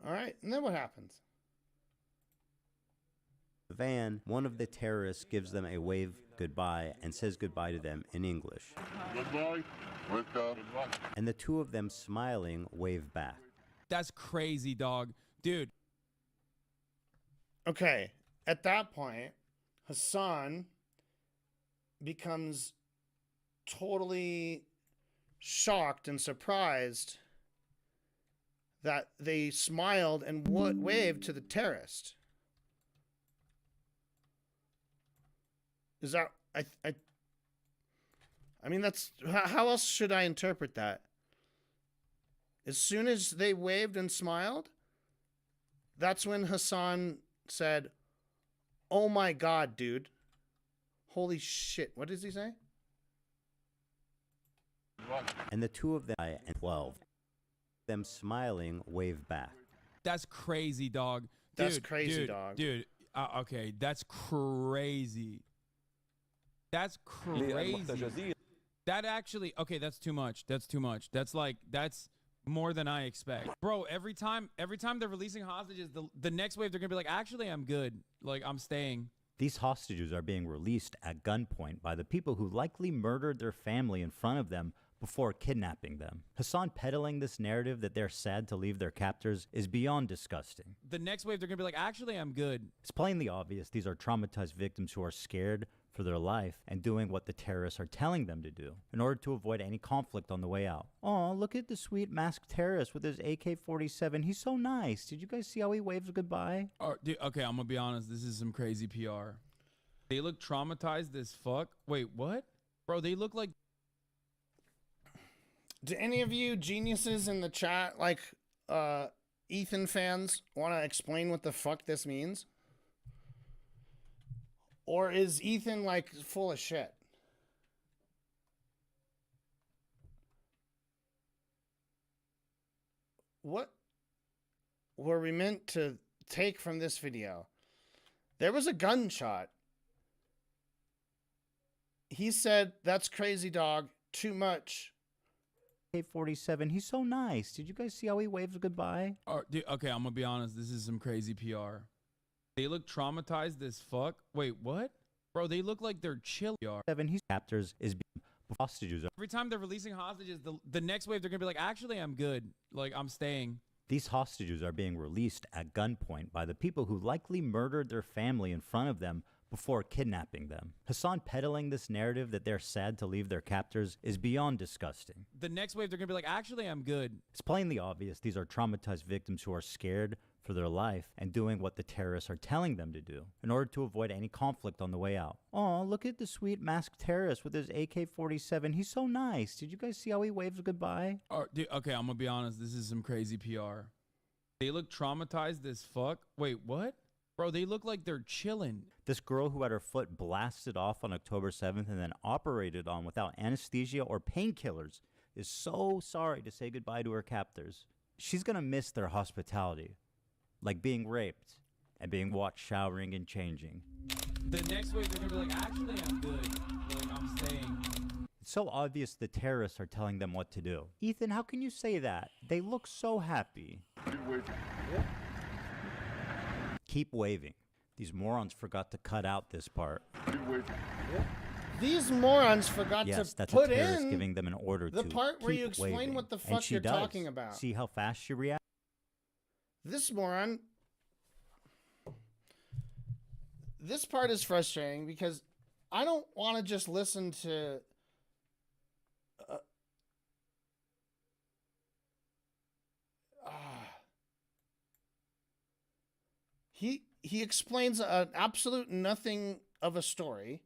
All right, and then what happens? The van, one of the terrorists gives them a wave goodbye and says goodbye to them in English. Goodbye. Lift off. And the two of them, smiling, wave back. That's crazy, dog. Dude. Okay, at that point, Hassan becomes totally shocked and surprised that they smiled and waved to the terrorist. Is that I mean, that's how else should I interpret that? As soon as they waved and smiled, that's when Hassan said, "Oh my God, dude. Holy shit." What does he say? And the two of them and 12. Them smiling wave back. That's crazy, dog. That's crazy, dog. Dude, okay, that's crazy. That's crazy. That actually, okay, that's too much. That's too much. That's more than I expect. Bro, every time they're releasing hostages, the next wave, they're gonna be like, actually, I'm good. Like, I'm staying. These hostages are being released at gunpoint by the people who likely murdered their family in front of them before kidnapping them. Hassan peddling this narrative that they're sad to leave their captors is beyond disgusting. The next wave, they're gonna be like, actually, I'm good. It's plainly obvious these are traumatized victims who are scared for their life and doing what the terrorists are telling them to do in order to avoid any conflict on the way out. Oh, look at the sweet masked terrorist with his AK-47. He's so nice. Did you guys see how he waves goodbye? Dude, okay, I'm gonna be honest. This is some crazy PR. They look traumatized as fuck. Wait, what? Bro, they look like... Do any of you geniuses in the chat, like Ethan fans, want to explain what the fuck this means? Or is Ethan like full of shit? What were we meant to take from this video? There was a gunshot. He said, "That's crazy, dog. Too much." AK-47. He's so nice. Did you guys see how he waves goodbye? Dude, okay, I'm gonna be honest. This is some crazy PR. They look traumatized as fuck. Wait, what? Bro, they look like they're chill. His captors is being hostages. Every time they're releasing hostages, the next wave, they're gonna be like, actually, I'm good. Like, I'm staying. These hostages are being released at gunpoint by the people who likely murdered their family in front of them before kidnapping them. Hassan peddling this narrative that they're sad to leave their captors is beyond disgusting. The next wave, they're gonna be like, actually, I'm good. It's plainly obvious these are traumatized victims who are scared for their life and doing what the terrorists are telling them to do in order to avoid any conflict on the way out. Oh, look at the sweet masked terrorist with his AK-47. He's so nice. Did you guys see how he waves goodbye? Dude, okay, I'm gonna be honest. This is some crazy PR. They look traumatized as fuck. Wait, what? Bro, they look like they're chilling. This girl who had her foot blasted off on October 7th and then operated on without anesthesia or painkillers is so sorry to say goodbye to her captors. She's gonna miss their hospitality, like being raped and being watched showering and changing. The next wave, they're gonna be like, actually, I'm good. Like, I'm staying. It's so obvious the terrorists are telling them what to do. Ethan, how can you say that? They look so happy. Keep waving. These morons forgot to cut out this part. These morons forgot to that's put a terrorist in giving them an order the to part where keep you explain waving. what the And fuck she you're does. talking about. See how fast she reacts? This moron. This part is frustrating because I don't want to just listen to he explains an absolute nothing of a story.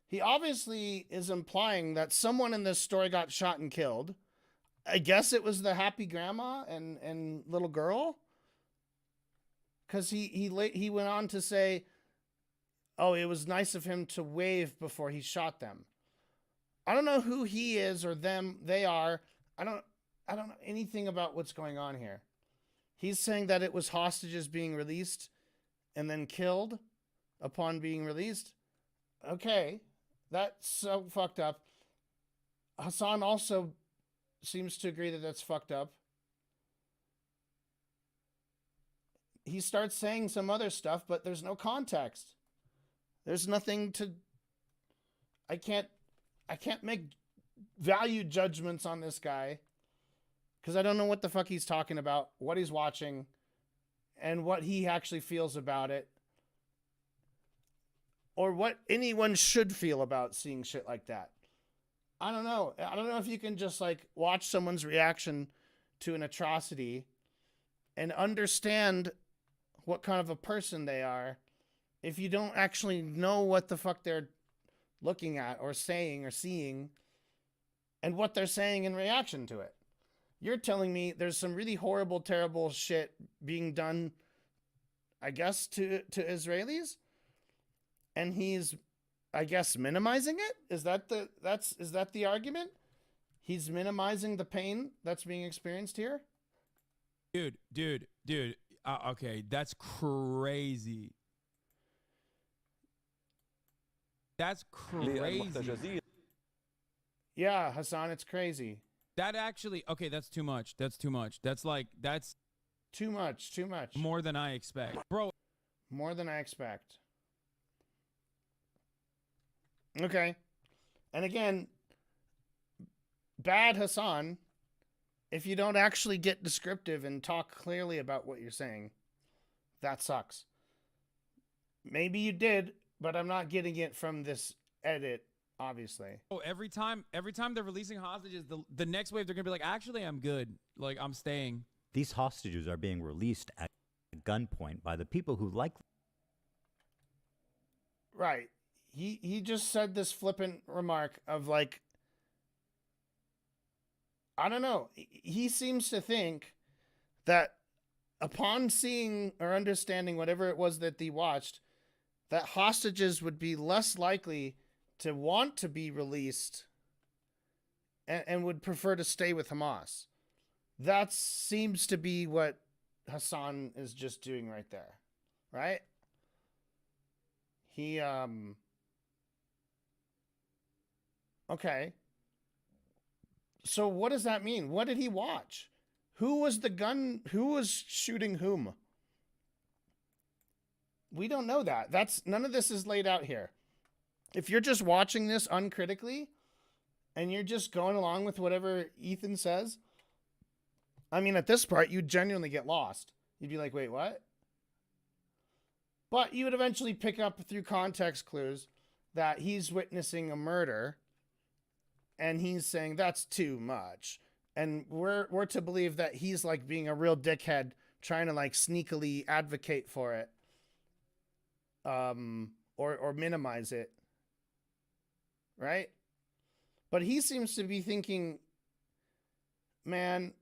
He obviously is implying that someone in this story got shot and killed. I guess it was the happy grandma and little girl. Because he went on to say, oh, it was nice of him to wave before he shot them. I don't know who he is or them they are. I don't know anything about what's going on here. He's saying that it was hostages being released and then killed upon being released. Okay, that's so fucked up. Hassan also seems to agree that that's fucked up. He starts saying some other stuff, but there's no context. There's nothing to... I can't make value judgments on this guy because I don't know what the fuck he's talking about, what he's watching, and what he actually feels about it, or what anyone should feel about seeing shit like that. I don't know. I don't know if you can just like watch someone's reaction to an atrocity and understand what kind of a person they are if you don't actually know what the fuck they're looking at or saying or seeing and what they're saying in reaction to it. You're telling me there's some really horrible, terrible shit being done, I guess, to Israelis, and he's, I guess, minimizing it? Is that the argument? He's minimizing the pain that's being experienced here. Dude. Okay, that's crazy. That's crazy. Yeah, Hassan, it's crazy. That actually, okay, that's too much. That's too much. That's too much. More than I expect. Bro. More than I expect. Okay. And again, bad Hassan, if you don't actually get descriptive and talk clearly about what you're saying, that sucks. Maybe you did, but I'm not getting it from this edit, obviously. Oh, every time they're releasing hostages, the next wave they're gonna be like, actually, I'm good. Like, I'm staying. These hostages are being released at gunpoint by the people who like. Right. He just said this flippant remark of like, I don't know. He seems to think that upon seeing or understanding whatever it was that he watched, that hostages would be less likely to want to be released and would prefer to stay with Hamas. That seems to be what Hassan is just doing right there. Right? He, okay. So what does that mean? What did he watch? Who was shooting whom? We don't know that. None of this is laid out here. If you're just watching this uncritically and you're just going along with whatever Ethan says, I mean, at this part, you'd genuinely get lost. You'd be like, wait, what? But you would eventually pick up through context clues that he's witnessing a murder and he's saying that's too much. And we're to believe that he's like being a real dickhead trying to like sneakily advocate for it. Or minimize it. Right? But he seems to be thinking, man,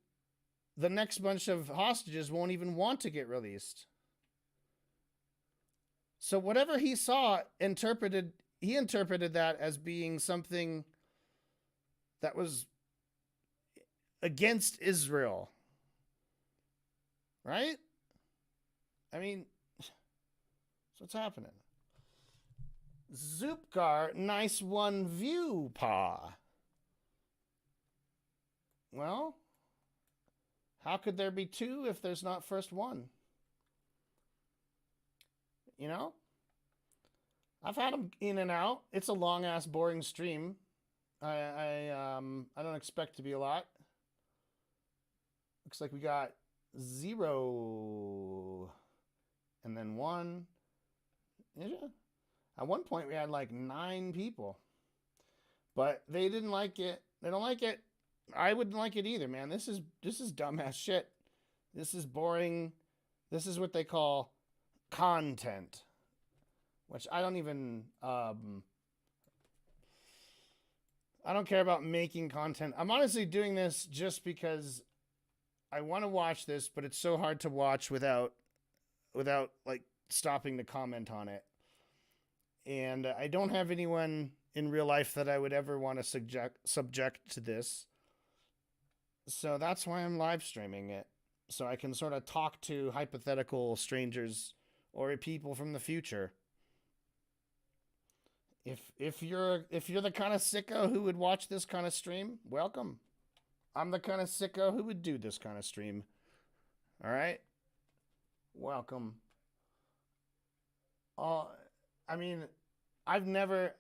the next bunch of hostages won't even want to get released. So whatever he saw, he interpreted that as being something that was against Israel. Right? I mean, so what's happening? Zoopgar, nice one view, Pa. Well, how could there be two if there's not first one? You know? I've had them in and out. It's a long-ass, boring stream. I don't expect to be a lot. Looks like we got 0 and then 1. Yeah. At one point, we had like 9 people. But they didn't like it. They don't like it. I wouldn't like it either, man. This is dumbass shit. This is boring. This is what they call content. Which I don't even... I don't care about making content. I'm honestly doing this just because I want to watch this, but it's so hard to watch without like stopping to comment on it. And I don't have anyone in real life that I would ever want to subject to this. So that's why I'm live streaming it. So I can sort of talk to hypothetical strangers or people from the future. If you're the kind of sicko who would watch this kind of stream, welcome. I'm the kind of sicko who would do this kind of stream. All right? Welcome. I mean, I've never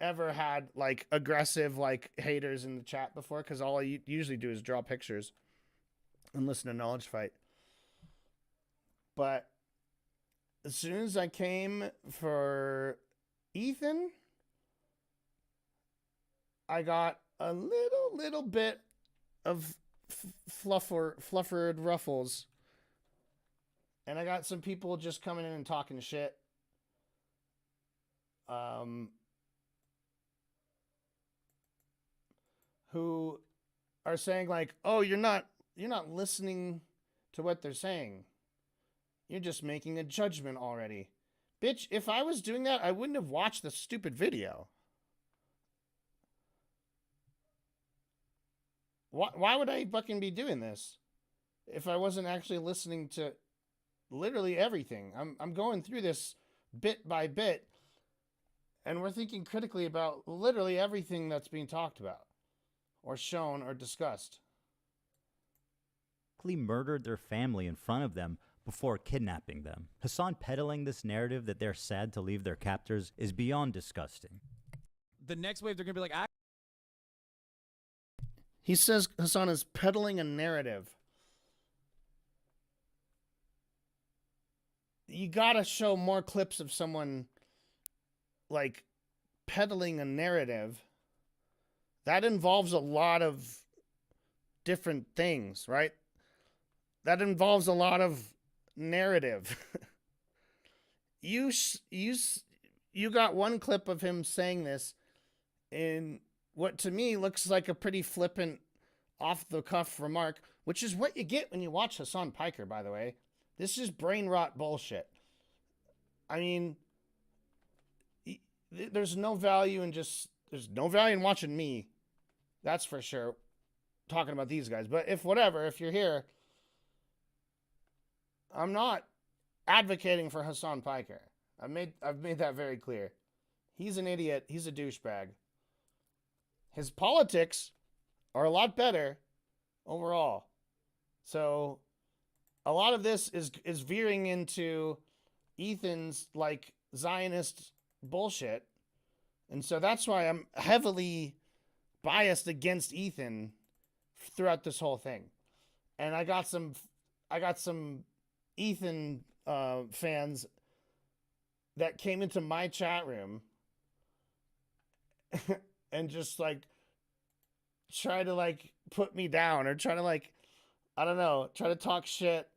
ever had like aggressive like haters in the chat before because all I usually do is draw pictures and listen to Knowledge Fight. But as soon as I came for Ethan, I got a little bit of fluffered ruffles. And I got some people just coming in and talking shit. Who are saying like, "Oh, you're not listening to what they're saying. You're just making a judgment already." Bitch, if I was doing that, I wouldn't have watched the stupid video. Why would I fucking be doing this if I wasn't actually listening to literally everything? I'm going through this bit by bit, and we're thinking critically about literally everything that's being talked about or shown or discussed. Murdered their family in front of them before kidnapping them. Hassan peddling this narrative that they're sad to leave their captors is beyond disgusting. The next wave, they're going to be like, He says Hassan is peddling a narrative. You gotta show more clips of someone like peddling a narrative. That involves a lot of different things, right? That involves a lot of narrative. You got one clip of him saying this in what to me looks like a pretty flippant, off-the-cuff remark, which is what you get when you watch Hassan Piker, by the way. This is brain rot bullshit. I mean, there's no value in watching me. That's for sure. Talking about these guys. But if you're here, I'm not advocating for Hassan Piker. I've made that very clear. He's an idiot. He's a douchebag. His politics are a lot better overall. So a lot of this is veering into Ethan's like Zionist bullshit. And so that's why I'm heavily biased against Ethan throughout this whole thing. And I got some Ethan fans that came into my chat room and just like try to like put me down or try to like, I don't know, try to talk shit.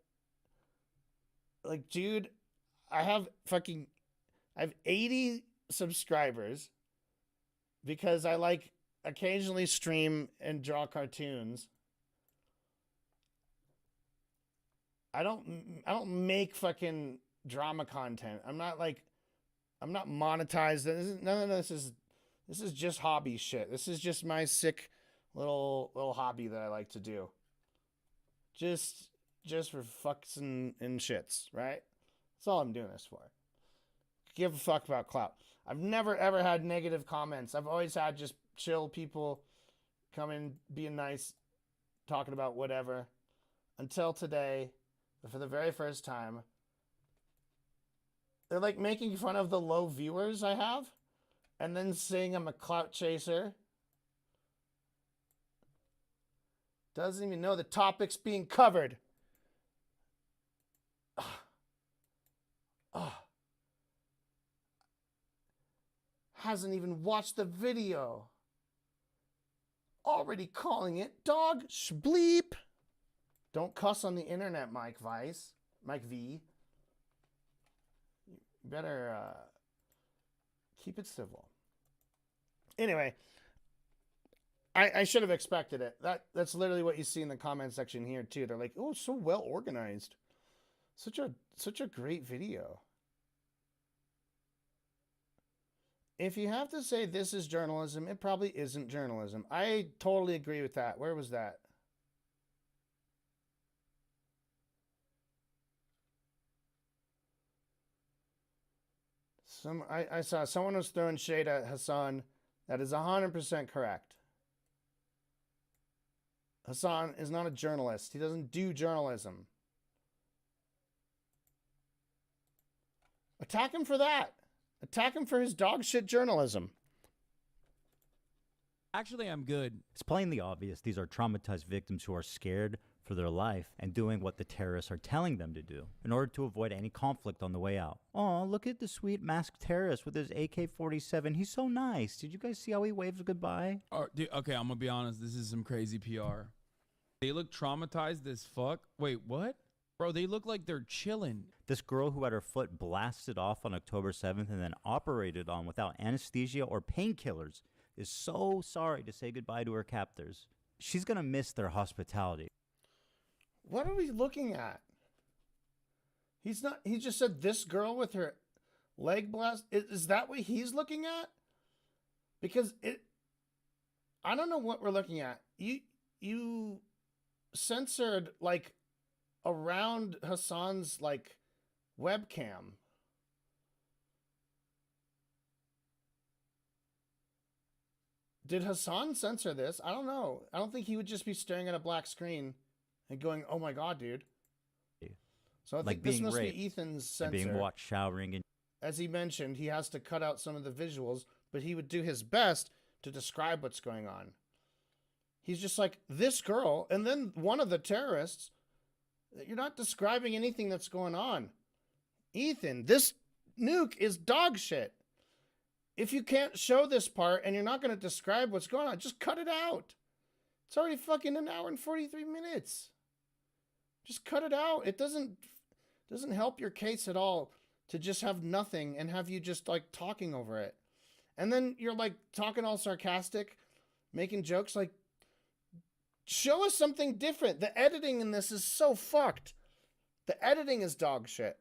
Like, dude, I have 80 subscribers because I like occasionally stream and draw cartoons. I don't make fucking drama content. I'm not monetized. None of this is just hobby shit. This is just my sick little hobby that I like to do. Just for fucks and shits, right? That's all I'm doing this for. Give a fuck about clout. I've never ever had negative comments. I've always had just chill people coming, being nice, talking about whatever. Until today, for the very first time, they're like making fun of the low viewers I have and then saying I'm a clout chaser. Doesn't even know the topic's being covered. Hasn't even watched the video. Already calling it dog bleep. Don't cuss on the internet, Mike V. You better keep it civil. Anyway, I should have expected it. That's literally what you see in the comment section here too. They're like, "Oh, so well organized. Such a great video." If you have to say this is journalism, it probably isn't journalism. I totally agree with that. Where was that? I saw someone was throwing shade at Hassan. That is 100% correct. Hassan is not a journalist. He doesn't do journalism. Attack him for that. Attack him for his dog shit journalism. Actually, I'm good. It's plainly obvious these are traumatized victims who are scared for their life and doing what the terrorists are telling them to do in order to avoid any conflict on the way out. Oh, look at the sweet masked terrorist with his AK-47. He's so nice. Did you guys see how he waves goodbye? Dude, okay, I'm gonna be honest. This is some crazy PR. They look traumatized as fuck. Wait, what? Bro, they look like they're chilling. This girl who had her foot blasted off on October 7th and then operated on without anesthesia or painkillers is so sorry to say goodbye to her captors. She's gonna miss their hospitality. What are we looking at? He just said this girl with her leg blast. Is that what he's looking at? Because I don't know what we're looking at. you censored like around Hassan's like webcam. Did Hassan censor this? I don't know. I don't think he would just be staring at a black screen and going, "Oh my god, dude." So I think this must be Ethan's censor. Being watched showering and as he mentioned, he has to cut out some of the visuals, but he would do his best to describe what's going on. He's just like, this girl, and then one of the terrorists. You're not describing anything that's going on. Ethan, this nuke is dog shit. If you can't show this part and you're not going to describe what's going on, just cut it out. It's already fucking an hour and 43 minutes. Just cut it out. It doesn't help your case at all to just have nothing and have you just like talking over it. And then you're like talking all sarcastic, making jokes. Like, show us something different. The editing in this is so fucked. The editing is dog shit.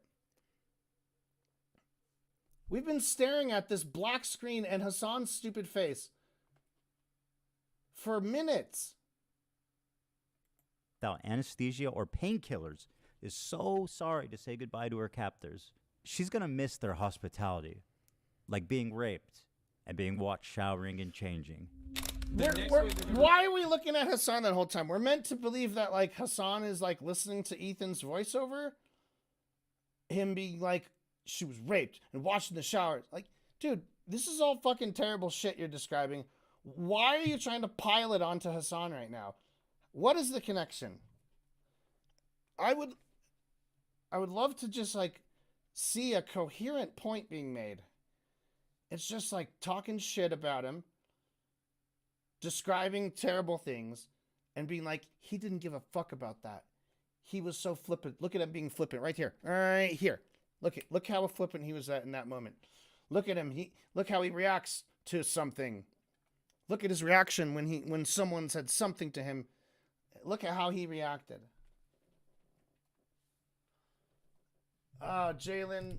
We've been staring at this black screen and Hassan's stupid face for minutes. without anesthesia or painkillers is so sorry to say goodbye to her captors. She's gonna miss their hospitality, like being raped and being watched showering and changing. Why are we looking at Hassan that whole time? We're meant to believe that like Hassan is like listening to Ethan's voiceover, him being like, she was raped and watching the shower. Like, dude, this is all fucking terrible shit you're describing. Why are you trying to pile it onto Hassan right now? What is the connection? I would love to just like see a coherent point being made. It's just like talking shit about him, describing terrible things, and being like, he didn't give a fuck about that. He was so flippant. Look at him being flippant right here. Right here. Look how flippant he was at in that moment. Look at him. Look how he reacts to something. Look at his reaction when someone said something to him. Look at how he reacted. Jalen,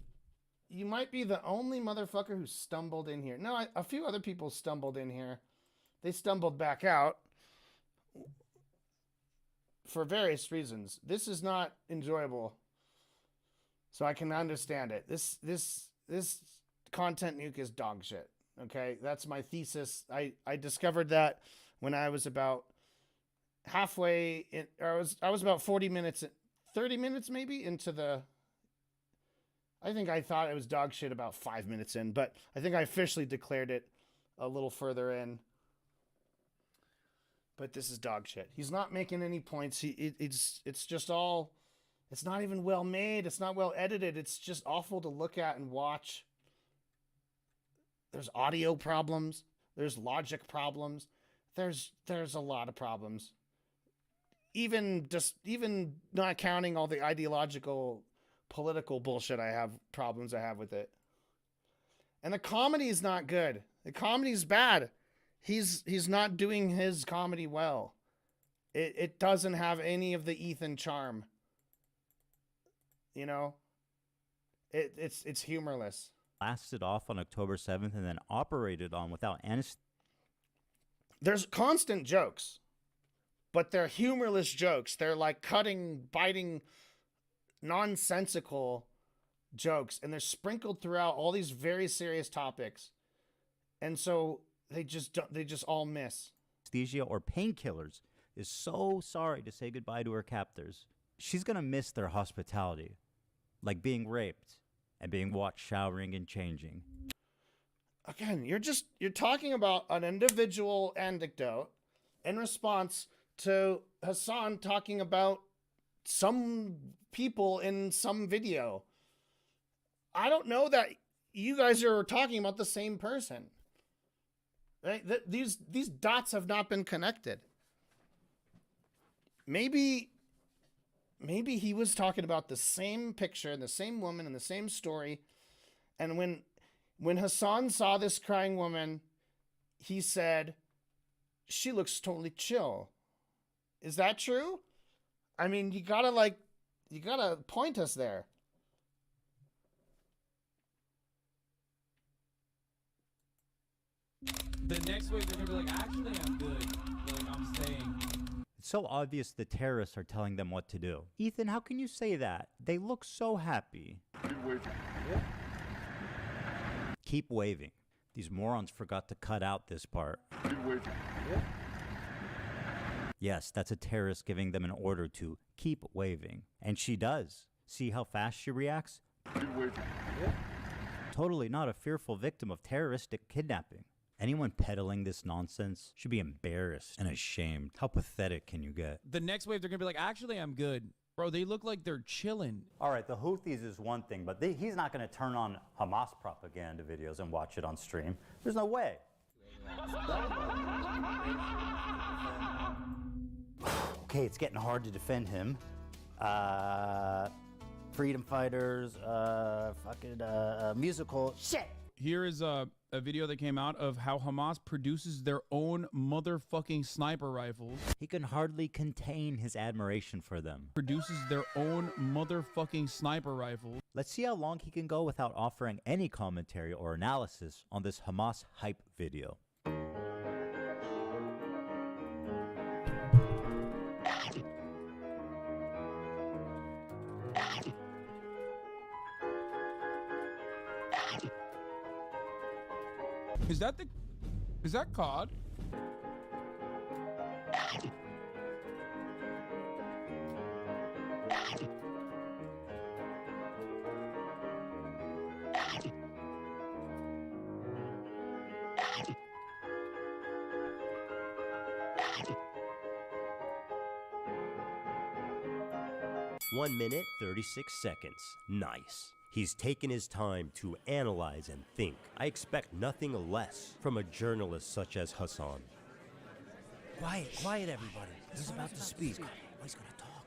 you might be the only motherfucker who stumbled in here. No, a few other people stumbled in here. They stumbled back out for various reasons. This is not enjoyable, so I can understand it. This content nuke is dog shit. Okay, that's my thesis. I discovered that when I was about halfway in, or I was about 40 minutes, 30 minutes maybe into the. I think I thought it was dog shit about 5 minutes in, but I think I officially declared it a little further in. But this is dog shit. He's not making any points. It's just all. It's not even well made. It's not well edited. It's just awful to look at and watch. There's audio problems. There's logic problems. There's a lot of problems. Even not counting all the ideological, political bullshit I have with it. And the comedy is not good. The comedy's bad. He's not doing his comedy well. It doesn't have any of the Ethan charm. You know? It's humorless. Blasted off on October 7th and then operated on without anesthesia. There's constant jokes, but they're humorless jokes. They're like cutting, biting, nonsensical jokes, and they're sprinkled throughout all these very serious topics. And so they just all miss. Anesthesia or painkillers is so sorry to say goodbye to her captors. She's going to miss their hospitality, like being raped and being watched showering and changing. Again, you're talking about an individual anecdote in response to Hassan talking about some people in some video. I don't know that you guys are talking about the same person. Right? These dots have not been connected. Maybe he was talking about the same picture and the same woman and the same story. And when Hassan saw this crying woman, he said, she looks totally chill. Is that true? I mean, you gotta point us there. The next week they're gonna be like, actually, I'm good. Like I'm staying. so obvious the terrorists are telling them what to do. Ethan, how can you say that? They look so happy. Keep waving. These morons forgot to cut out this part. Yes, that's a terrorist giving them an order to keep waving. And she does. See how fast she reacts? Totally not a fearful victim of terroristic kidnapping. Anyone peddling this nonsense should be embarrassed and ashamed. How pathetic can you get? The next wave, they're going to be like, actually, I'm good. Bro, they look like they're chilling. All right, the Houthis is one thing, but he's not going to turn on Hamas propaganda videos and watch it on stream. There's no way. Okay, it's getting hard to defend him. Freedom fighters, musical shit. Here is a video that came out of how Hamas produces their own motherfucking sniper rifles. He can hardly contain his admiration for them. Produces their own motherfucking sniper rifles. Let's see how long he can go without offering any commentary or analysis on this Hamas hype video. Is that COD? One minute, 36 seconds. Nice. He's taken his time to analyze and think. I expect nothing less from a journalist such as Hassan. Quiet, everybody. He's about to speak. He's gonna talk.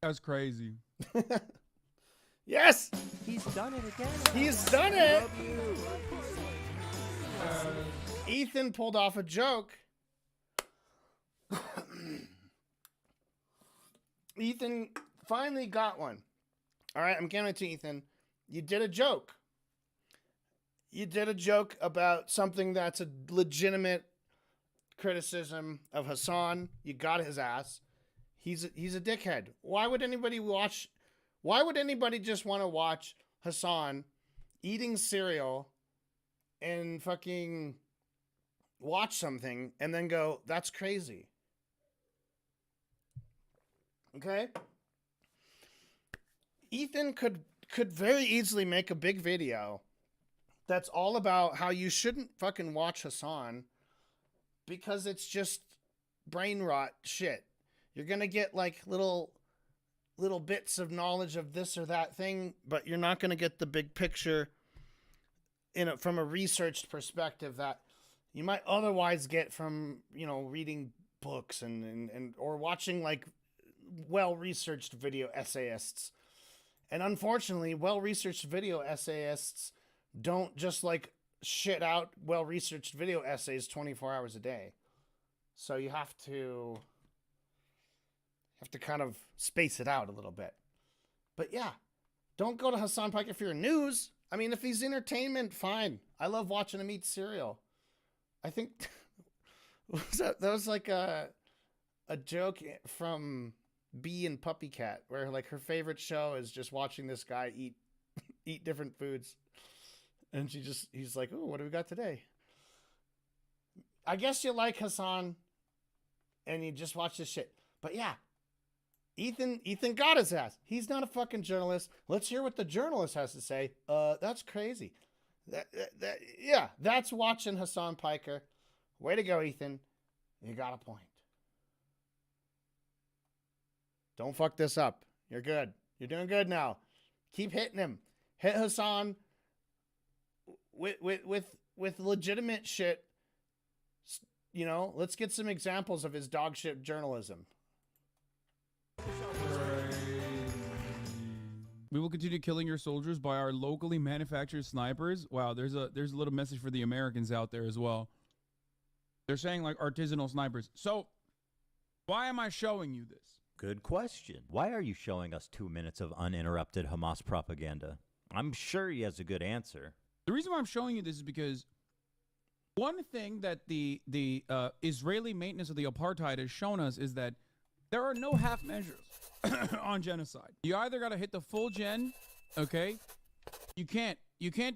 That's crazy. Yes! He's done it again. He's done it! Ethan pulled off a joke. Ethan finally got one. All right, I'm giving it to Ethan. You did a joke. You did a joke about something that's a legitimate criticism of Hassan. You got his ass. He's a dickhead. Why would anybody watch? Why would anybody just want to watch Hassan eating cereal and fucking watch something and then go, that's crazy? Okay? Ethan could very easily make a big video that's all about how you shouldn't fucking watch Hassan because it's just brain rot shit. You're going to get like little bits of knowledge of this or that thing, but you're not going to get the big picture from a researched perspective that you might otherwise get from, reading books and or watching like well-researched video essayists. And unfortunately, well-researched video essayists don't just like shit out well-researched video essays 24 hours a day. So you have to kind of space it out a little bit. But yeah, don't go to Hassan Piker for your news. I mean, if he's entertainment, fine. I love watching him eat cereal. I think that was like a joke from Bee and Puppy Cat, where like her favorite show is just watching this guy eat different foods. And he's like, oh, what do we got today? I guess you like Hassan and you just watch this shit. But yeah, Ethan got his ass. He's not a fucking journalist. Let's hear what the journalist has to say. That's crazy. Yeah, that's watching Hassan Piker. Way to go, Ethan. You got a point. Don't fuck this up. You're good. You're doing good now. Keep hitting him. Hit Hassan with legitimate shit. Let's get some examples of his dog shit journalism. We will continue killing your soldiers by our locally manufactured snipers. Wow, there's a little message for the Americans out there as well. They're saying like artisanal snipers. So why am I showing you this? Good question. Why are you showing us 2 minutes of uninterrupted Hamas propaganda? I'm sure he has a good answer. The reason why I'm showing you this is because One thing that the Israeli maintenance of the apartheid has shown us is that there are no half measures on genocide. You either got to hit the full gen, okay? You can't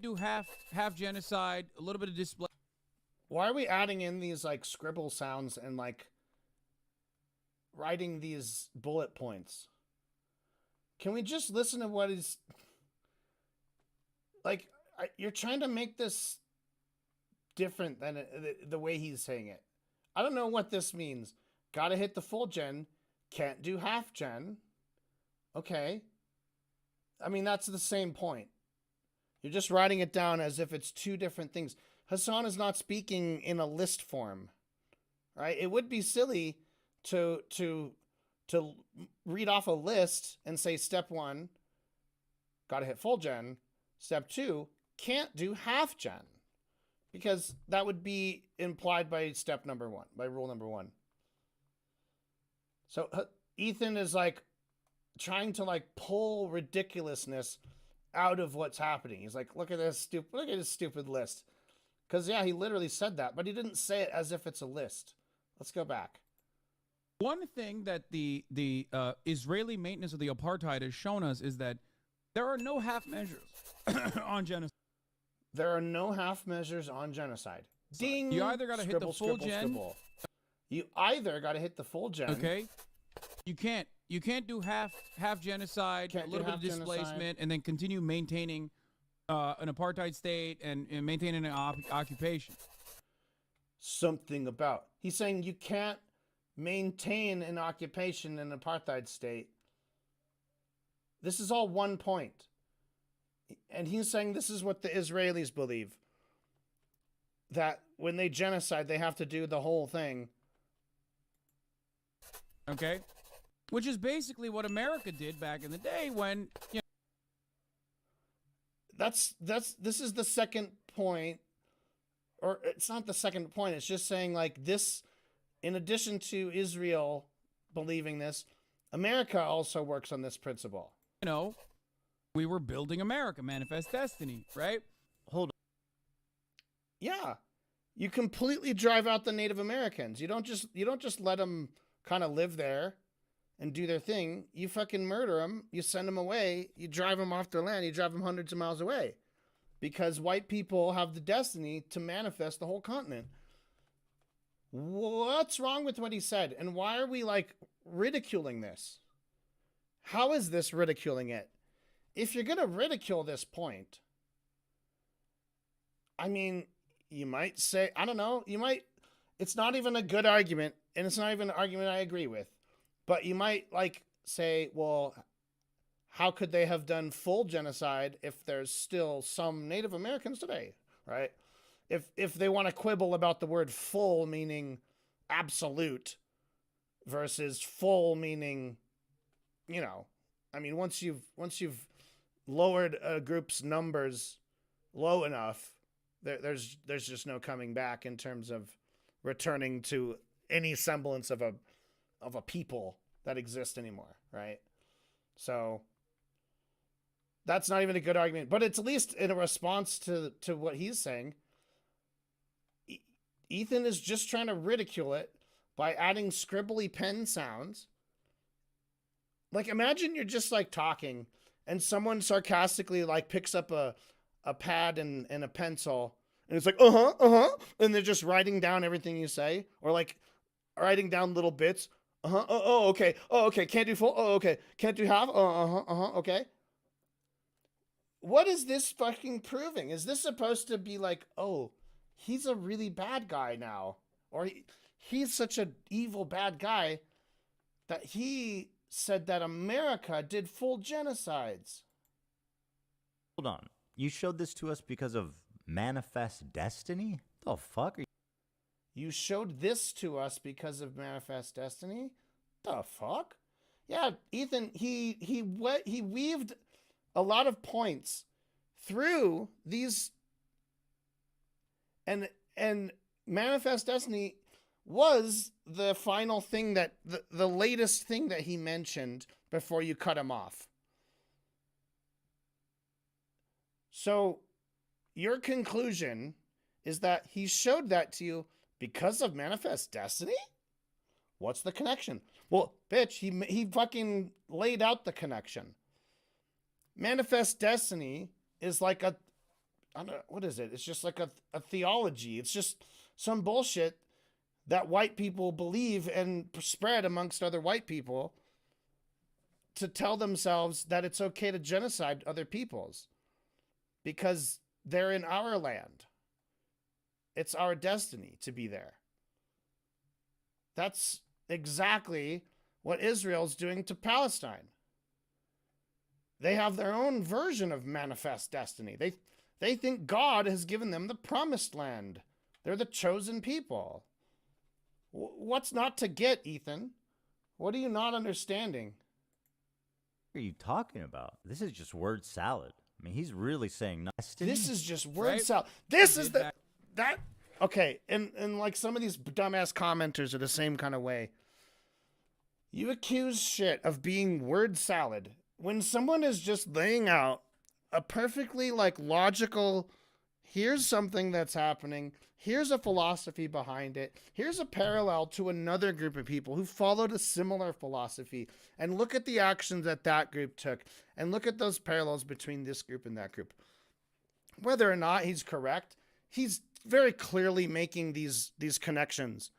do half genocide, a little bit of display. Why are we adding in these like scribble sounds and like writing these bullet points? Can we just listen to what is like? You're trying to make this different than the way he's saying it. I don't know what this means. Gotta hit the full gen. Can't do half gen. Okay. I mean, that's the same point. You're just writing it down as if it's two different things. Hassan is not speaking in a list form, right? It would be silly to read off a list and say step 1, gotta hit full gen. Step 2, can't do half gen, because that would be implied by step number 1, by rule number 1. So Ethan is like trying to like pull ridiculousness out of what's happening. He's like, look at this stupid list. Because yeah, he literally said that, but he didn't say it as if it's a list. Let's go back. One thing that the Israeli maintenance of the apartheid has shown us is that there are no half measures on genocide. There are no half measures on genocide. Ding! You either got to hit the full gen. You either got to hit the full gen. Okay. You can't do half genocide, a little bit of displacement, genocide, and then continue maintaining an apartheid state and maintaining an occupation. Something about. He's saying you can't maintain an occupation in an apartheid state. This is all one point. And he's saying this is what the Israelis believe. That when they genocide, they have to do the whole thing. Okay? Which is basically what America did back in the day when, you know. This is the second point. Or it's not the second point. It's just saying like this, in addition to Israel believing this, America also works on this principle. You know, we were building America, Manifest Destiny, right? Hold on. Yeah. You completely drive out the Native Americans. You don't just let them kind of live there and do their thing. You fucking murder them. You send them away. You drive them off their land. You drive them hundreds of miles away. Because white people have the destiny to manifest the whole continent. What's wrong with what he said? And why are we like ridiculing this? How is this ridiculing it? If you're going to ridicule this point, I mean, you might say, I don't know, it's not even a good argument, and it's not even an argument I agree with, but you might like say, well, how could they have done full genocide if there's still some Native Americans today, right? If they want to quibble about the word full meaning absolute versus full meaning, you know, I mean, once you've lowered a group's numbers low enough, there's just no coming back in terms of returning to any semblance of a people that exist anymore, right? So that's not even a good argument, but it's at least in a response to what he's saying. Ethan is just trying to ridicule it by adding scribbly pen sounds. Like, imagine you're just like talking and someone sarcastically like picks up a pad and a pencil and it's like, and they're just writing down everything you say, or like writing down little bits. Okay. Can't do full. Okay. Can't do half. Okay. What is this fucking proving? Is this supposed to be like, oh, he's a really bad guy now, or he's such an evil bad guy that he said that America did full genocides? Hold on. You showed this to us because of Manifest Destiny? The fuck are you? You showed this to us because of Manifest Destiny? The fuck? Yeah, Ethan, he weaved a lot of points through these, and Manifest Destiny was the final thing that the latest thing that he mentioned before you cut him off. So your conclusion is that he showed that to you because of manifest destiny? What's the connection? Well, bitch, he fucking laid out the connection. Manifest destiny is like I don't know, what is it? It's just like a theology. It's just some bullshit that white people believe and spread amongst other white people to tell themselves that it's okay to genocide other peoples because they're in our land. It's our destiny to be there. That's exactly what Israel's doing to Palestine. They have their own version of manifest destiny. They think God has given them the promised land. They're the chosen people. What's not to get, Ethan? What are you not understanding? What are you talking about? This is just word salad. I mean, he's really saying nothing. This is just word salad. This is that. Okay, and like some of these dumbass commenters are the same kind of way. You accuse shit of being word salad when someone is just laying out a perfectly like logical, here's something that's happening, here's a philosophy behind it, here's a parallel to another group of people who followed a similar philosophy, and look at the actions that that group took, and look at those parallels between this group and that group. Whether or not he's correct, he's very clearly making these connections,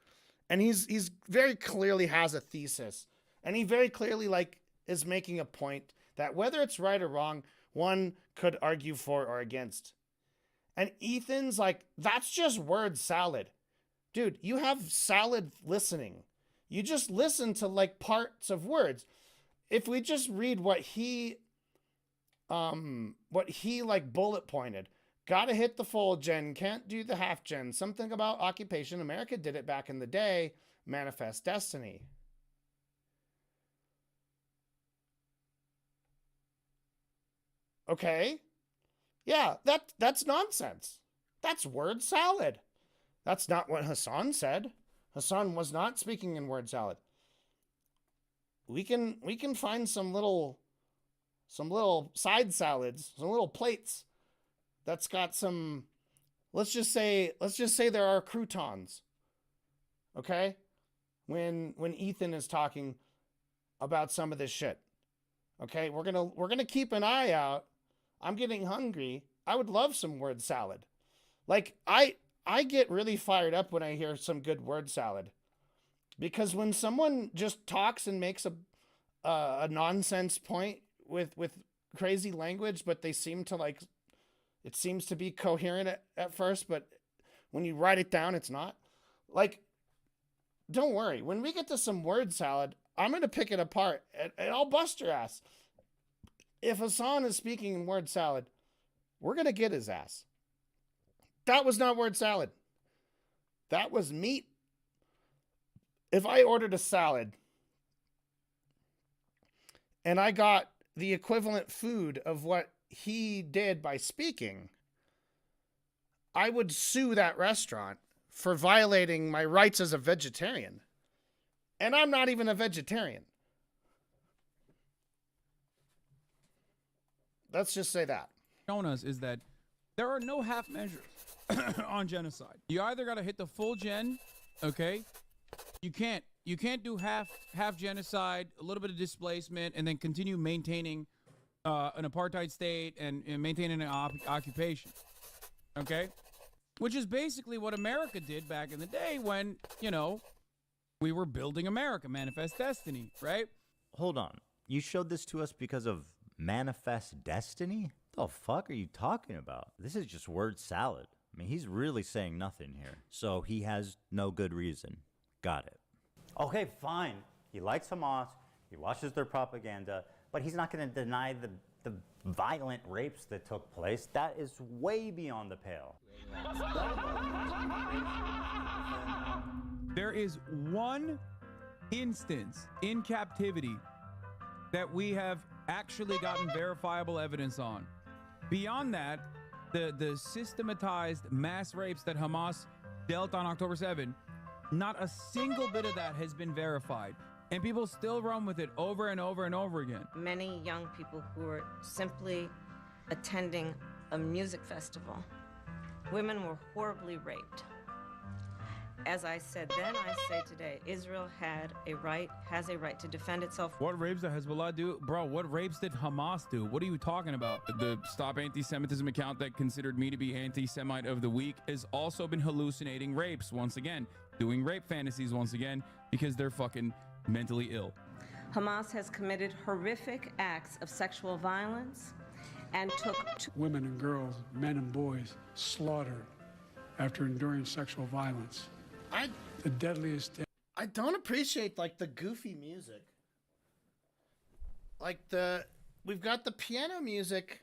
and he's very clearly has a thesis, and he very clearly like is making a point that whether it's right or wrong, one could argue for or against. And Ethan's like, that's just word salad. Dude, you have salad listening. You just listen to like parts of words. If we just read what he like bullet pointed, gotta hit the full gen, can't do the half gen, something about occupation, America did it back in the day, manifest destiny. Okay. Yeah, that's nonsense. That's word salad. That's not what Hassan said. Hassan was not speaking in word salad. We can find some little side salads, some little plates that's got some, let's just say there are croutons. Okay? When Ethan is talking about some of this shit. Okay? We're going to keep an eye out. I'm getting hungry. I would love some word salad. Like I get really fired up when I hear some good word salad, because when someone just talks and makes a nonsense point with crazy language, but they seem to like, it seems to be coherent at first, but when you write it down, it's not. Like, don't worry. When we get to some word salad, I'm going to pick it apart and I'll bust your ass. If Hassan is speaking in word salad, we're going to get his ass. That was not word salad. That was meat. If I ordered a salad and I got the equivalent food of what he did by speaking, I would sue that restaurant for violating my rights as a vegetarian. And I'm not even a vegetarian. Let's just say that. Shown us is that there are no half measures on genocide. You either got to hit the full gen, okay? You can't do half genocide, a little bit of displacement, and then continue maintaining an apartheid state and maintaining an occupation, okay? Which is basically what America did back in the day when, you know, we were building America, manifest destiny, right? Hold on. You showed this to us because of manifest destiny? What the fuck are you talking about? This is just word salad. I mean, he's really saying nothing here. So he has no good reason. Got it. Okay, fine. He likes Hamas. He watches their propaganda. But he's not going to deny the violent rapes that took place. That is way beyond the pale. There is one instance in captivity that we have actually gotten verifiable evidence on. Beyond that, the systematized mass rapes that Hamas dealt on October 7, not a single bit of that has been verified. And people still run with it over and over and over again. Many young people who are simply attending a music festival Women were horribly raped. As I said then, I say today, Israel has a right to defend itself. What rapes did Hezbollah do? Bro, what rapes did Hamas do? What are you talking about? The Stop Anti-Semitism account that considered me to be anti-Semite of the week has also been hallucinating rapes once again, doing rape fantasies once again, because they're fucking mentally ill. Hamas has committed horrific acts of sexual violence and took women and girls, men and boys slaughtered after enduring sexual violence. The deadliest. I don't appreciate like the goofy music. Like we've got the piano music,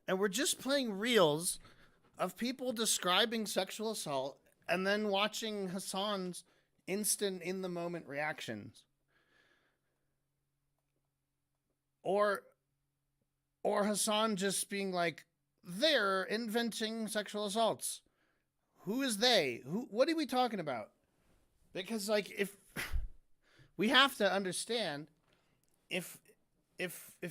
and we're just playing reels of people describing sexual assault, and then watching Hassan's instant in the moment reactions. Or Hassan just being like, they're inventing sexual assaults. Who is they? What are we talking about? Because like, if we have to understand, if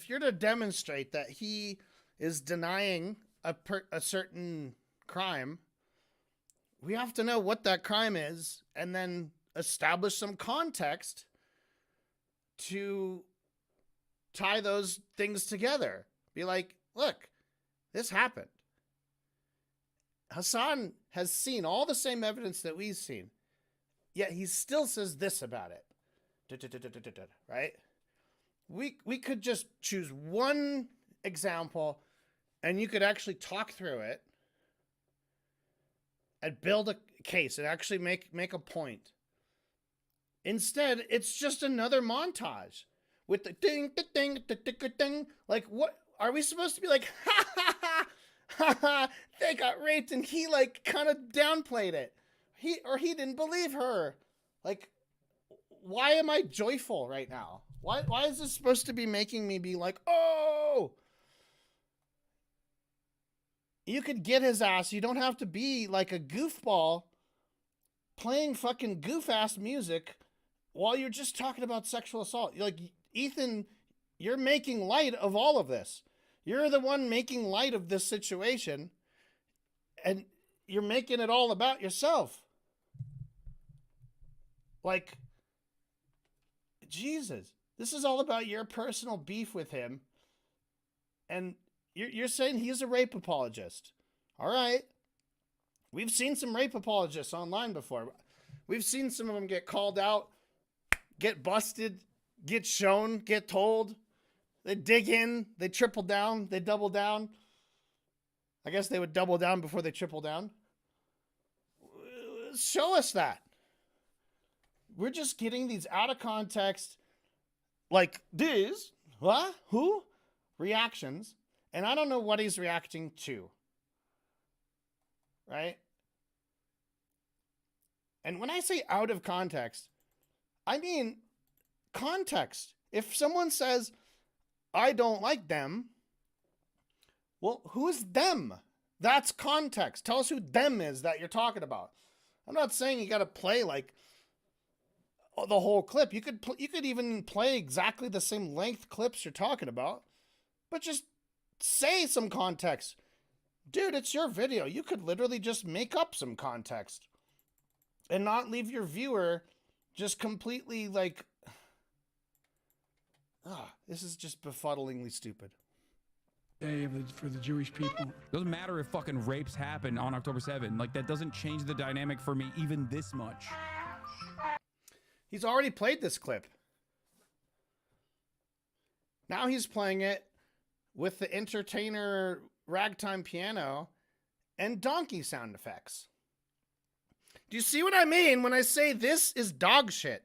you're to demonstrate that he is denying a certain crime, we have to know what that crime is, and then establish some context to tie those things together. Be like, look, this happened. Hassan has seen all the same evidence that we've seen, yet he still says this about it. Right? We could just choose one example, and you could actually talk through it and build a case and actually make a point. Instead, it's just another montage with the ding, the ding, the ding. Like, what are we supposed to be like? Ha ha ha ha ha! They got raped, and he like kind of downplayed it. He didn't believe her. Like, why am I joyful right now? Why is this supposed to be making me be like, oh? You could get his ass. You don't have to be like a goofball playing fucking goof-ass music while you're just talking about sexual assault. You're like, Ethan, you're making light of all of this. You're the one making light of this situation, and you're making it all about yourself. Like, Jesus, this is all about your personal beef with him, and you're saying he's a rape apologist. All right. We've seen some rape apologists online before. We've seen some of them get called out, get busted, get shown, get told. They dig in, they triple down, they double down. I guess they would double down before they triple down. Show us that. We're just getting these out of context, like this, what, who, reactions. And I don't know what he's reacting to. Right? And when I say out of context, I mean context. If someone says, I don't like them, well, who's them? That's context. Tell us who them is that you're talking about. I'm not saying you got to play like the whole clip. You could even play exactly the same length clips you're talking about, but just say some context. Dude, it's your video. You could literally just make up some context and not leave your viewer just completely like, this is just befuddlingly stupid. Day for the Jewish people. Doesn't matter if fucking rapes happen on October 7th. Like, that doesn't change the dynamic for me even this much. He's already played this clip. Now he's playing it with the entertainer ragtime piano and donkey sound effects. Do you see what I mean when I say this is dog shit?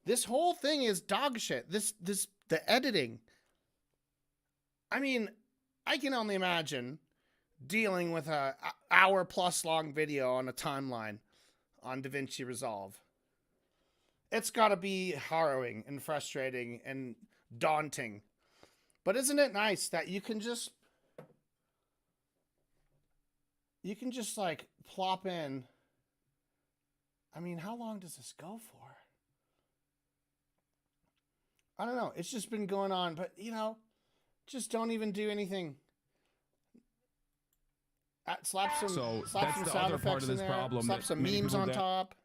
This whole thing is dog shit. The editing. I mean, I can only imagine dealing with a hour-plus long video on a timeline on DaVinci Resolve. It's got to be harrowing and frustrating and daunting. But isn't it nice that you can just like plop in. I mean, how long does this go for? I don't know. It's just been going on, but just don't even do anything. Slap some, So slap that's some the sound other part effects of in this there. problem Slap that some many memes people on that top.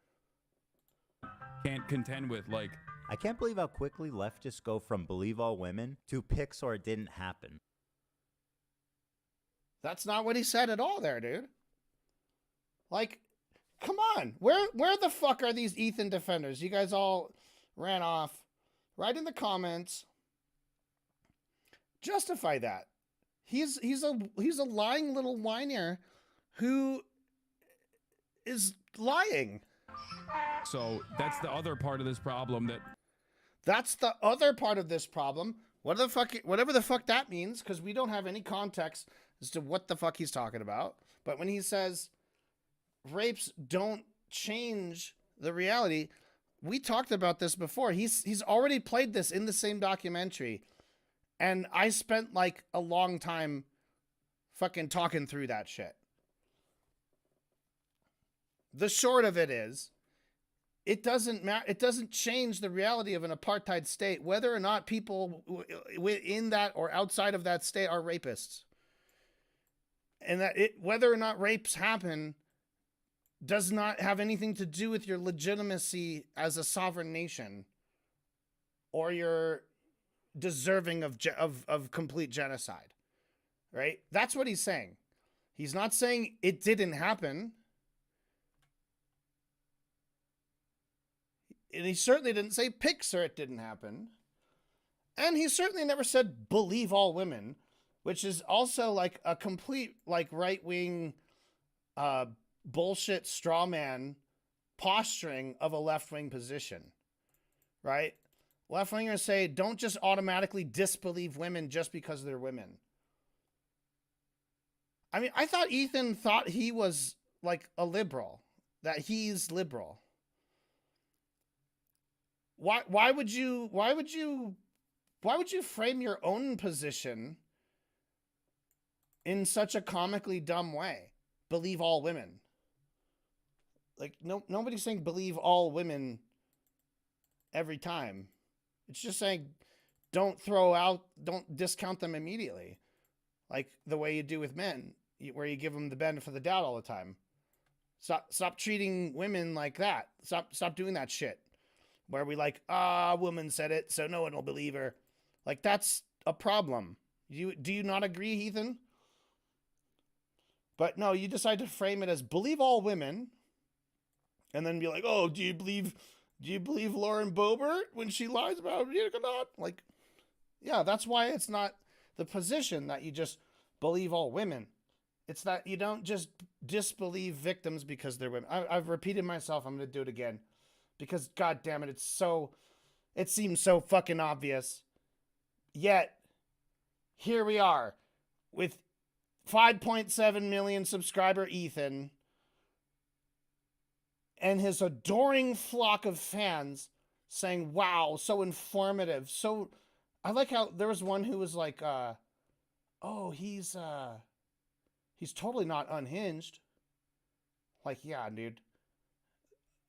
can't contend with. Like, I can't believe how quickly leftists go from believe all women to pics or it didn't happen. That's not what he said at all there, dude. Like, come on. Where the fuck are these Ethan defenders? You guys all ran off. Write in the comments. Justify that. He's a lying little whiner who is lying. so that's the other part of this problem that That's the other part of this problem. Whatever the fuck that means, because we don't have any context as to what the fuck he's talking about. But when he says rapes don't change the reality, we talked about this before. He's already played this in the same documentary. And I spent like a long time fucking talking through that shit. The short of it is, it doesn't matter. It doesn't change the reality of an apartheid state, whether or not people in that or outside of that state are rapists. And that whether or not rapes happen does not have anything to do with your legitimacy as a sovereign nation or your deserving of complete genocide, right? That's what he's saying. He's not saying it didn't happen. And he certainly didn't say pics or it didn't happen. And he certainly never said believe all women, which is also like a complete like right-wing bullshit straw man posturing of a left-wing position, right? Left-wingers say don't just automatically disbelieve women just because they're women. I mean, I thought Ethan thought he was like a liberal, that he's liberal. Why would you frame your own position in such a comically dumb way? Believe all women. Like nobody's saying believe all women every time. It's just saying don't discount them immediately. Like the way you do with men, where you give them the benefit of the doubt all the time. Stop treating women like that. Stop doing that shit. Where we like, woman said it, so no one will believe her. Like, that's a problem. Do you not agree, Ethan? But no, you decide to frame it as believe all women, and then be like, oh, do you believe Lauren Boebert when she lies about it or not? Like, yeah, that's why it's not the position that you just believe all women. It's that you don't just disbelieve victims because they're women. I've repeated myself. I'm going to do it again. Because, God damn it, it seems so fucking obvious. Yet, here we are with 5.7 million subscriber Ethan and his adoring flock of fans saying, wow, so informative. So, I like how there was one who was like, oh, he's totally not unhinged. Like, yeah, dude.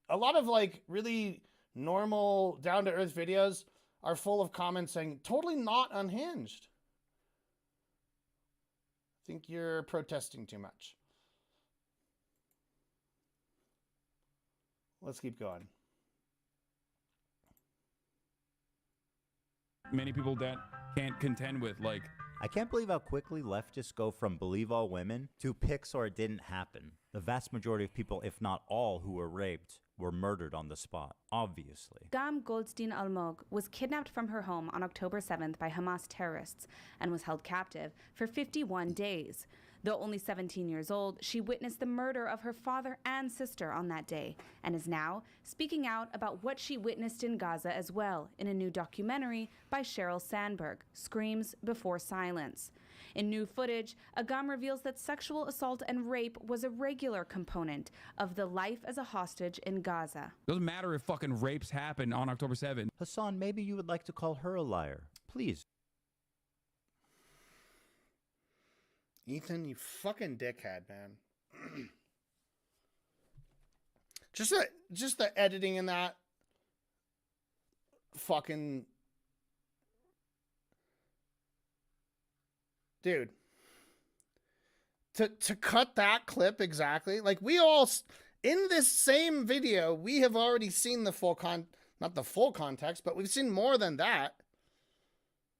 A lot of like really normal down to earth videos are full of comments saying totally not unhinged. I think you're protesting too much. Let's keep going. many people that can't contend with. Like, I can't believe how quickly leftists go from believe all women to pics or it didn't happen. The vast majority of people, if not all, who were raped were murdered on the spot, obviously. Gam Goldstein Almog was kidnapped from her home on October 7th by Hamas terrorists and was held captive for 51 days. Though only 17 years old, she witnessed the murder of her father and sister on that day and is now speaking out about what she witnessed in Gaza as well in a new documentary by Sheryl Sandberg, Screams Before Silence. In new footage, Agam reveals that sexual assault and rape was a regular component of the life as a hostage in Gaza. Doesn't matter if fucking rapes happen on October 7th. Hassan, maybe you would like to call her a liar. Please. Ethan, you fucking dickhead, man. just the editing in that fucking dude. to cut that clip exactly. Like, we all, in this same video, we have already seen the full not the full context, but we've seen more than that.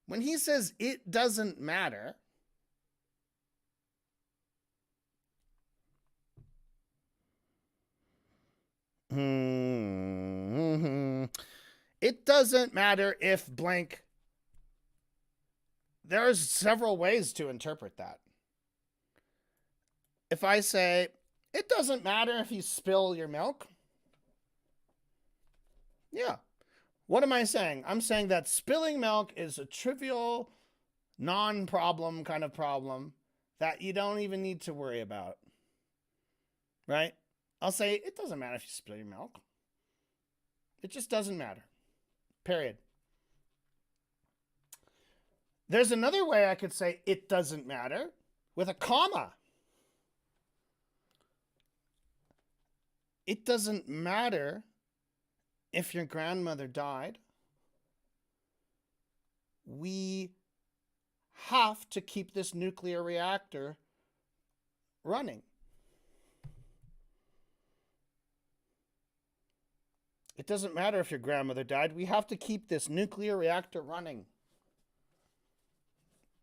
When he says it doesn't matter, it doesn't matter if blank. There's several ways to interpret that. If I say, it doesn't matter if you spill your milk. Yeah. What am I saying? I'm saying that spilling milk is a trivial, non-problem kind of problem that you don't even need to worry about. Right? I'll say, it doesn't matter if you spill your milk. It just doesn't matter. Period. There's another way I could say, it doesn't matter, with a comma. It doesn't matter if your grandmother died. We have to keep this nuclear reactor running. It doesn't matter if your grandmother died. We have to keep this nuclear reactor running.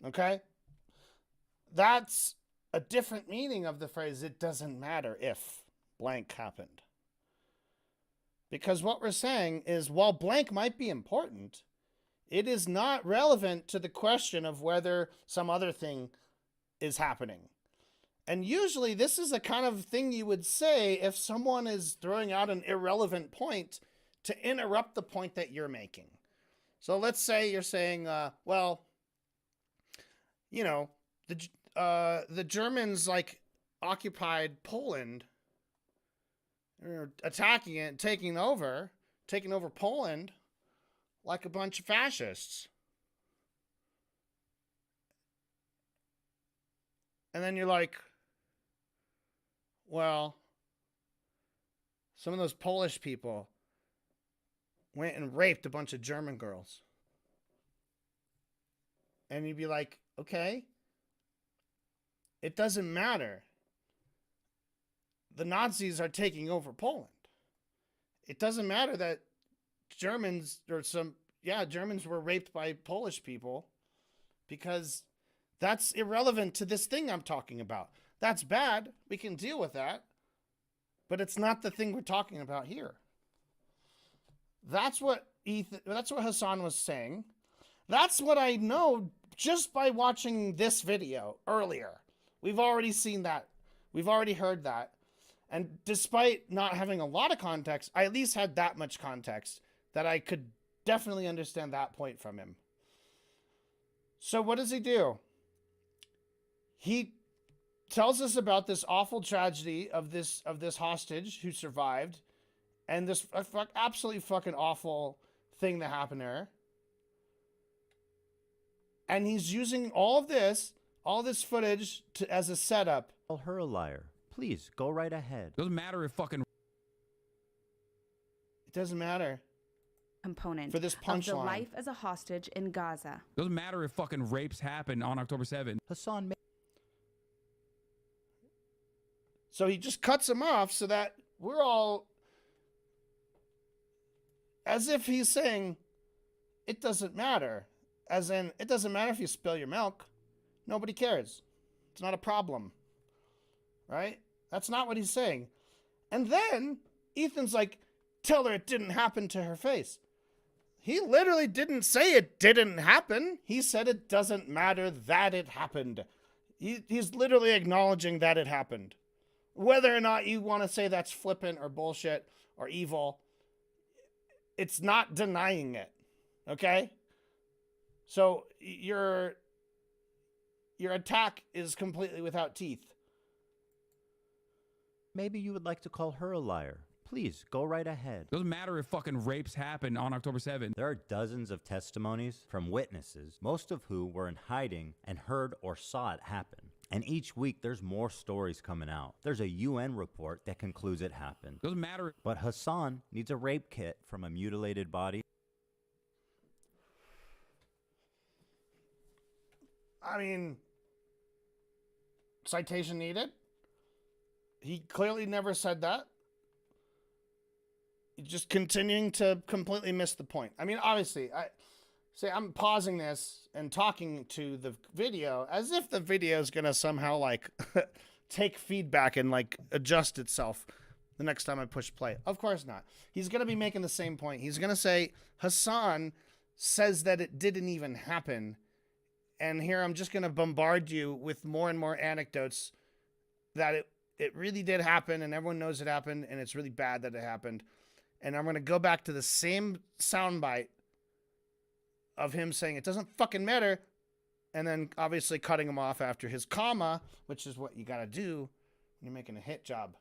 Okay? That's a different meaning of the phrase, it doesn't matter if blank happened. Because what we're saying is, while blank might be important, it is not relevant to the question of whether some other thing is happening. And usually this is a kind of thing you would say if someone is throwing out an irrelevant point to interrupt the point that you're making. So let's say you're saying, well, you know, the Germans like occupied Poland, or attacking it, taking over Poland like a bunch of fascists. And then you're like, well, some of those Polish people went and raped a bunch of German girls. And you'd be like, okay, it doesn't matter. The Nazis are taking over Poland. It doesn't matter that Germans were raped by Polish people, because that's irrelevant to this thing I'm talking about. That's bad. We can deal with that. But it's not the thing we're talking about here. That's what Hassan was saying. That's what I know just by watching this video earlier. We've already seen that. We've already heard that. And despite not having a lot of context, I at least had that much context that I could definitely understand that point from him. So what does he do? He tells us about this awful tragedy of this hostage who survived, and this absolutely fucking awful thing that happened to her. And he's using all this footage as a setup. Call her a liar. Please, go right ahead. Doesn't matter if fucking... It doesn't matter. Component for this punchline of the life as a hostage in Gaza. Doesn't matter if fucking rapes happen on October 7th. Hassan... So he just cuts him off so that we're all... As if he's saying, it doesn't matter. As in, it doesn't matter if you spill your milk. Nobody cares. It's not a problem. Right? That's not what he's saying. And then Ethan's like, tell her it didn't happen to her face. He literally didn't say it didn't happen. He said it doesn't matter that it happened. He's literally acknowledging that it happened. Whether or not you want to say that's flippant or bullshit or evil, it's not denying it. Okay? So your attack is completely without teeth. Maybe you would like to call her a liar. Please, go right ahead. Doesn't matter if fucking rapes happen on October 7th. There are dozens of testimonies from witnesses, most of who were in hiding and heard or saw it happen. And each week there's more stories coming out. There's a UN report that concludes it happened. Doesn't matter. But Hassan needs a rape kit from a mutilated body. I mean, citation needed. He clearly never said that. He's just continuing to completely miss the point. I mean, obviously, I'm pausing this and talking to the video as if the video is going to somehow like take feedback and like adjust itself the next time I push play. Of course not. He's going to be making the same point. He's going to say Hassan says that it didn't even happen. And here I'm just going to bombard you with more and more anecdotes that it really did happen and everyone knows it happened and it's really bad that it happened. And I'm going to go back to the same soundbite of him saying it doesn't fucking matter. And then obviously cutting him off after his comma, which is what you got to do when you're making a hit job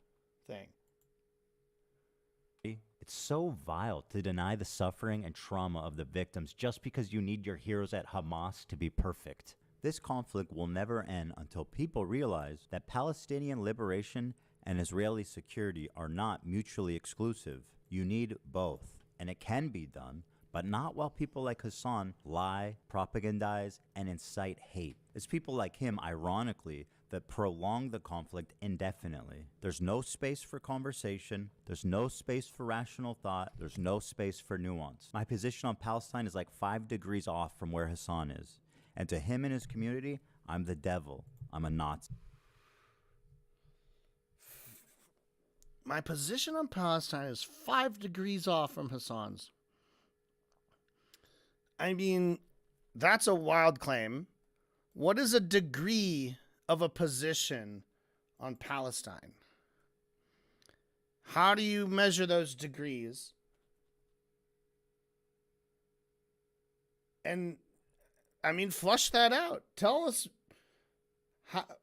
thing. It's so vile to deny the suffering and trauma of the victims just because you need your heroes at Hamas to be perfect. This conflict will never end until people realize that Palestinian liberation and Israeli security are not mutually exclusive. You need both, and it can be done, but not while people like Hassan lie, propagandize, and incite hate. It's people like him, ironically, that prolong the conflict indefinitely. There's no space for conversation, there's no space for rational thought, there's no space for nuance. My position on Palestine is like 5 degrees off from where Hassan is. And to him and his community, I'm the devil. I'm a Nazi. My position on Palestine is 5 degrees off from Hassan's. I mean, that's a wild claim. What is a degree of a position on Palestine? How do you measure those degrees? And, I mean, flush that out. Tell us,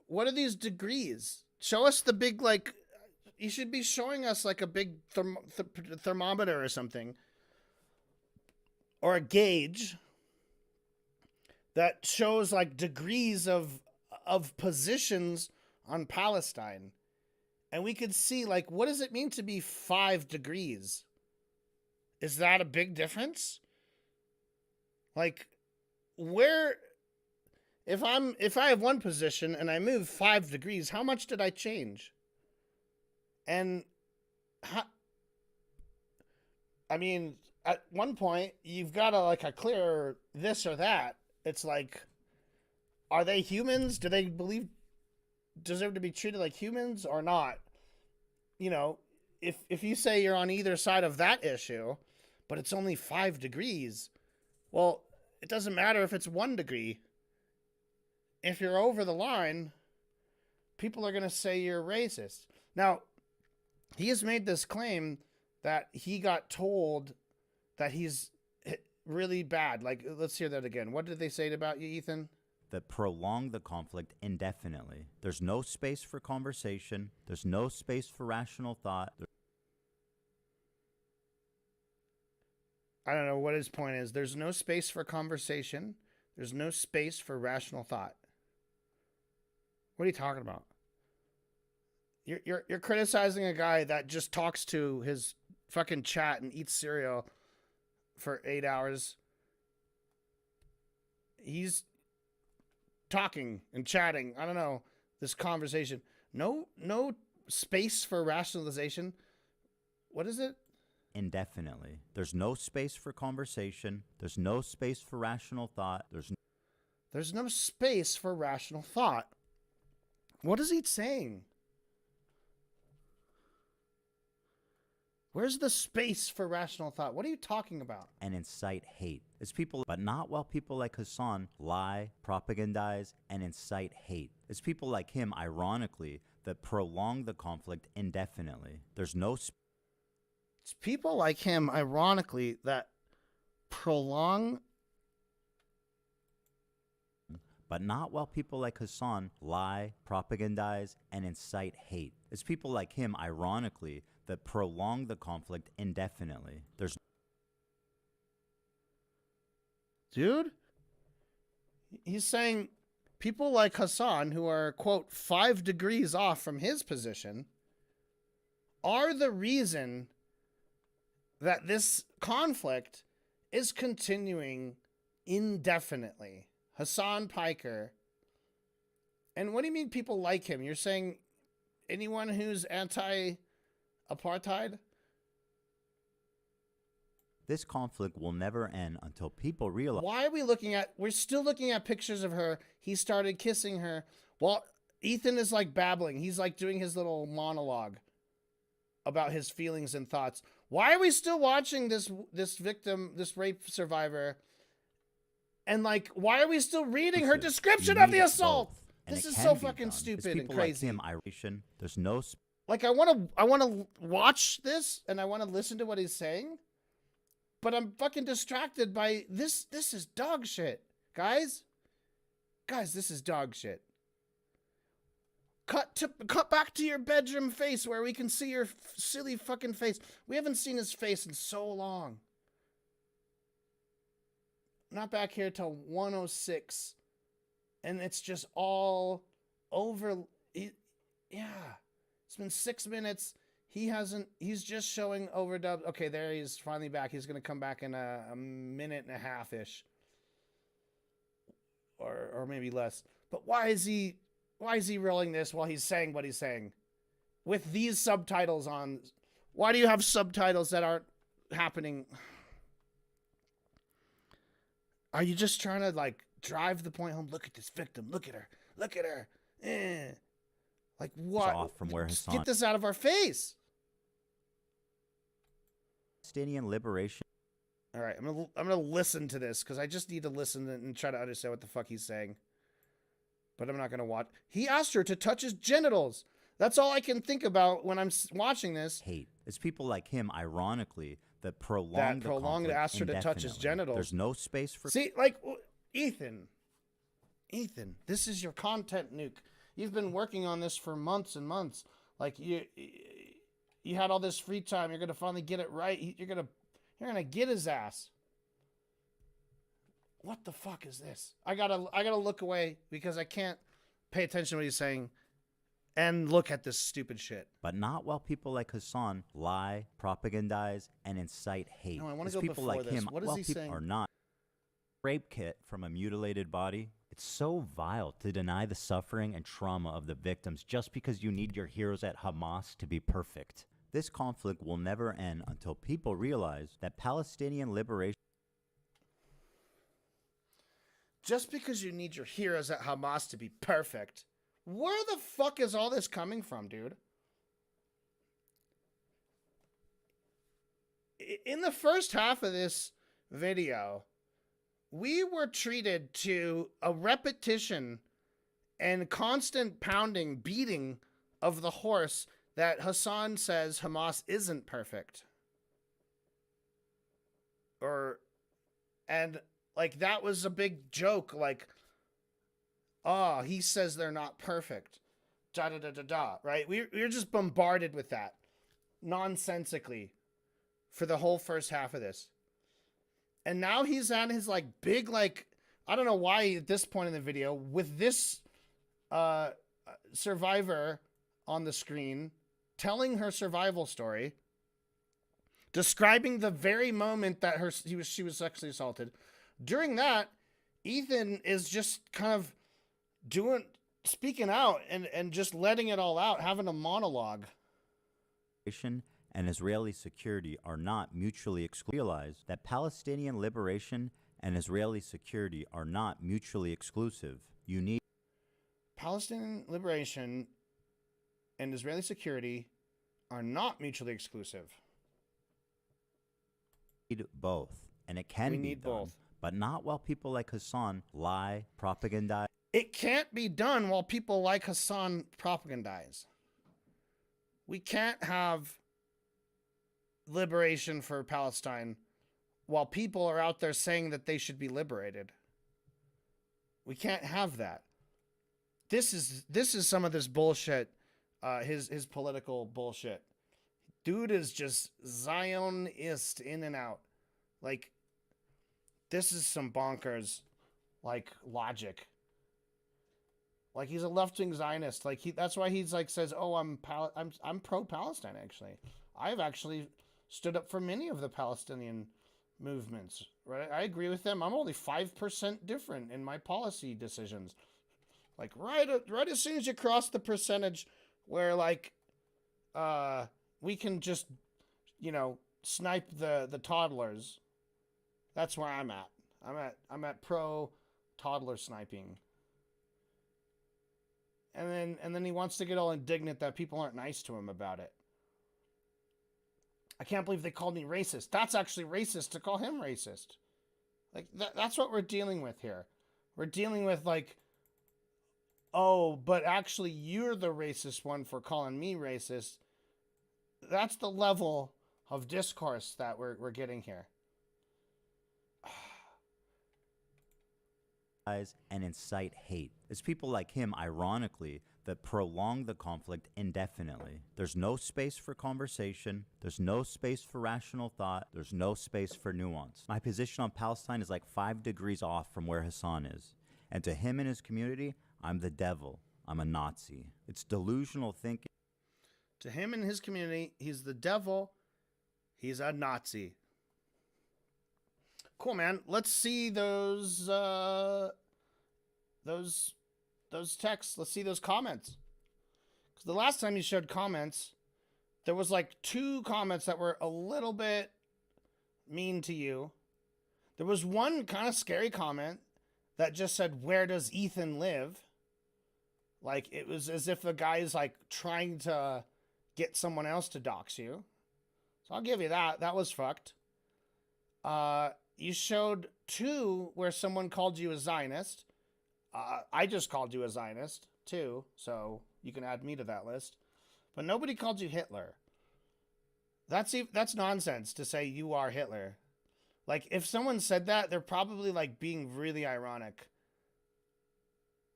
what are these degrees? Show us the big, like, you should be showing us like a big thermometer or something. Or a gauge that shows like degrees of positions on Palestine. And we could see like, what does it mean to be 5 degrees? Is that a big difference? Like where, if I have one position and I move 5 degrees, how much did I change? And I mean, at one point you've got a clear this or that. It's like, are they humans? Do they deserve to be treated like humans or not? You know, if you say you're on either side of that issue, but it's only 5 degrees, well, it doesn't matter if it's 1 degree. If you're over the line, people are going to say you're racist. Now, he has made this claim that he got told that he's really bad. Like, let's hear that again. What did they say about you, Ethan? That prolong the conflict indefinitely. There's no space for conversation. There's no space for rational thought. I don't know what his point is. There's no space for conversation. There's no space for rational thought. What are you talking about? You're criticizing a guy that just talks to his fucking chat and eats cereal for 8 hours. He's talking and chatting. I don't know, this conversation. No space for rationalization. What is it? Indefinitely. There's no space for conversation. There's no space for rational thought. There's no space for rational thought. What is he saying? Where's the space for rational thought? What are you talking about? And incite hate. It's people, but not while people like Hassan lie, propagandize, and incite hate. It's people like him, ironically, that prolong the conflict indefinitely. There's no It's people like him, ironically, that prolong. But not while people like Hassan lie, propagandize, and incite hate. It's people like him, ironically, that prolong the conflict indefinitely. Dude, he's saying people like Hassan, who are, quote, 5 degrees off from his position, are the reason that this conflict is continuing indefinitely. Hassan Piker And what do you mean people like him? You're saying anyone who's anti-apartheid? This conflict will never end until people realize. Why are we're still looking at pictures of her. He started kissing her while Ethan is like babbling. He's like doing his little monologue about his feelings and thoughts. Why are we still watching this victim, this rape survivor? And like, why are we still reading her description of the assault? This is so fucking stupid and crazy. There's no. Like, I want to watch this and I want to listen to what he's saying, but I'm fucking distracted by this. This is dog shit, guys. Guys, this is dog shit. Cut back to your bedroom face where we can see your silly fucking face. We haven't seen his face in so long. Not back here till 106. And it's just all over. Yeah. It's been 6 minutes. He's just showing overdubs. Okay, there he's finally back. He's going to come back in a minute and a half-ish. Or maybe less. But why is he rolling this while he's saying what he's saying? With these subtitles on. Why do you have subtitles that aren't happening? Are you just trying to like drive the point home? Look at this victim. Look at her. Look at her. Like what? Off from where Just get this out of our face. Palestinian liberation. All right, I'm gonna listen to this because I just need to listen and try to understand what the fuck he's saying. But I'm not gonna watch. He asked her to touch his genitals. That's all I can think about when I'm watching this. Hate. It's people like him, ironically, that prolong asked her to touch his genitals. There's no space for. See, like Ethan, this is your content, Nuke. You've been working on this for months and months. Like you had all this free time. You're gonna finally get it right. You're gonna get his ass. What the fuck is this? I gotta look away because I can't pay attention to what he's saying and look at this stupid shit. But not while people like Hassan lie, propagandize, and incite hate. No, I want to go people before like this. him, What is while he people saying? are not. Rape kit from a mutilated body. It's so vile to deny the suffering and trauma of the victims just because you need your heroes at Hamas to be perfect. This conflict will never end until people realize that Palestinian liberation. Just because you need your heroes at Hamas to be perfect. Where the fuck is all this coming from, dude? In the first half of this video, we were treated to a repetition and constant pounding, beating of the horse that Hassan says Hamas isn't perfect. And like that was a big joke, like, oh, he says they're not perfect. Da da da da da. Right? We're just bombarded with that nonsensically for the whole first half of this. And now he's at his like big, like, I don't know why at this point in the video with this survivor on the screen telling her survival story, describing the very moment that she was sexually assaulted. During that, Ethan is just kind of speaking out and just letting it all out, having a monologue. And Israeli security are not mutually exclusive. Realize that Palestinian liberation and Israeli security are not mutually exclusive. You need Palestinian liberation and Israeli security are not mutually exclusive. Need both, and it can be done, both, but not while people like Hassan lie, propagandize. It can't be done while people like Hassan propagandize. We can't have liberation for Palestine while people are out there saying that they should be liberated. We can't have that. This is some of this bullshit, his political bullshit. Dude is just Zionist in and out. Like, this is some bonkers, like, logic. Like, he's a left-wing Zionist. Like, that's why he's like says, "Oh, I'm pro-Palestine." Actually, I've actually stood up for many of the Palestinian movements. Right, I agree with them. I'm only 5% different in my policy decisions. Like right as soon as you cross the percentage where like we can just, you know, snipe the toddlers. That's where I'm at. I'm at pro toddler sniping. And then he wants to get all indignant that people aren't nice to him about it. I can't believe they called me racist. That's actually racist to call him racist. Like that's what we're dealing with here. We're dealing with like, oh, but actually you're the racist one for calling me racist. That's the level of discourse that we're getting here. And incite hate. It's people like him, ironically, that prolong the conflict indefinitely. There's no space for conversation. There's no space for rational thought. There's no space for nuance. My position on Palestine is like 5 degrees off from where Hassan is. And to him and his community, I'm the devil. I'm a Nazi. It's delusional thinking. To him and his community, he's the devil. He's a Nazi. Cool, man. Let's see those texts. Let's see those comments. Because the last time you showed comments, there was like 2 comments that were a little bit mean to you. There was one kind of scary comment that just said, "Where does Ethan live?" Like it was as if the guy is like trying to get someone else to dox you. So I'll give you that. That was fucked. You showed 2 where someone called you a Zionist. I just called you a Zionist, too, so you can add me to that list. But nobody called you Hitler. That's nonsense to say you are Hitler. Like, if someone said that, they're probably, like, being really ironic.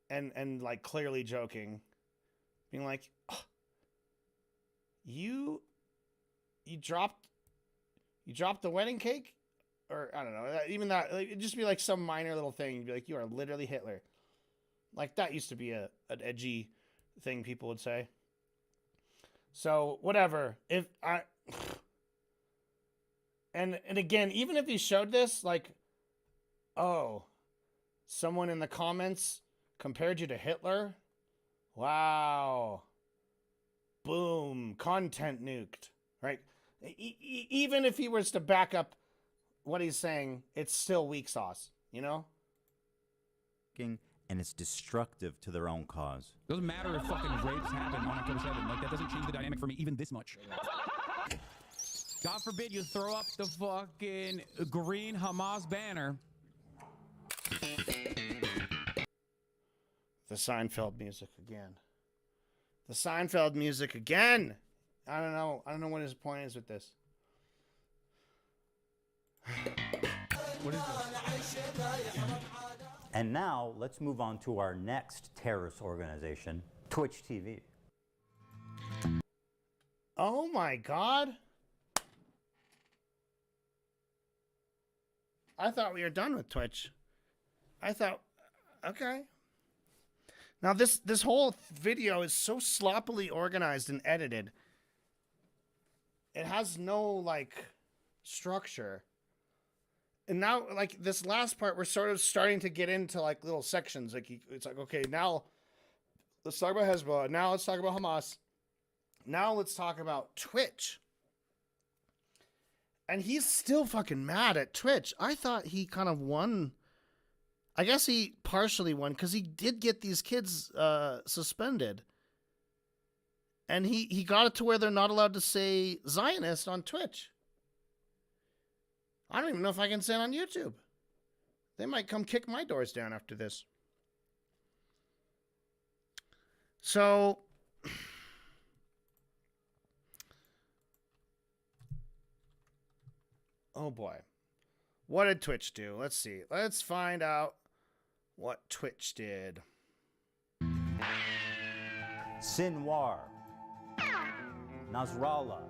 And like, clearly joking. Being like, oh, you dropped the wedding cake? Or, I don't know, even that, like, it'd just be like some minor little thing. You'd be like, you are literally Hitler. Like, that used to be an edgy thing people would say. So, whatever. And again, even if he showed this, like, oh, someone in the comments compared you to Hitler? Wow. Boom. Content nuked. Right? Even if he was to back up what he's saying, it's still weak sauce, you know? And it's destructive to their own cause. Doesn't matter if fucking rapes happen on October 7th. Like, that doesn't change the dynamic for me even this much. God forbid you throw up the fucking green Hamas banner. The Seinfeld music again. The Seinfeld music again. I don't know what his point is with this. What is this? And now let's move on to our next terrorist organization, Twitch TV. Oh my God. I thought we were done with Twitch. Okay. Now this whole video is so sloppily organized and edited. It has no like structure. And now, like, this last part, we're sort of starting to get into, like, little sections. Like, it's like, okay, now let's talk about Hezbollah. Now let's talk about Hamas. Now let's talk about Twitch. And he's still fucking mad at Twitch. I thought he kind of won. I guess he partially won because he did get these kids suspended. And he got it to where they're not allowed to say Zionist on Twitch. I don't even know if I can say it on YouTube. They might come kick my doors down after this. So, oh boy. What did Twitch do? Let's see. Let's find out what Twitch did. Sinwar, Nasrallah,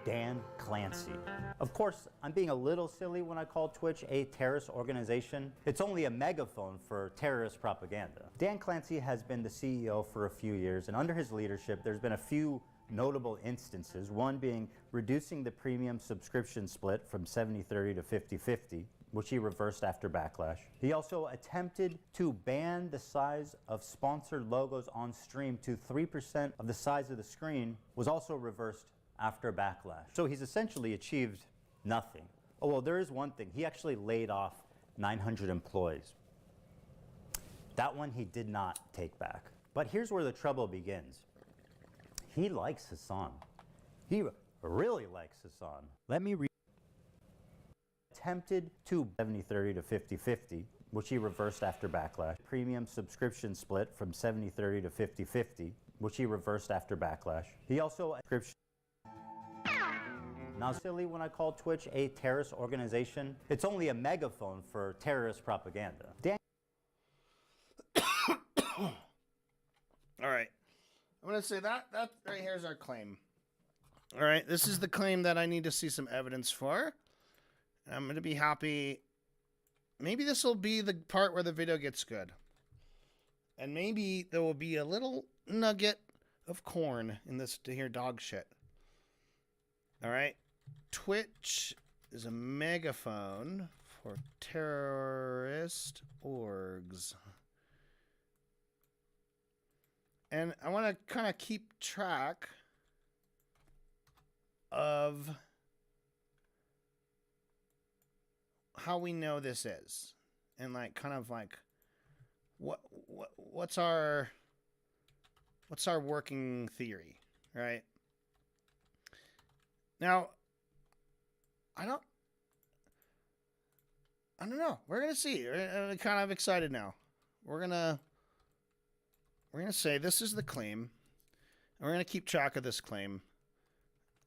Dan Clancy. Of course, I'm being a little silly when I call Twitch a terrorist organization. It's only a megaphone for terrorist propaganda. Dan Clancy has been the CEO for a few years, and under his leadership, there's been a few notable instances, one being reducing the premium subscription split from 70-30 to 50-50, which he reversed after backlash. He also attempted to ban the size of sponsored logos on stream to 3% of the size of the screen, was also reversed after backlash. So he's essentially achieved nothing. Oh, well, there is one thing. He actually laid off 900 employees. That one he did not take back. But here's where the trouble begins. He likes Hassan. He really likes Hassan. Let me read. Attempted to 70-30 to 50-50, which he reversed after backlash. Premium subscription split from 70-30 to 50-50, which he reversed after backlash. He also subscription. Now, silly when I call Twitch a terrorist organization. It's only a megaphone for terrorist propaganda. All right. I'm going to say that right here is our claim. All right. This is the claim that I need to see some evidence for. I'm going to be happy. Maybe this will be the part where the video gets good. And maybe there will be a little nugget of corn in this to hear dog shit. All right. Twitch is a megaphone for terrorist orgs. And I want to kind of keep track of how we know this is, and like kind of like what's our working theory, right? Now, I don't know. We're gonna see. I'm kind of excited now. We're gonna say this is the claim, and we're gonna keep track of this claim,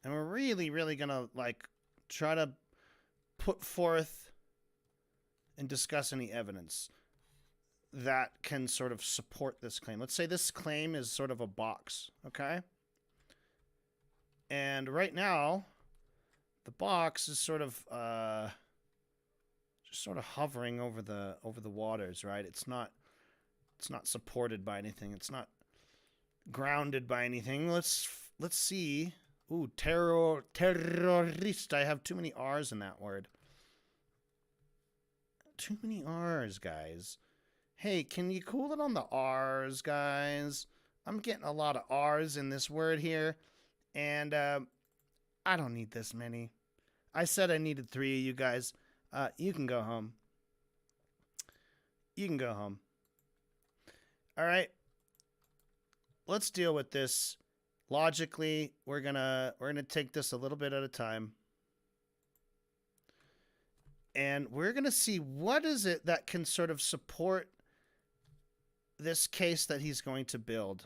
and we're really gonna like try to put forth and discuss any evidence that can sort of support this claim. Let's say this claim is sort of a box, okay? And right now, the box is sort of just sort of hovering over the waters, right? It's not supported by anything. It's not grounded by anything. Let's see. Ooh, terrorist. I have too many R's in that word. Too many R's, guys. Hey, can you cool it on the R's, guys? I'm getting a lot of R's in this word here, and I don't need this many. I said I needed 3 of you guys. You can go home. You can go home. All right. Let's deal with this logically. We're gonna take this a little bit at a time. And we're going to see what is it that can sort of support this case that he's going to build.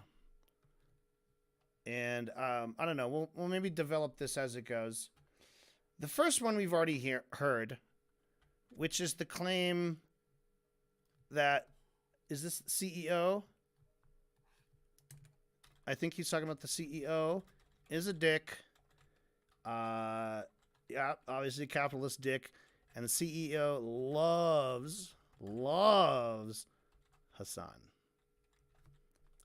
And I don't know. We'll maybe develop this as it goes. The first one we've already heard, which is the claim that, is this CEO? I think he's talking about the CEO is a dick. Yeah, obviously capitalist dick. And the CEO loves Hassan.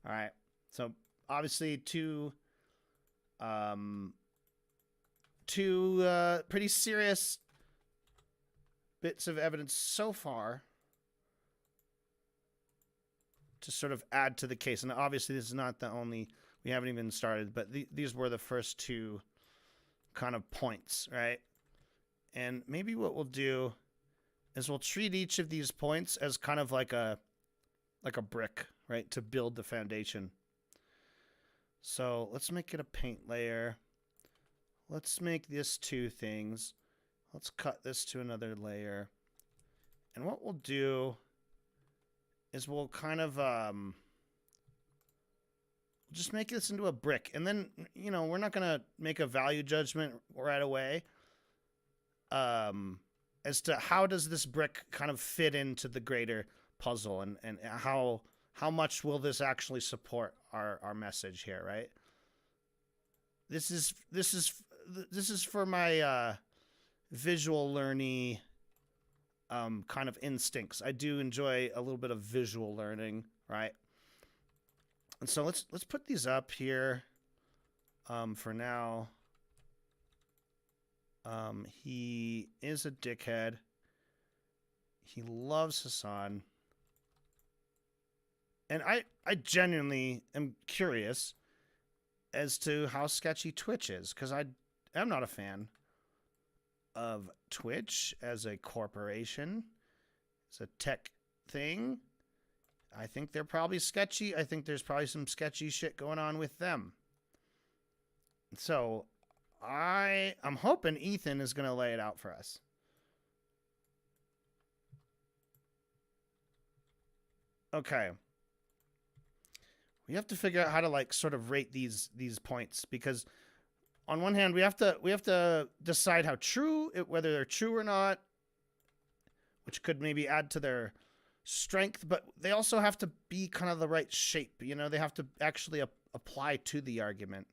All right. So obviously two pretty serious bits of evidence so far to sort of add to the case. And obviously this is not the only, we haven't even started, but these were the first 2 kind of points, right? And maybe what we'll do is we'll treat each of these points as kind of like a brick, right, to build the foundation. So let's make it a paint layer. Let's make this 2 things. Let's cut this to another layer. And what we'll do is we'll kind of just make this into a brick. And then, you know, we're not going to make a value judgment right away. As to how does this brick kind of fit into the greater puzzle, and how much will this actually support our message here, right? This is for my visual learning kind of instincts. I do enjoy a little bit of visual learning, right? And so let's put these up here for now. He is a dickhead. He loves Hassan. And I genuinely am curious as to how sketchy Twitch is, because I'm not a fan of Twitch as a corporation. It's a tech thing. I think they're probably sketchy. I think there's probably some sketchy shit going on with them. So I'm hoping Ethan is going to lay it out for us. Okay. We have to figure out how to like sort of rate these points, because on one hand we have to decide how true whether they're true or not, which could maybe add to their strength, but they also have to be kind of the right shape. You know, they have to actually apply to the argument,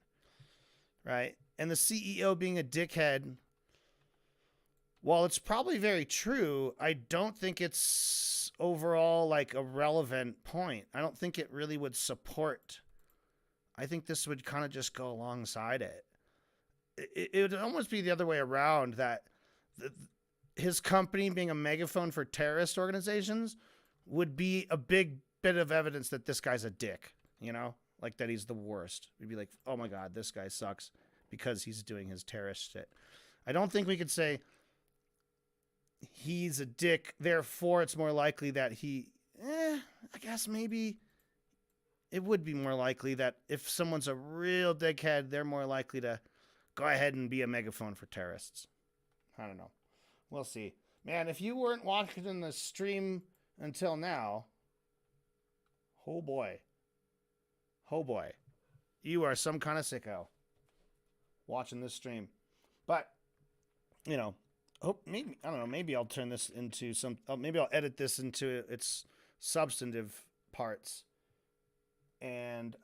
right? And the CEO being a dickhead, while it's probably very true, I don't think it's overall like a relevant point. I don't think it really would support. I think this would kind of just go alongside it. It would almost be the other way around, that his company being a megaphone for terrorist organizations would be a big bit of evidence that this guy's a dick, you know, like that he's the worst. We'd be like, oh my God, this guy sucks because he's doing his terrorist shit. I don't think we could say he's a dick, therefore it's more likely that I guess maybe it would be more likely that if someone's a real dickhead, they're more likely to go ahead and be a megaphone for terrorists. I don't know. We'll see. Man, if you weren't watching the stream until now, oh boy, you are some kind of sicko watching this stream. But, you know, maybe, I don't know, maybe I'll turn this into maybe I'll edit this into its substantive parts. And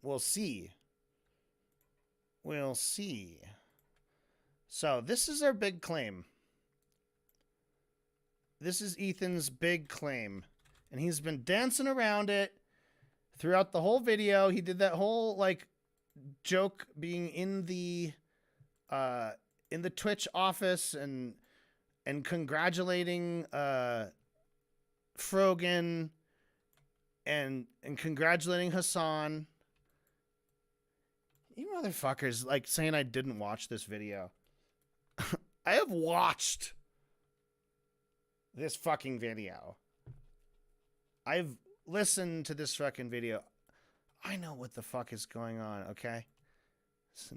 we'll see. We'll see. So this is our big claim. This is Ethan's big claim. And he's been dancing around it throughout the whole video. He did that whole like joke being in the Twitch office and congratulating Frogan and congratulating Hassan. You motherfuckers, like, saying I didn't watch this video. I have watched this fucking video. I've listened to this fucking video. I know what the fuck is going on, okay?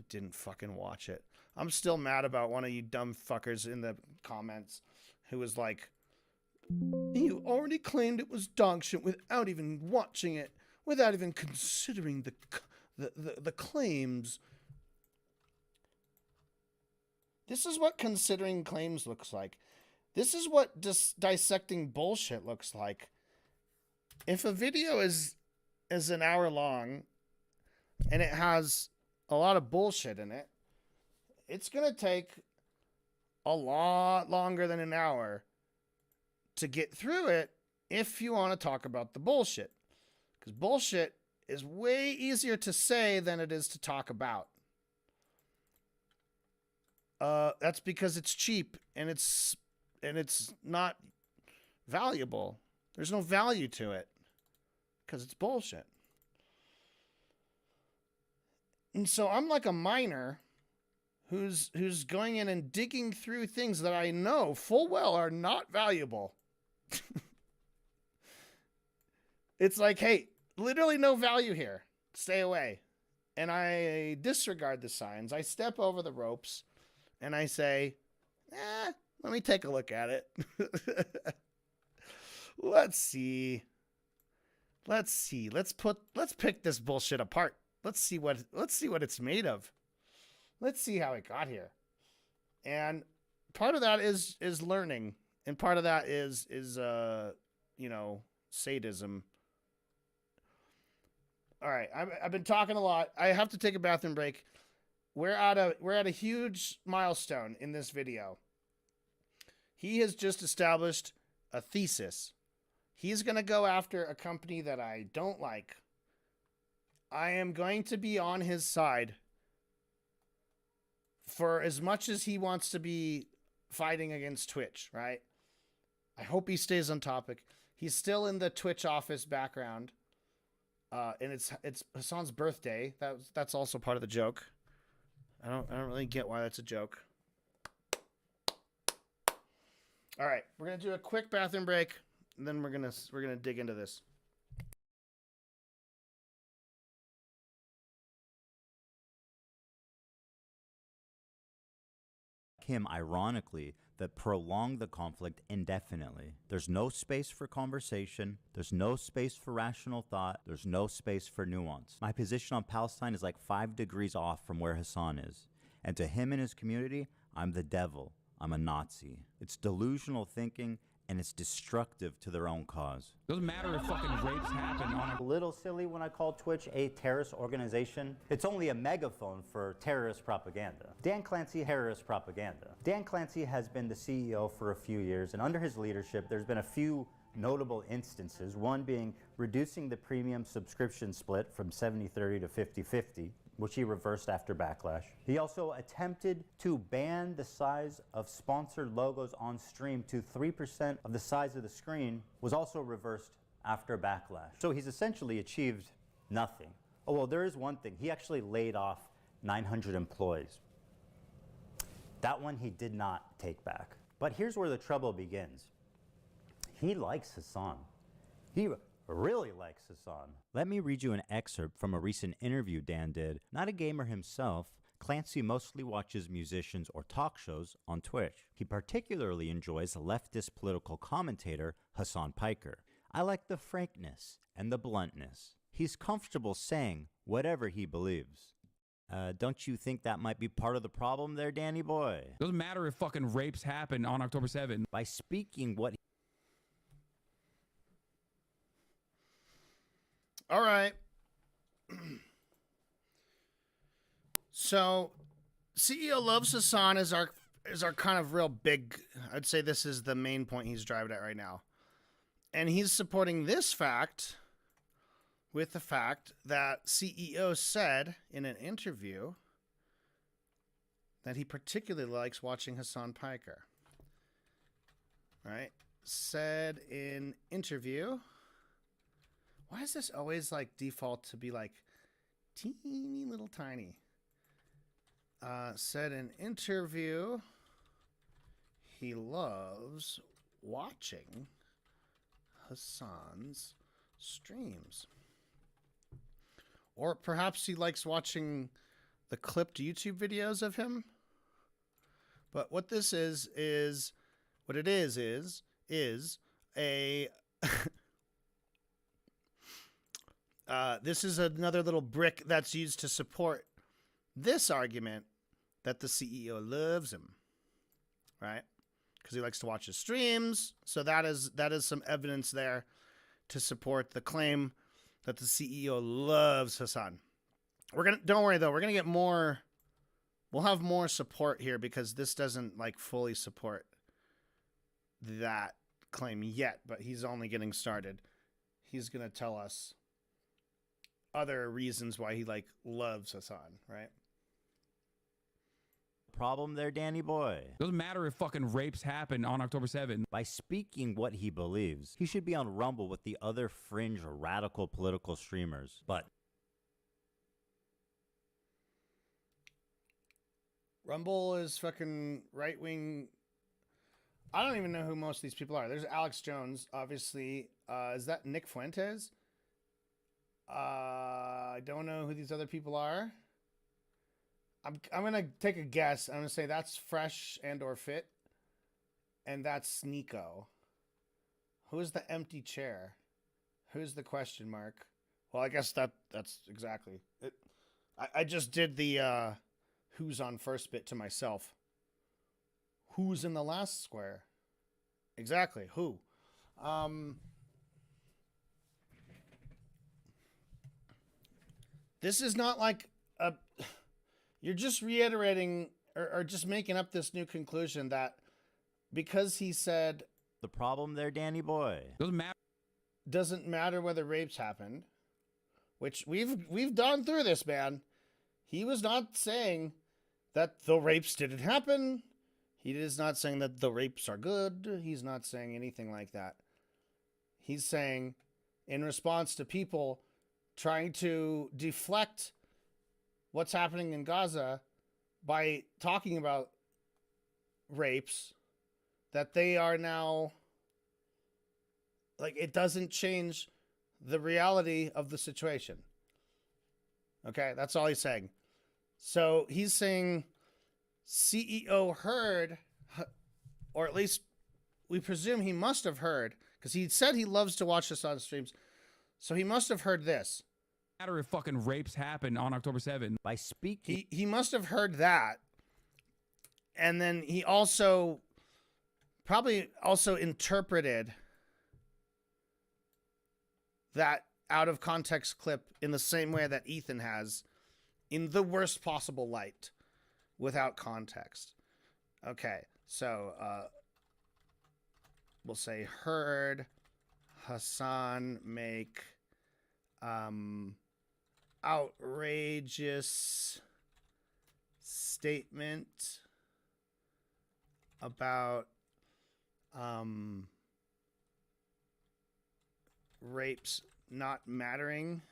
Didn't fucking watch it. I'm still mad about one of you dumb fuckers in the comments who was like, you already claimed it was dog shit without even watching it, without even considering the claims. This is what considering claims looks like. This is what dissecting bullshit looks like. If a video is an hour long and it has a lot of bullshit in it, it's going to take a lot longer than an hour to get through it if you want to talk about the bullshit. Because bullshit is way easier to say than it is to talk about. That's because it's cheap and it's not valuable. There's no value to it because it's bullshit. And so I'm like a miner who's going in and digging through things that I know full well are not valuable. It's like, hey, literally no value here. Stay away. And I disregard the signs. I step over the ropes and I say, let me take a look at it. Let's see. Let's pick this bullshit apart. Let's see what it's made of. Let's see how it got here. And part of that is learning, and part of that is sadism. All right, I've been talking a lot. I have to take a bathroom break. We're at a huge milestone in this video. He has just established a thesis. He's going to go after a company that I don't like. I am going to be on his side for as much as he wants to be fighting against Twitch, right? I hope he stays on topic. He's still in the Twitch office background. And it's Hassan's birthday. That's also part of the joke. I don't really get why that's a joke. All right, we're gonna do a quick bathroom break, and then we're gonna dig into this. Him, ironically, that prolonged the conflict indefinitely. There's no space for conversation. There's no space for rational thought. There's no space for nuance. My position on Palestine is like 5 degrees off from where Hassan is. And to him and his community, I'm the devil. I'm a Nazi. It's delusional thinking, and it's destructive to their own cause. Doesn't matter if fucking rapes happen on a little silly when I call Twitch a terrorist organization. It's only a megaphone for terrorist propaganda. Dan Clancy, terrorist propaganda. Dan Clancy has been the CEO for a few years, and under his leadership, there's been a few notable instances, one being reducing the premium subscription split from 70-30 to 50-50, which he reversed after backlash. He also attempted to ban the size of sponsored logos on stream to 3% of the size of the screen, was also reversed after backlash. So he's essentially achieved nothing. Oh, well, there is one thing. He actually laid off 900 employees. That one he did not take back. But here's where the trouble begins. He likes Hassan. He really likes Hassan. Let me read you an excerpt from a recent interview Dan did. Not a gamer himself, Clancy mostly watches musicians or talk shows on Twitch. He particularly enjoys leftist political commentator Hassan Piker. I like the frankness and the bluntness. He's comfortable saying whatever he believes. Don't you think that might be part of the problem there, Danny boy? Doesn't matter if fucking rapes happen on October 7th. By speaking what... All right. So, CEO loves Hassan is our kind of real big. I'd say this is the main point he's driving at right now, and he's supporting this fact with the fact that CEO said in an interview that he particularly likes watching Hassan Piker. Right? Said in interview. Why is this always like default to be like teeny little tiny? Said in interview, he loves watching Hassan's streams. Or perhaps he likes watching the clipped YouTube videos of him. But what this is what it is a this is another little brick that's used to support this argument that the CEO loves him, right? Because he likes to watch his streams. So that is some evidence there to support the claim that the CEO loves Hassan. Don't worry though, we're gonna get more. We'll have more support here because this doesn't like fully support that claim yet, but he's only getting started. He's gonna tell us other reasons why he like loves Hassan, right? Problem there, Danny boy? Doesn't matter if fucking rapes happen on October 7th. By speaking what he believes, he should be on Rumble with the other fringe or radical political streamers. But Rumble is fucking right-wing. I don't even know who most of these people are. There's Alex Jones, obviously. Is that Nick Fuentes? I don't know who these other people are. I'm gonna take a guess. I'm gonna say that's Fresh and or Fit, and that's Sneeko. Who's the empty chair? Who's the question mark? Well, I guess that's exactly it. I just did the who's on first bit to myself. Who's in the last square? Exactly. Who? This is not like a... You're just reiterating or just making up this new conclusion that because he said... The problem there, Danny boy? Doesn't matter whether rapes happened, which we've gone through this, man. He was not saying that the rapes didn't happen. He is not saying that the rapes are good. He's not saying anything like that. He's saying, in response to people trying to deflect what's happening in Gaza by talking about rapes, that they are now, like, it doesn't change the reality of the situation. Okay, that's all he's saying. So he's saying CEO heard, or at least we presume he must have heard, because he said he loves to watch this on streams. So he must have heard this. Matter if fucking rapes happen on October 7th. By speaking. He must have heard that. And then he also probably also interpreted that out of context clip in the same way that Ethan has, in the worst possible light, without context. Okay, so we'll say heard Hassan make outrageous statement about rapes not mattering.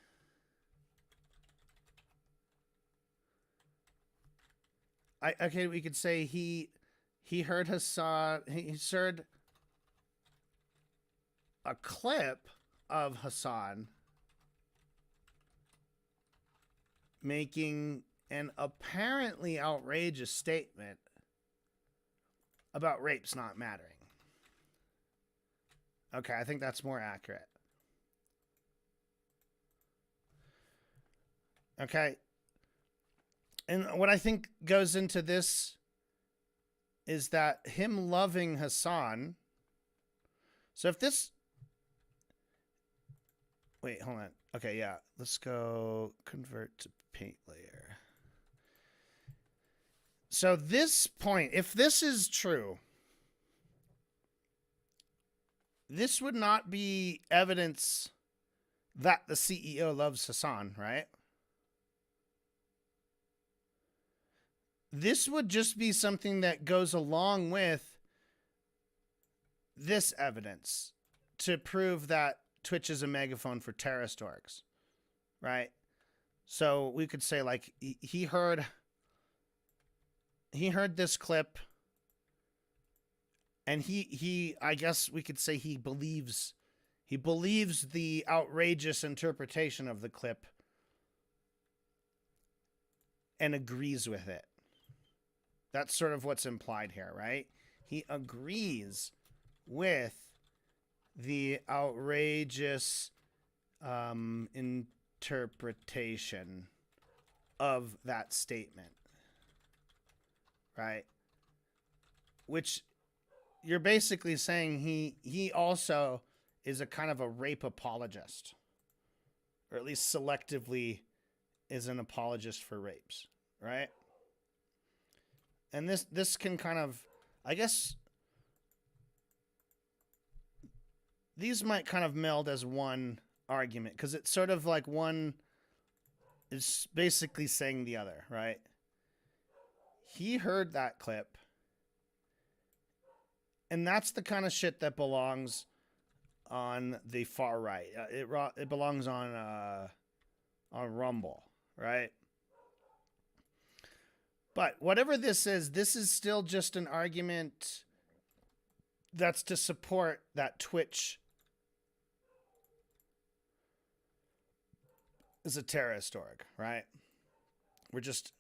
Okay, we could say he heard Hassan, he heard a clip of Hassan making an apparently outrageous statement about rapes not mattering. Okay, I think that's more accurate. Okay. And what I think goes into this is that him loving Hassan. So if this... Wait, hold on. Okay, yeah. Let's go convert to paint layer. So this point, if this is true, this would not be evidence that the CEO loves Hassan, right? This would just be something that goes along with this evidence to prove that Twitch is a megaphone for terrorist orgs, right? So we could say, like, he heard this clip, and he I guess we could say he believes the outrageous interpretation of the clip and agrees with it. That's sort of what's implied here, right? He agrees with the outrageous interpretation of that statement, right? Which you're basically saying he also is a kind of a rape apologist, or at least selectively is an apologist for rapes, right? And this can kind of, I guess, these might kind of meld as one argument, because it's sort of like one is basically saying the other, right? He heard that clip, and that's the kind of shit that belongs on the far right. It belongs on Rumble, right? But whatever this is still just an argument that's to support that Twitch is a terrorist org, right? We're just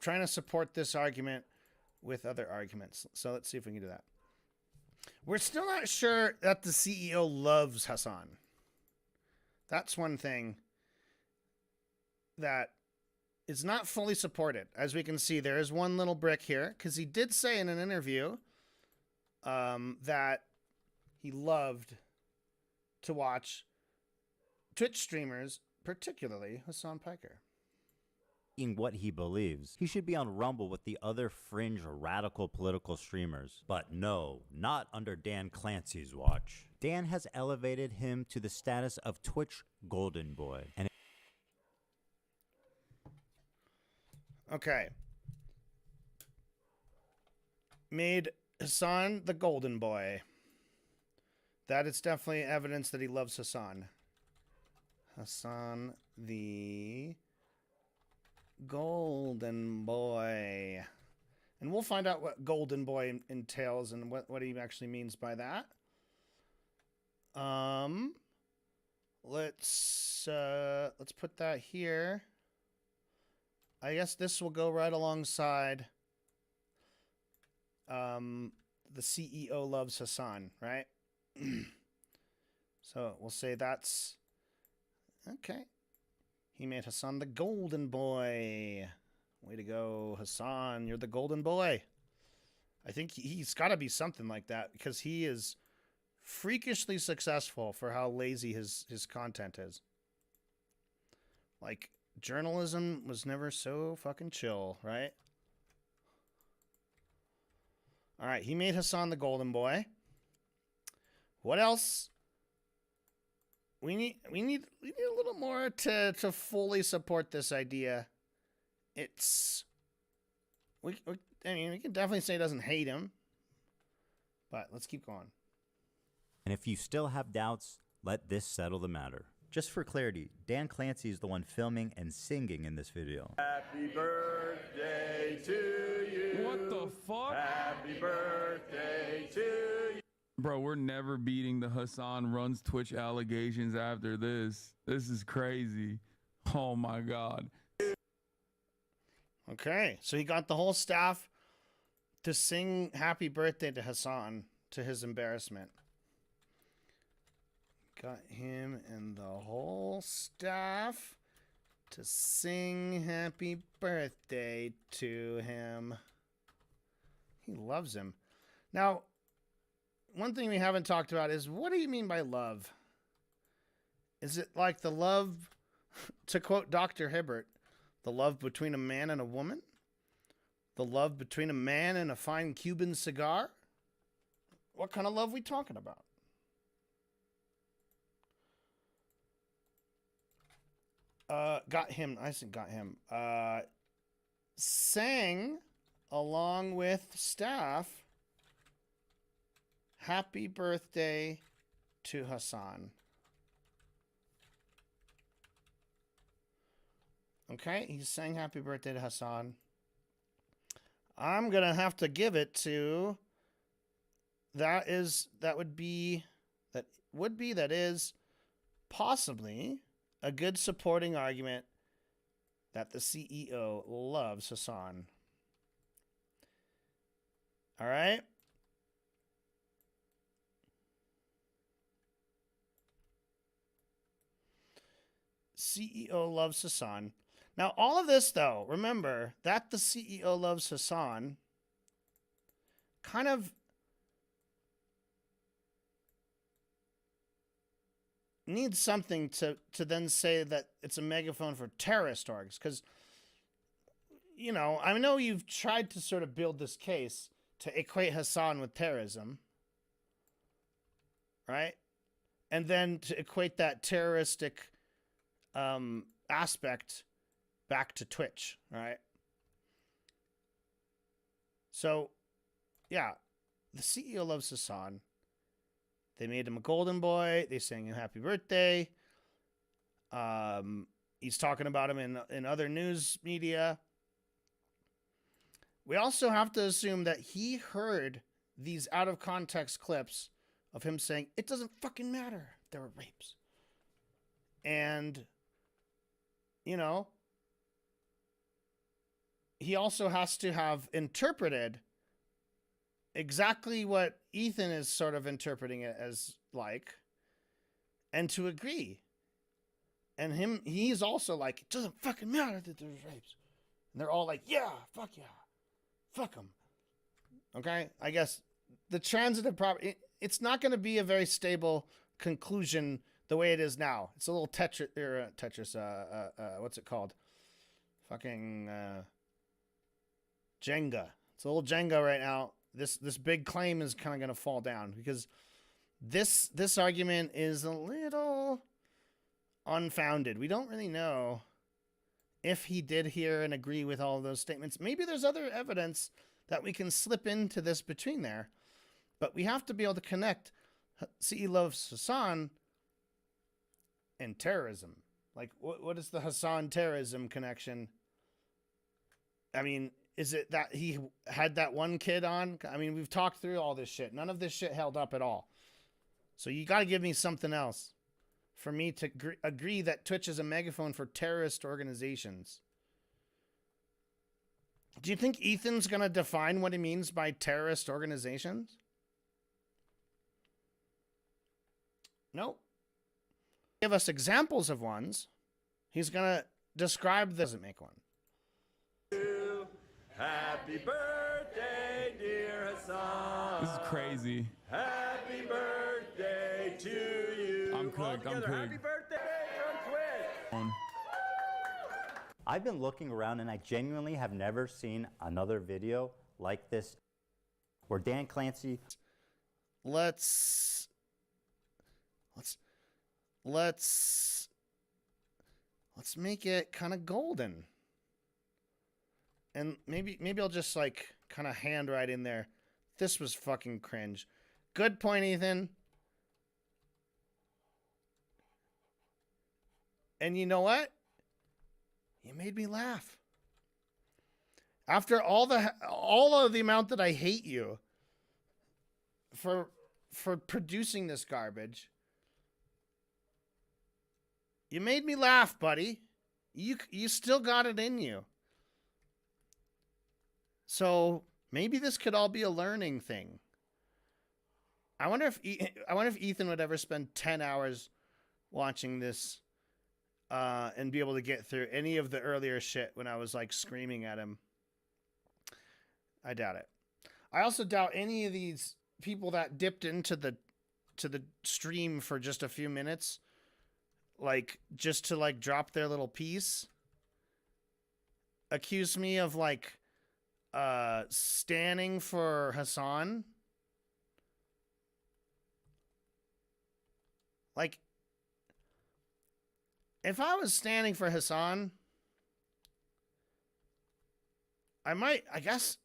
trying to support this argument with other arguments. So let's see if we can do that. We're still not sure that the CEO loves Hassan. That's one thing that is not fully supported. As we can see, there is one little brick here, because he did say in an interview that he loved to watch Twitch streamers, particularly Hassan Piker. In what he believes, he should be on Rumble with the other fringe radical political streamers. But no, not under Dan Clancy's watch. Dan has elevated him to the status of Twitch Golden Boy. And okay. made Hassan the golden boy. That is definitely evidence that he loves Hassan. Hassan the golden boy. And we'll find out what golden boy entails and what he actually means by that. Let's put that here. I guess this will go right alongside the CEO loves Hassan, right? So we'll say that's okay. He made Hassan the golden boy. Way to go, Hassan. You're the golden boy. I think he's got to be something like that because he is freakishly successful for how lazy his content is. Like, journalism was never so fucking chill, right? All right, he made Hassan the golden boy. What else? We need a little more to fully support this idea. It's I mean, we can definitely say he doesn't hate him, but let's keep going. And if you still have doubts, let this settle the matter. Just for clarity, Dan Clancy is the one filming and singing in this video. Happy birthday to you. What the fuck? Happy birthday to you. Bro, we're never beating the Hassan runs Twitch allegations after this. This is crazy. Oh my God. Okay, so he got the whole staff to sing happy birthday to Hassan to his embarrassment. Got him and the whole staff to sing happy birthday to him. He loves him. Now, one thing we haven't talked about is, what do you mean by love? Is it like the love, to quote Dr. Hibbert, the love between a man and a woman? The love between a man and a fine Cuban cigar? What kind of love are we talking about? Got him. I said got him. Sang along with staff happy birthday to Hassan. Okay, he sang happy birthday to Hassan. I'm gonna have to give it to that is possibly a good supporting argument that the CEO loves Hassan. All right. CEO loves Hassan. Now, all of this, though, remember that the CEO loves Hassan kind of needs something to then say that it's a megaphone for terrorist orgs. Because, you know, I know you've tried to sort of build this case to equate Hassan with terrorism, right? And then to equate that terroristic aspect back to Twitch, right? So, yeah, the CEO loves Hassan. They made him a golden boy. They sang him happy birthday. He's talking about him in other news media. We also have to assume that he heard these out of context clips of him saying, it doesn't fucking matter if there were rapes. And, you know, he also has to have interpreted exactly what Ethan is sort of interpreting it as like, and to agree. And he's also like, it doesn't fucking matter that there's rapes. And they're all like, yeah, fuck yeah. Fuck them. Okay? I guess the transitive property, it's not going to be a very stable conclusion the way it is now. It's a little Tetris, what's it called? Fucking Jenga. It's a little Jenga right now. This big claim is kind of going to fall down because this argument is a little unfounded. We don't really know if he did hear and agree with all of those statements. Maybe there's other evidence that we can slip into this between there. But we have to be able to connect CE loves Hassan and terrorism. Like, what is the Hassan terrorism connection? I mean, is it that he had that one kid on? I mean, we've talked through all this shit. None of this shit held up at all. So you got to give me something else for me to agree that Twitch is a megaphone for terrorist organizations. Do you think Ethan's going to define what he means by terrorist organizations? Nope. Give us examples of ones. He's going to describe this. Doesn't make one. Happy birthday, dear Hassan. This is crazy. Happy birthday to you. I'm cooked. I'm cooked. Happy birthday from Twitch. I've been looking around and I genuinely have never seen another video like this where Dan Clancy. Let's make it kind of golden. And maybe I'll just like kind of handwrite in there. This was fucking cringe. Good point, Ethan. And you know what? You made me laugh. After all of the amount that I hate you for producing this garbage, you made me laugh, buddy. You still got it in you. So maybe this could all be a learning thing. I wonder if Ethan would ever spend 10 hours watching this and be able to get through any of the earlier shit when I was like screaming at him. I doubt it. I also doubt any of these people that dipped into the stream for just a few minutes, like just to like drop their little piece, accuse me of like standing for Hassan. Like, if I was standing for Hassan, I guess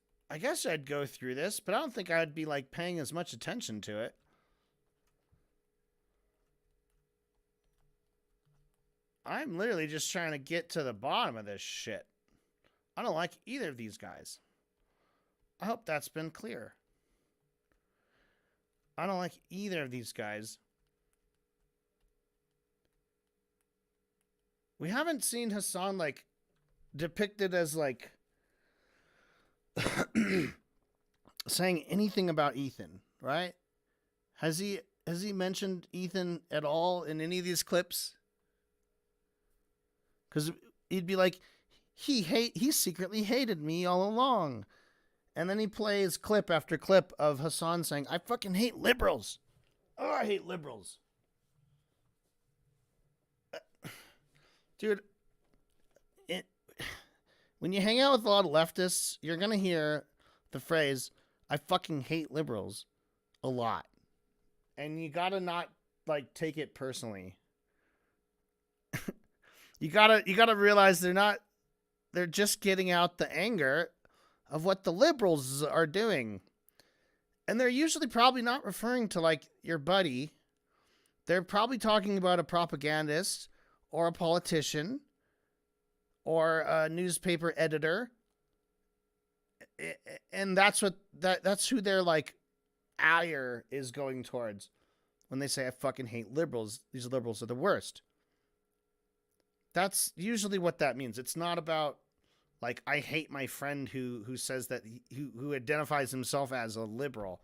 I'd go through this, but I don't think I'd be like paying as much attention to it. I'm literally just trying to get to the bottom of this shit. I don't like either of these guys. I hope that's been clear. I don't like either of these guys. We haven't seen Hassan like depicted as like saying anything about Ethan, right? Has he mentioned Ethan at all in any of these clips? Because he'd be like, he secretly hated me all along. And then he plays clip after clip of Hassan saying, I fucking hate liberals. Oh, I hate liberals. Dude, when you hang out with a lot of leftists, you're going to hear the phrase, I fucking hate liberals, a lot. And you got to not, like, take it personally. You gotta realize they're just getting out the anger of what the liberals are doing. And they're usually probably not referring to like your buddy. They're probably talking about a propagandist or a politician or a newspaper editor. And that's who their like ire is going towards when they say I fucking hate liberals. These liberals are the worst. That's usually what that means. It's not about like I hate my friend who says that who identifies himself as a liberal,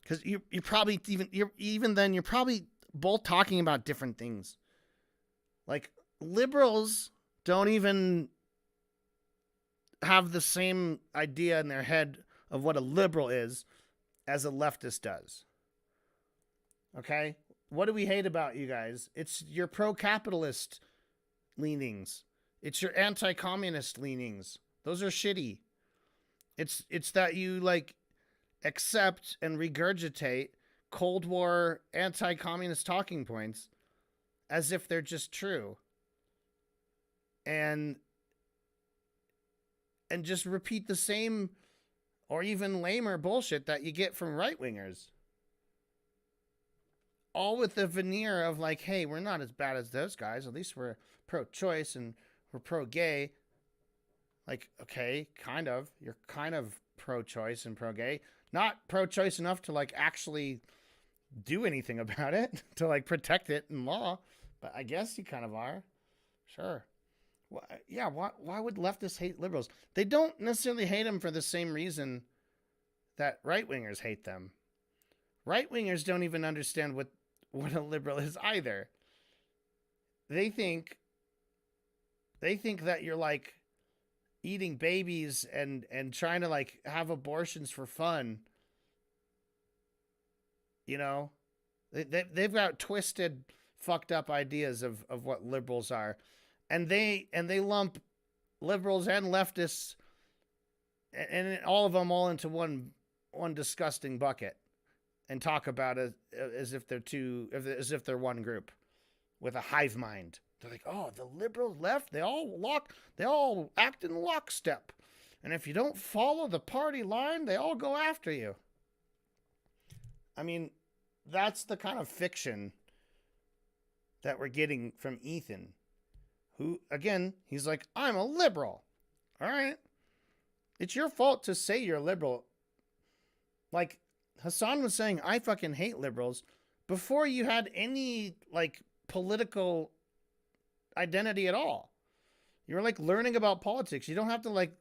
because you're probably you're probably both talking about different things. Like liberals don't even have the same idea in their head of what a liberal is as a leftist does. Okay, what do we hate about you guys? It's your pro-capitalist leanings. It's your anti-communist leanings. Those are shitty. It's that you like accept and regurgitate Cold War anti-communist talking points as if they're just true. And just repeat the same or even lamer bullshit that you get from right-wingers. All with the veneer of like, hey, we're not as bad as those guys. At least we're pro-choice and we're pro-gay. Like, okay, kind of. You're kind of pro-choice and pro-gay. Not pro-choice enough to like actually do anything about it, to like protect it in law. But I guess you kind of are. Sure. Yeah, why would leftists hate liberals? They don't necessarily hate them for the same reason that right-wingers hate them. Right-wingers don't even understand what a liberal is either. They think that you're like eating babies and trying to like have abortions for fun. You know? They've got twisted, fucked up ideas of what liberals are. And they lump liberals and leftists and all of them all into one disgusting bucket and talk about it as if they're one group with a hive mind. They're like, oh, the liberal left, they all act in lockstep. And if you don't follow the party line, they all go after you. I mean, that's the kind of fiction that we're getting from Ethan. Who, again, he's like, I'm a liberal. All right. It's your fault to say you're liberal. Like Hassan was saying, I fucking hate liberals before you had any like political identity at all. You're like learning about politics. You don't have to like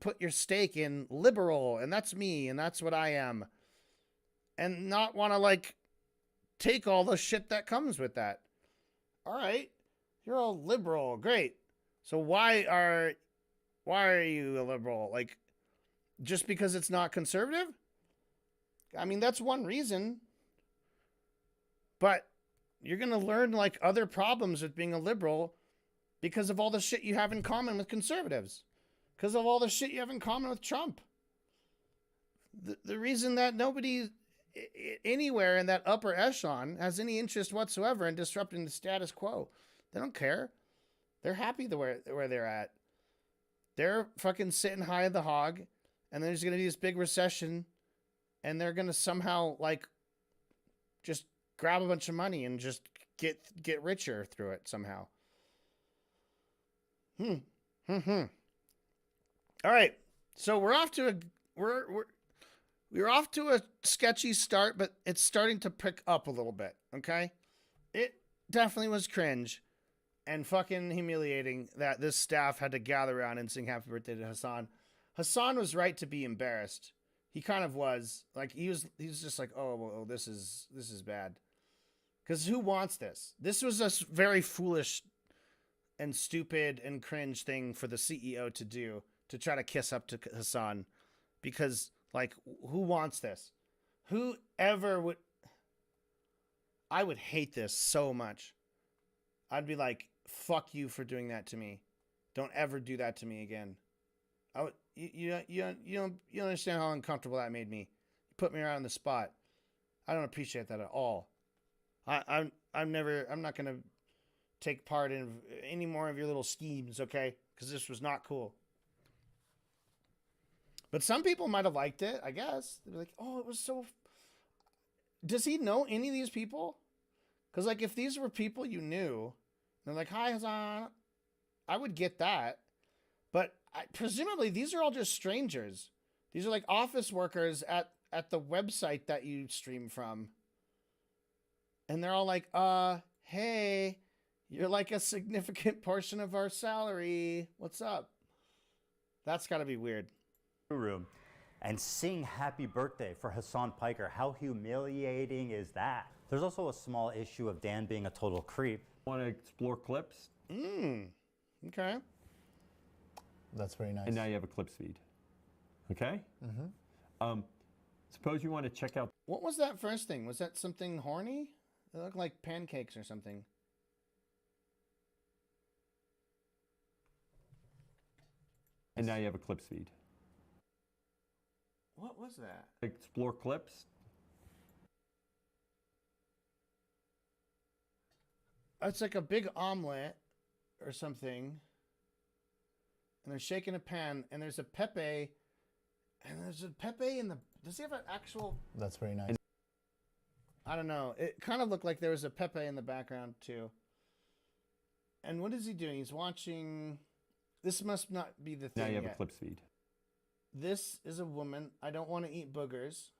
put your stake in liberal and that's me and that's what I am. And not want to like take all the shit that comes with that. All right. You're a liberal. Great. So why are you a liberal? Like, just because it's not conservative? I mean, that's one reason. But you're going to learn like other problems with being a liberal because of all the shit you have in common with conservatives. Because of all the shit you have in common with Trump. The reason that nobody anywhere in that upper echelon has any interest whatsoever in disrupting the status quo. They don't care. They're happy where they're at. They're fucking sitting high at the hog, and there's going to be this big recession, and they're going to somehow, like, just grab a bunch of money and just get richer through it somehow. All right. So we're off to a sketchy start, but it's starting to pick up a little bit, okay? It definitely was cringe and fucking humiliating that this staff had to gather around and sing happy birthday to Hassan. Hassan was right to be embarrassed. He kind of was. Like, he was just like, oh, well, this is bad. Because who wants this? This was a very foolish and stupid and cringe thing for the CEO to do, to try to kiss up to Hassan. Because, like, who wants this? Whoever would... I would hate this so much. I'd be like, fuck you for doing that to me. Don't ever do that to me again. You don't understand how uncomfortable that made me. You put me right on the spot. I don't appreciate that at all. I'm not gonna take part in any more of your little schemes, okay? Because this was not cool. But some people might have liked it, I guess. They'd be like, oh, it was so... Does he know any of these people? Because, like, if these were people you knew, they're like, hi, Hassan, I would get that. But presumably, these are all just strangers. These are, like, office workers at the website that you stream from. And they're all like, hey, you're, like, a significant portion of our salary. What's up? That's got to be weird. Room and sing happy birthday for Hassan Piker. How humiliating is that? There's also a small issue of Dan being a total creep. Want to explore clips? Okay. That's very nice. And now you have a clips feed. Okay? Suppose you want to check out... What was that first thing? Was that something horny? It looked like pancakes or something. And now you have a clips feed. What was that? Explore clips. It's like a big omelet or something. And they're shaking a pan, and there's a Pepe And there's a Pepe in the... Does he have an actual... That's very nice. I don't know. It kind of looked like there was a Pepe in the background, too. And what is he doing? He's watching... This must not be the thing Now you have yet. a clips feed. This is a woman. I don't want to eat boogers.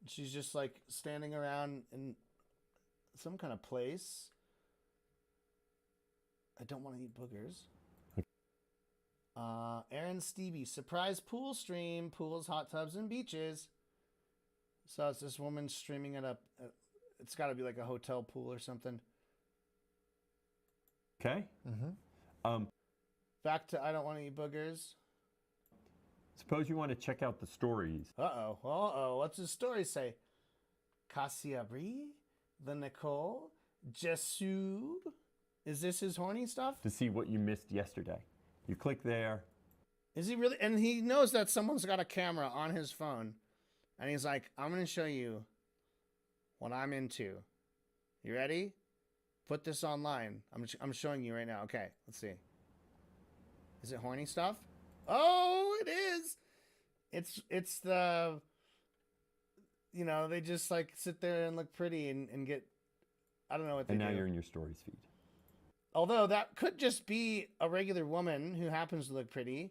She's just like standing around in some kind of place. I don't want to eat boogers. Aaron Stevie, surprise pool stream, pools, hot tubs, and beaches. So it's this woman streaming it up. It's got to be like a hotel pool or something. Okay. Back to I don't want to eat boogers. Suppose you want to check out the stories. Uh-oh. What's his story say? Cassia Brie? The Nicole? Jesu? Is this his horny stuff? To see what you missed yesterday. You click there. Is he really? And he knows that someone's got a camera on his phone. And he's like, I'm going to show you what I'm into. You ready? Put this online. I'm showing you right now. Okay, let's see. Is it horny stuff? Oh, it is. It's the, you know, they just like sit there and look pretty and get, I don't know what they do. And now you're in your stories feed. Although that could just be a regular woman who happens to look pretty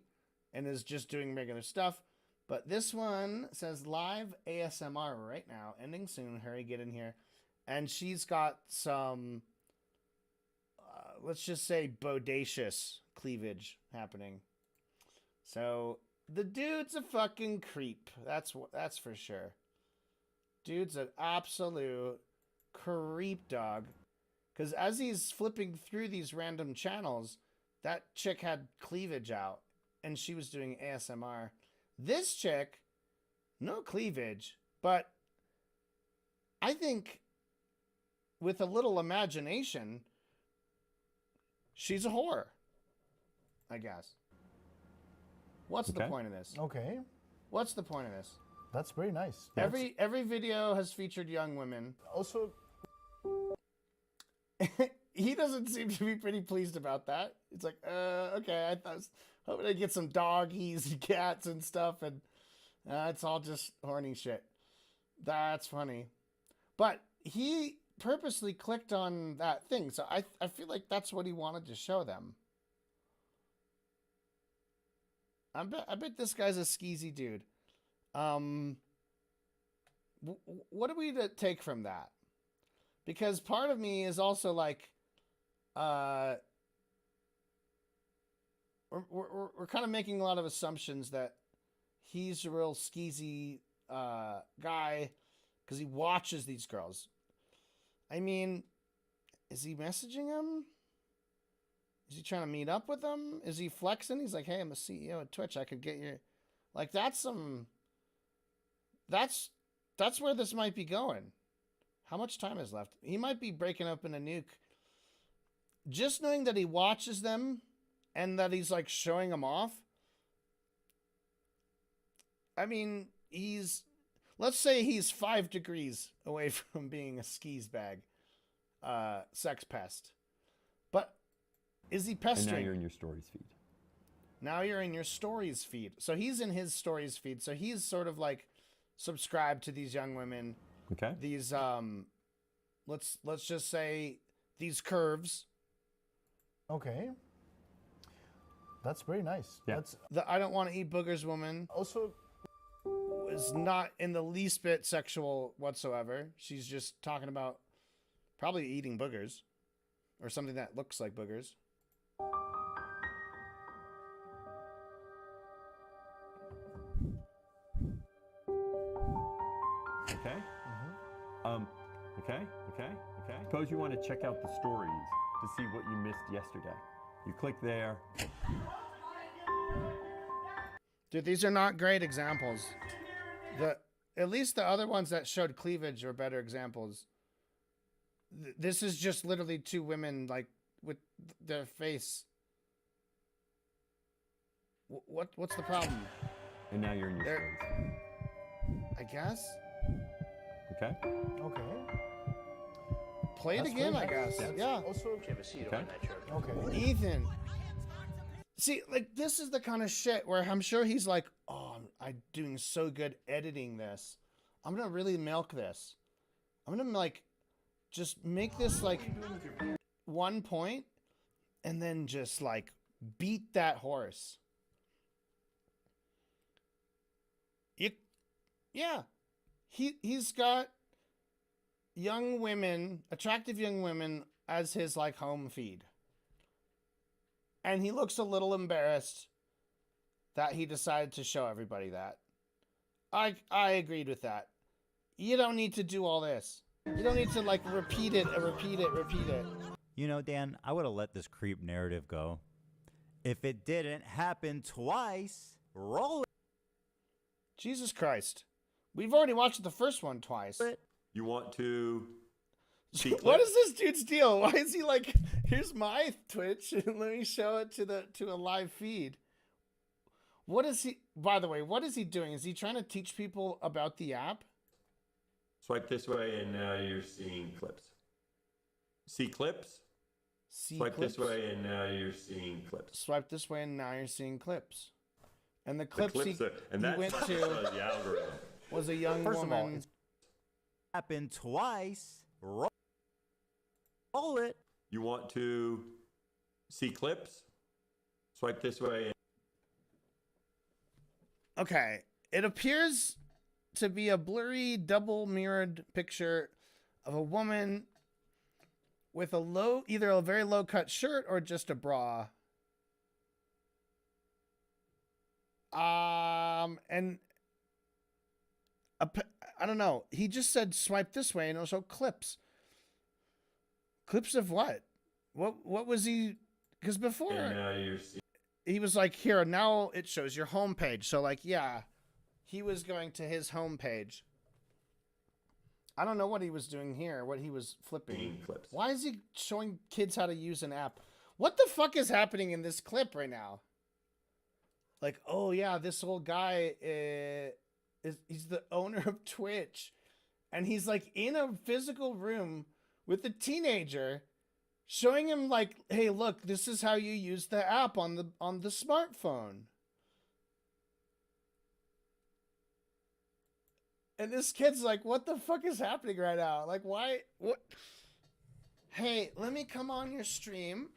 and is just doing regular stuff. But this one says live ASMR right now, ending soon. Hurry, get in here. And she's got some, let's just say bodacious cleavage happening. So the dude's a fucking creep. That's for sure. Dude's an absolute creep dog. Because as he's flipping through these random channels, that chick had cleavage out, and she was doing ASMR. This chick, no cleavage, but I think with a little imagination, she's a whore, I guess. What's the point of this? Okay. What's the point of this? That's very nice. Every video has featured young women. Also, he doesn't seem to be pretty pleased about that. It's like, okay, I was hoping I'd get some doggies and cats and stuff, and it's all just horny shit. That's funny. But he purposely clicked on that thing, so I feel like that's what he wanted to show them. I bet this guy's a skeezy dude. What are we to take from that? Because part of me is also like, we're kind of making a lot of assumptions that he's a real skeezy guy because he watches these girls. I mean, is he messaging them? Is he trying to meet up with them? Is he flexing? He's like, hey, I'm a CEO at Twitch. I could get your... Like, that's where this might be going. How much time is left? He might be breaking up in a Nuke. Just knowing that he watches them and that he's, like, showing them off. I mean, let's say he's 5 degrees away from being a skis bag, sex pest. But is he pestering? And now you're in your stories feed. Now you're in your stories feed. So he's in his stories feed. So he's sort of like subscribed to these young women. Okay. These let's just say these curves. Okay. That's very nice. Yeah. That's The I don't want to eat boogers woman also is not in the least bit sexual whatsoever. She's just talking about probably eating boogers or something that looks like boogers. Okay. Okay. Suppose you want to check out the stories to see what you missed yesterday. You click there. Dude, these are not great examples. At least the other ones that showed cleavage are better examples. This is just literally 2 women like with their face. What's the problem? And now you're in your stories. I guess. Okay. okay. Play it That's again, very I nice. guess. That's Yeah. Also, okay. Ethan. See, like, this is the kind of shit where I'm sure he's like, oh, doing so good editing this. I'm gonna really milk this. I'm gonna like just make this like 1 point and then just like beat that horse. Yeah. He's got young women, attractive young women as his like home feed. And he looks a little embarrassed that he decided to show everybody that. I agreed with that. You don't need to do all this. You don't need to like repeat it. You know, Dan, I would have let this creep narrative go. If it didn't happen twice, roll it. Jesus Christ. We've already watched the first one twice. You want to see What is this dude's deal? Why is he like, here's my Twitch and let me show it to a live feed? What is he, by the way, what is he doing? Is he trying to teach people about the app? Swipe this way and now you're seeing clips. See clips? Swipe this way and now you're seeing clips. Swipe this way and now you're seeing clips. And the clips, he that's went to the algorithm. Was a young First woman. of all, it's happened twice. Roll it. You want to see clips? Swipe this way. Okay, it appears to be a blurry, double-mirrored picture of a woman with either a very low-cut shirt or just a bra. And I don't know. He just said swipe this way and also clips. Clips of what? What was he? Because before he was like, here, now it shows your homepage. So like, yeah, he was going to his homepage. I don't know what he was doing here, what he was flipping. Clips. Why is he showing kids how to use an app? What the fuck is happening in this clip right now? Like, oh yeah, this old guy he's the owner of Twitch, and he's like in a physical room with a teenager, showing him like, hey, look, this is how you use the app on the smartphone. And this kid's like, what the fuck is happening right now? Like, why? What? Hey, let me come on your stream.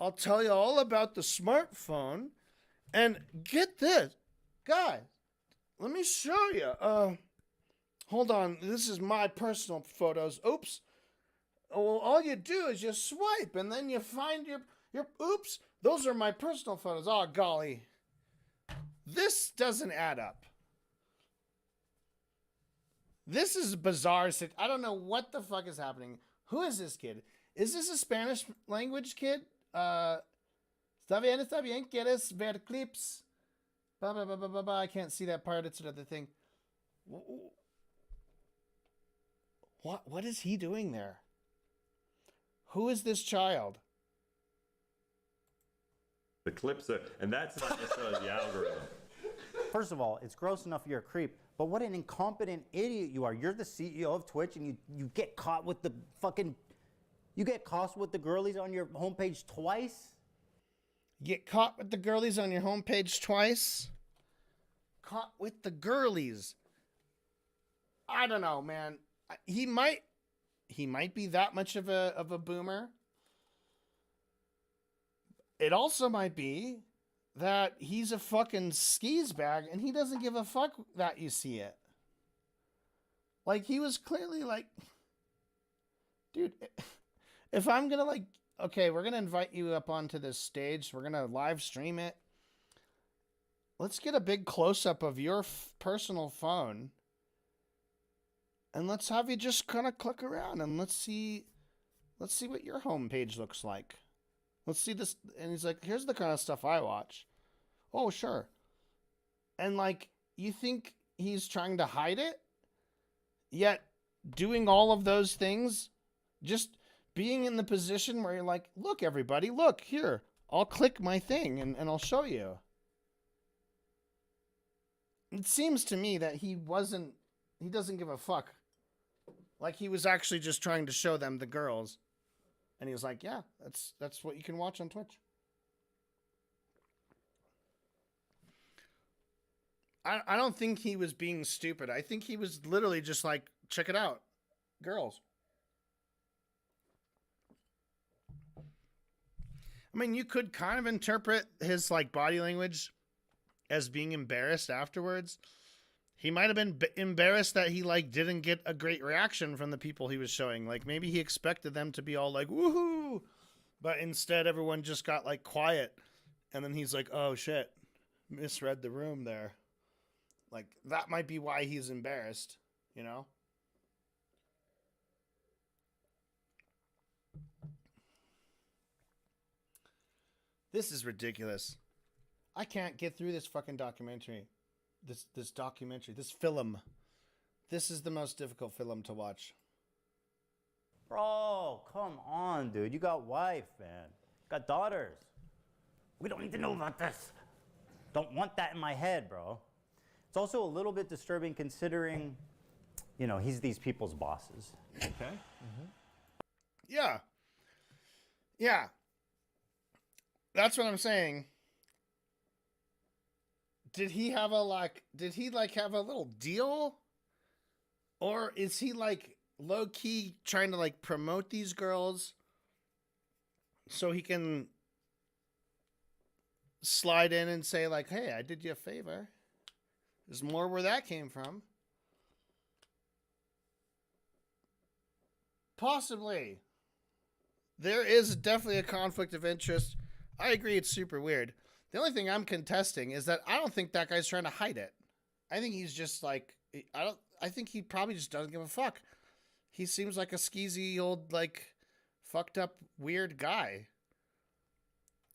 I'll tell you all about the smartphone. And get this, guys, let me show you. Hold on, this is my personal photos. Oops. Well, all you do is you swipe, and then you find your oops, those are my personal photos. Oh, golly. This doesn't add up. This is bizarre. I don't know what the fuck is happening. Who is this kid? Is this a Spanish language kid? Está bien, ¿quieres ver clips? I can't see that part. It's another thing. What is he doing there? Who is this child? The clips are, and that's not necessarily the algorithm. First of all, it's gross enough you're a creep, but what an incompetent idiot you are. You're the CEO of Twitch and you get caught with the fucking, you get caught with the girlies on your homepage twice? Get caught with the girlies on your homepage twice? Caught with the girlies. I don't know, man. He might be that much of a boomer. It also might be that he's a fucking skis bag and he doesn't give a fuck that you see it. Like, he was clearly like, dude, if I'm gonna like, okay, we're gonna invite you up onto this stage, we're gonna live stream it. Let's get a big close-up of your personal phone. And let's have you just kind of click around and let's see what your homepage looks like. Let's see this. And he's like, here's the kind of stuff I watch. Oh, sure. And like, you think he's trying to hide it? Yet doing all of those things, just being in the position where you're like, look, everybody, look here. I'll click my thing and I'll show you. It seems to me that he doesn't give a fuck. Like, he was actually just trying to show them the girls. And he was like, yeah, that's what you can watch on Twitch. I don't think he was being stupid. I think he was literally just like, check it out, girls. I mean, you could kind of interpret his like body language as being embarrassed afterwards. He might have been embarrassed that he like didn't get a great reaction from the people he was showing. Like maybe he expected them to be all like woohoo, but instead everyone just got like quiet, and then he's like, oh shit, misread the room there. Like that might be why he's embarrassed, you know? This is ridiculous. I can't get through this fucking documentary. This documentary, this film. This is the most difficult film to watch. Bro, come on, dude. You got wife, man. Got daughters. We don't need to know about this. Don't want that in my head, bro. It's also a little bit disturbing considering, you know, he's these people's bosses. Okay? Mm-hmm. Yeah. Yeah. That's what I'm saying. Did he have a have a little deal? Or is he like low key trying to like promote these girls so he can slide in and say like, hey, I did you a favor? There's more where that came from. Possibly. There is definitely a conflict of interest. I agree it's super weird. The only thing I'm contesting is that I don't think that guy's trying to hide it. I think he's just like, I think he probably just doesn't give a fuck. He seems like a skeezy old, like, fucked up, weird guy.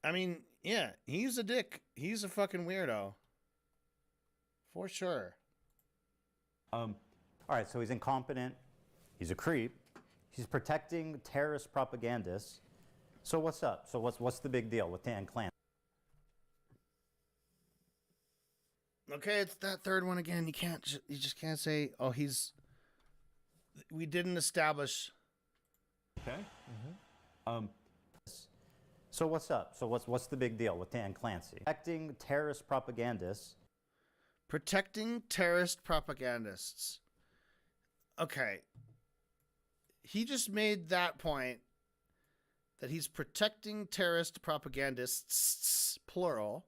I mean, yeah, he's a dick. He's a fucking weirdo. For sure. All right, so he's incompetent. He's a creep. He's protecting terrorist propagandists. So what's up? So what's the big deal with Dan Clancy? Okay, it's that third one again. You just can't say, oh, we didn't establish. Okay. Mm-hmm. So what's up? So what's the big deal with Dan Clancy? Protecting terrorist propagandists. Protecting terrorist propagandists. Okay. He just made that point that he's protecting terrorist propagandists, plural.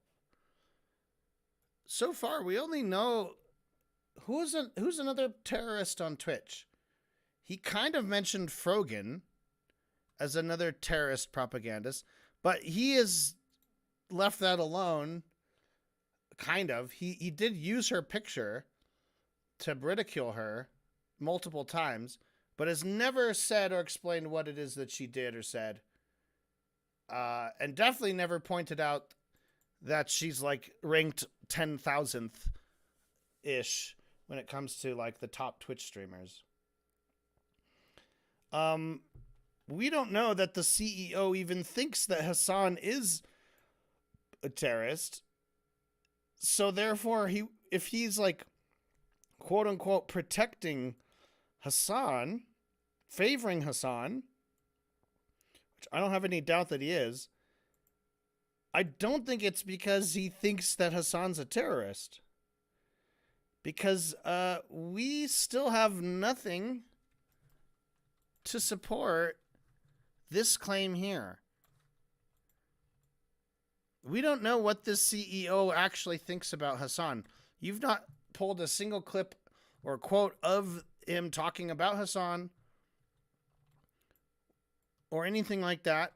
So far, we only know who's another terrorist on Twitch. He kind of mentioned Frogan as another terrorist propagandist, but he has left that alone. Kind of. He did use her picture to ridicule her multiple times, but has never said or explained what it is that she did or said. And definitely never pointed out that she's like ranked 10,000th ish when it comes to like the top Twitch streamers. We don't know that the CEO even thinks that Hassan is a terrorist. So therefore, if he's like quote unquote protecting Hassan, favoring Hassan, which I don't have any doubt that he is, I don't think it's because he thinks that Hassan's a terrorist. Because we still have nothing to support this claim here. We don't know what this CEO actually thinks about Hassan. You've not pulled a single clip or quote of him talking about Hassan or anything like that.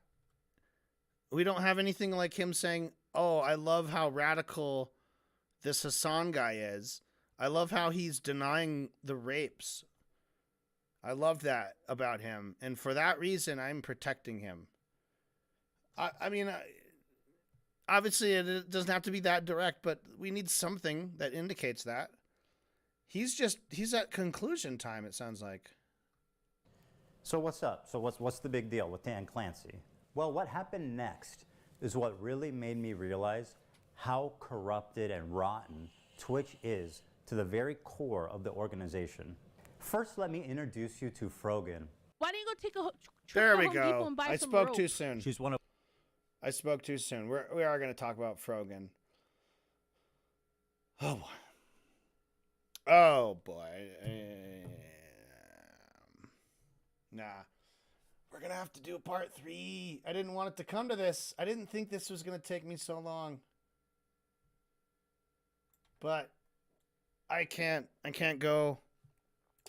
We don't have anything like him saying, oh, I love how radical this Hassan guy is. I love how he's denying the rapes. I love that about him. And for that reason, I'm protecting him. I mean, obviously it doesn't have to be that direct, but we need something that indicates that. He's at conclusion time, it sounds like. So what's up? So what's the big deal with Dan Clancy? Well, what happened next is what really made me realize how corrupted and rotten Twitch is to the very core of the organization. First, let me introduce you to Frogan. Why didn't you go take a trip there to we Home Depot go. and buy I some spoke rope? too soon. She's one of. I spoke too soon. We are going to talk about Frogan. Oh boy. Oh boy. Nah. We're going to have to do part 3. I didn't want it to come to this. I didn't think this was going to take me so long. But I can't go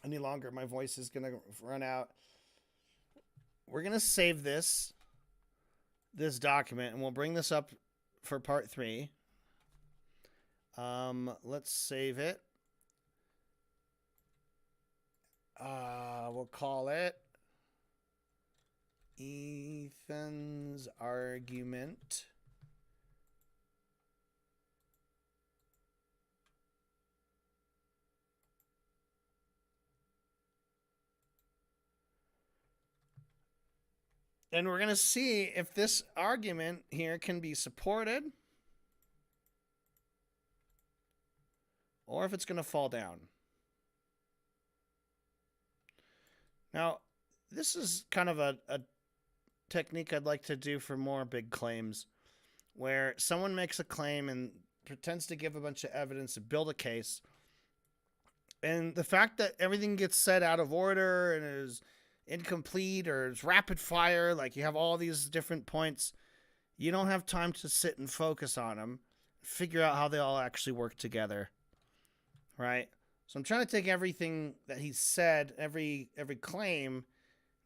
any longer. My voice is going to run out. We're going to save this document, and we'll bring this up for part 3. Let's save it. We'll call it Ethan's Argument. And we're going to see if this argument here can be supported or if it's going to fall down. Now, this is kind of a technique I'd like to do for more big claims, where someone makes a claim and pretends to give a bunch of evidence to build a case. And the fact that everything gets said out of order and is incomplete or it's rapid fire, like you have all these different points, you don't have time to sit and focus on them, figure out how they all actually work together, right? So I'm trying to take everything that he said, every claim,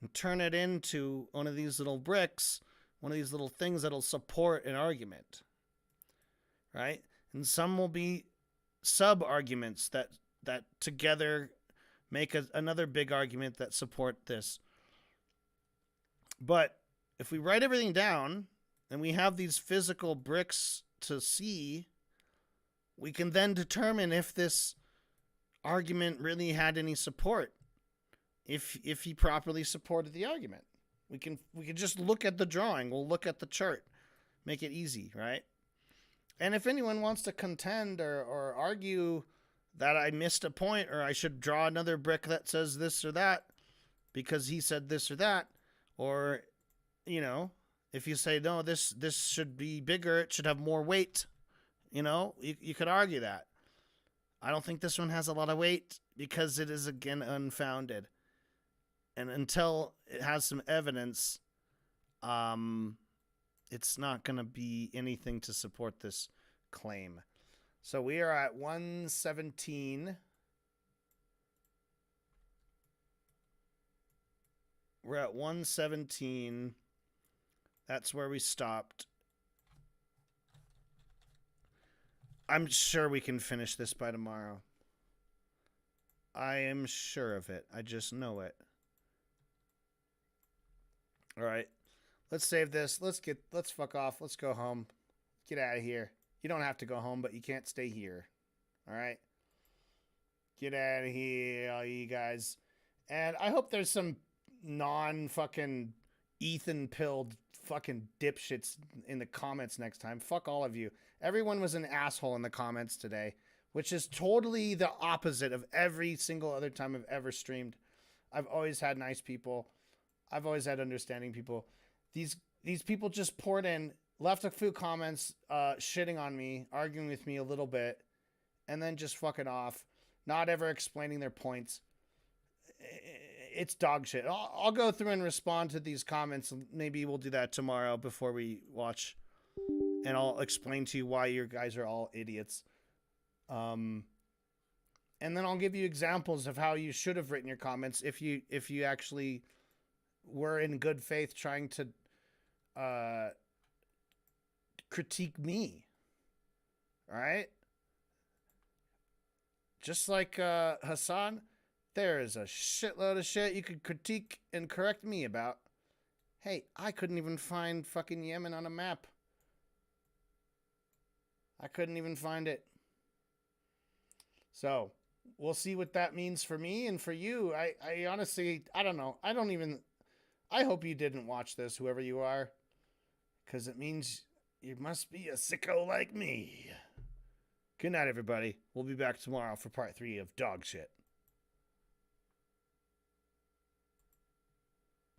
and turn it into one of these little bricks, one of these little things that'll support an argument, right? And some will be sub-arguments that together make another big argument that support this. But if we write everything down and we have these physical bricks to see, we can then determine if this argument really had any support, if he properly supported the argument. We can just look at the drawing, we'll look at the chart, make it easy, right? And if anyone wants to contend or argue that I missed a point or I should draw another brick that says this or that because he said this or that, or, you know, if you say, no, this should be bigger, it should have more weight, you know, you could argue that. I don't think this one has a lot of weight because it is, again, unfounded. And until it has some evidence, it's not going to be anything to support this claim. So we are at 117. We're at 117. That's where we stopped. I'm sure we can finish this by tomorrow. I am sure of it. I just know it. All right. Let's save this. Let's fuck off. Let's go home. Get out of here. You don't have to go home, but you can't stay here. All right? Get out of here, all you guys. And I hope there's some non-fucking Ethan-pilled fucking dipshits in the comments next time. Fuck all of you. Everyone was an asshole in the comments today, which is totally the opposite of every single other time I've ever streamed. I've always had nice people. I've always had understanding people. These people just poured in, left a few comments shitting on me, arguing with me a little bit, and then just fucking off, not ever explaining their points. It's dog shit. I'll go through and respond to these comments. Maybe we'll do that tomorrow before we watch, and I'll explain to you why you guys are all idiots. And then I'll give you examples of how you should have written your comments if you actually were in good faith trying to critique me. All right? Just like Hassan, there is a shitload of shit you could critique and correct me about. Hey, I couldn't even find fucking Yemen on a map. I couldn't even find it. So, we'll see what that means for me and for you. I honestly, I don't know. I hope you didn't watch this, whoever you are, because it means you must be a sicko like me. Good night, everybody. We'll be back tomorrow for part 3 of Dog Shit.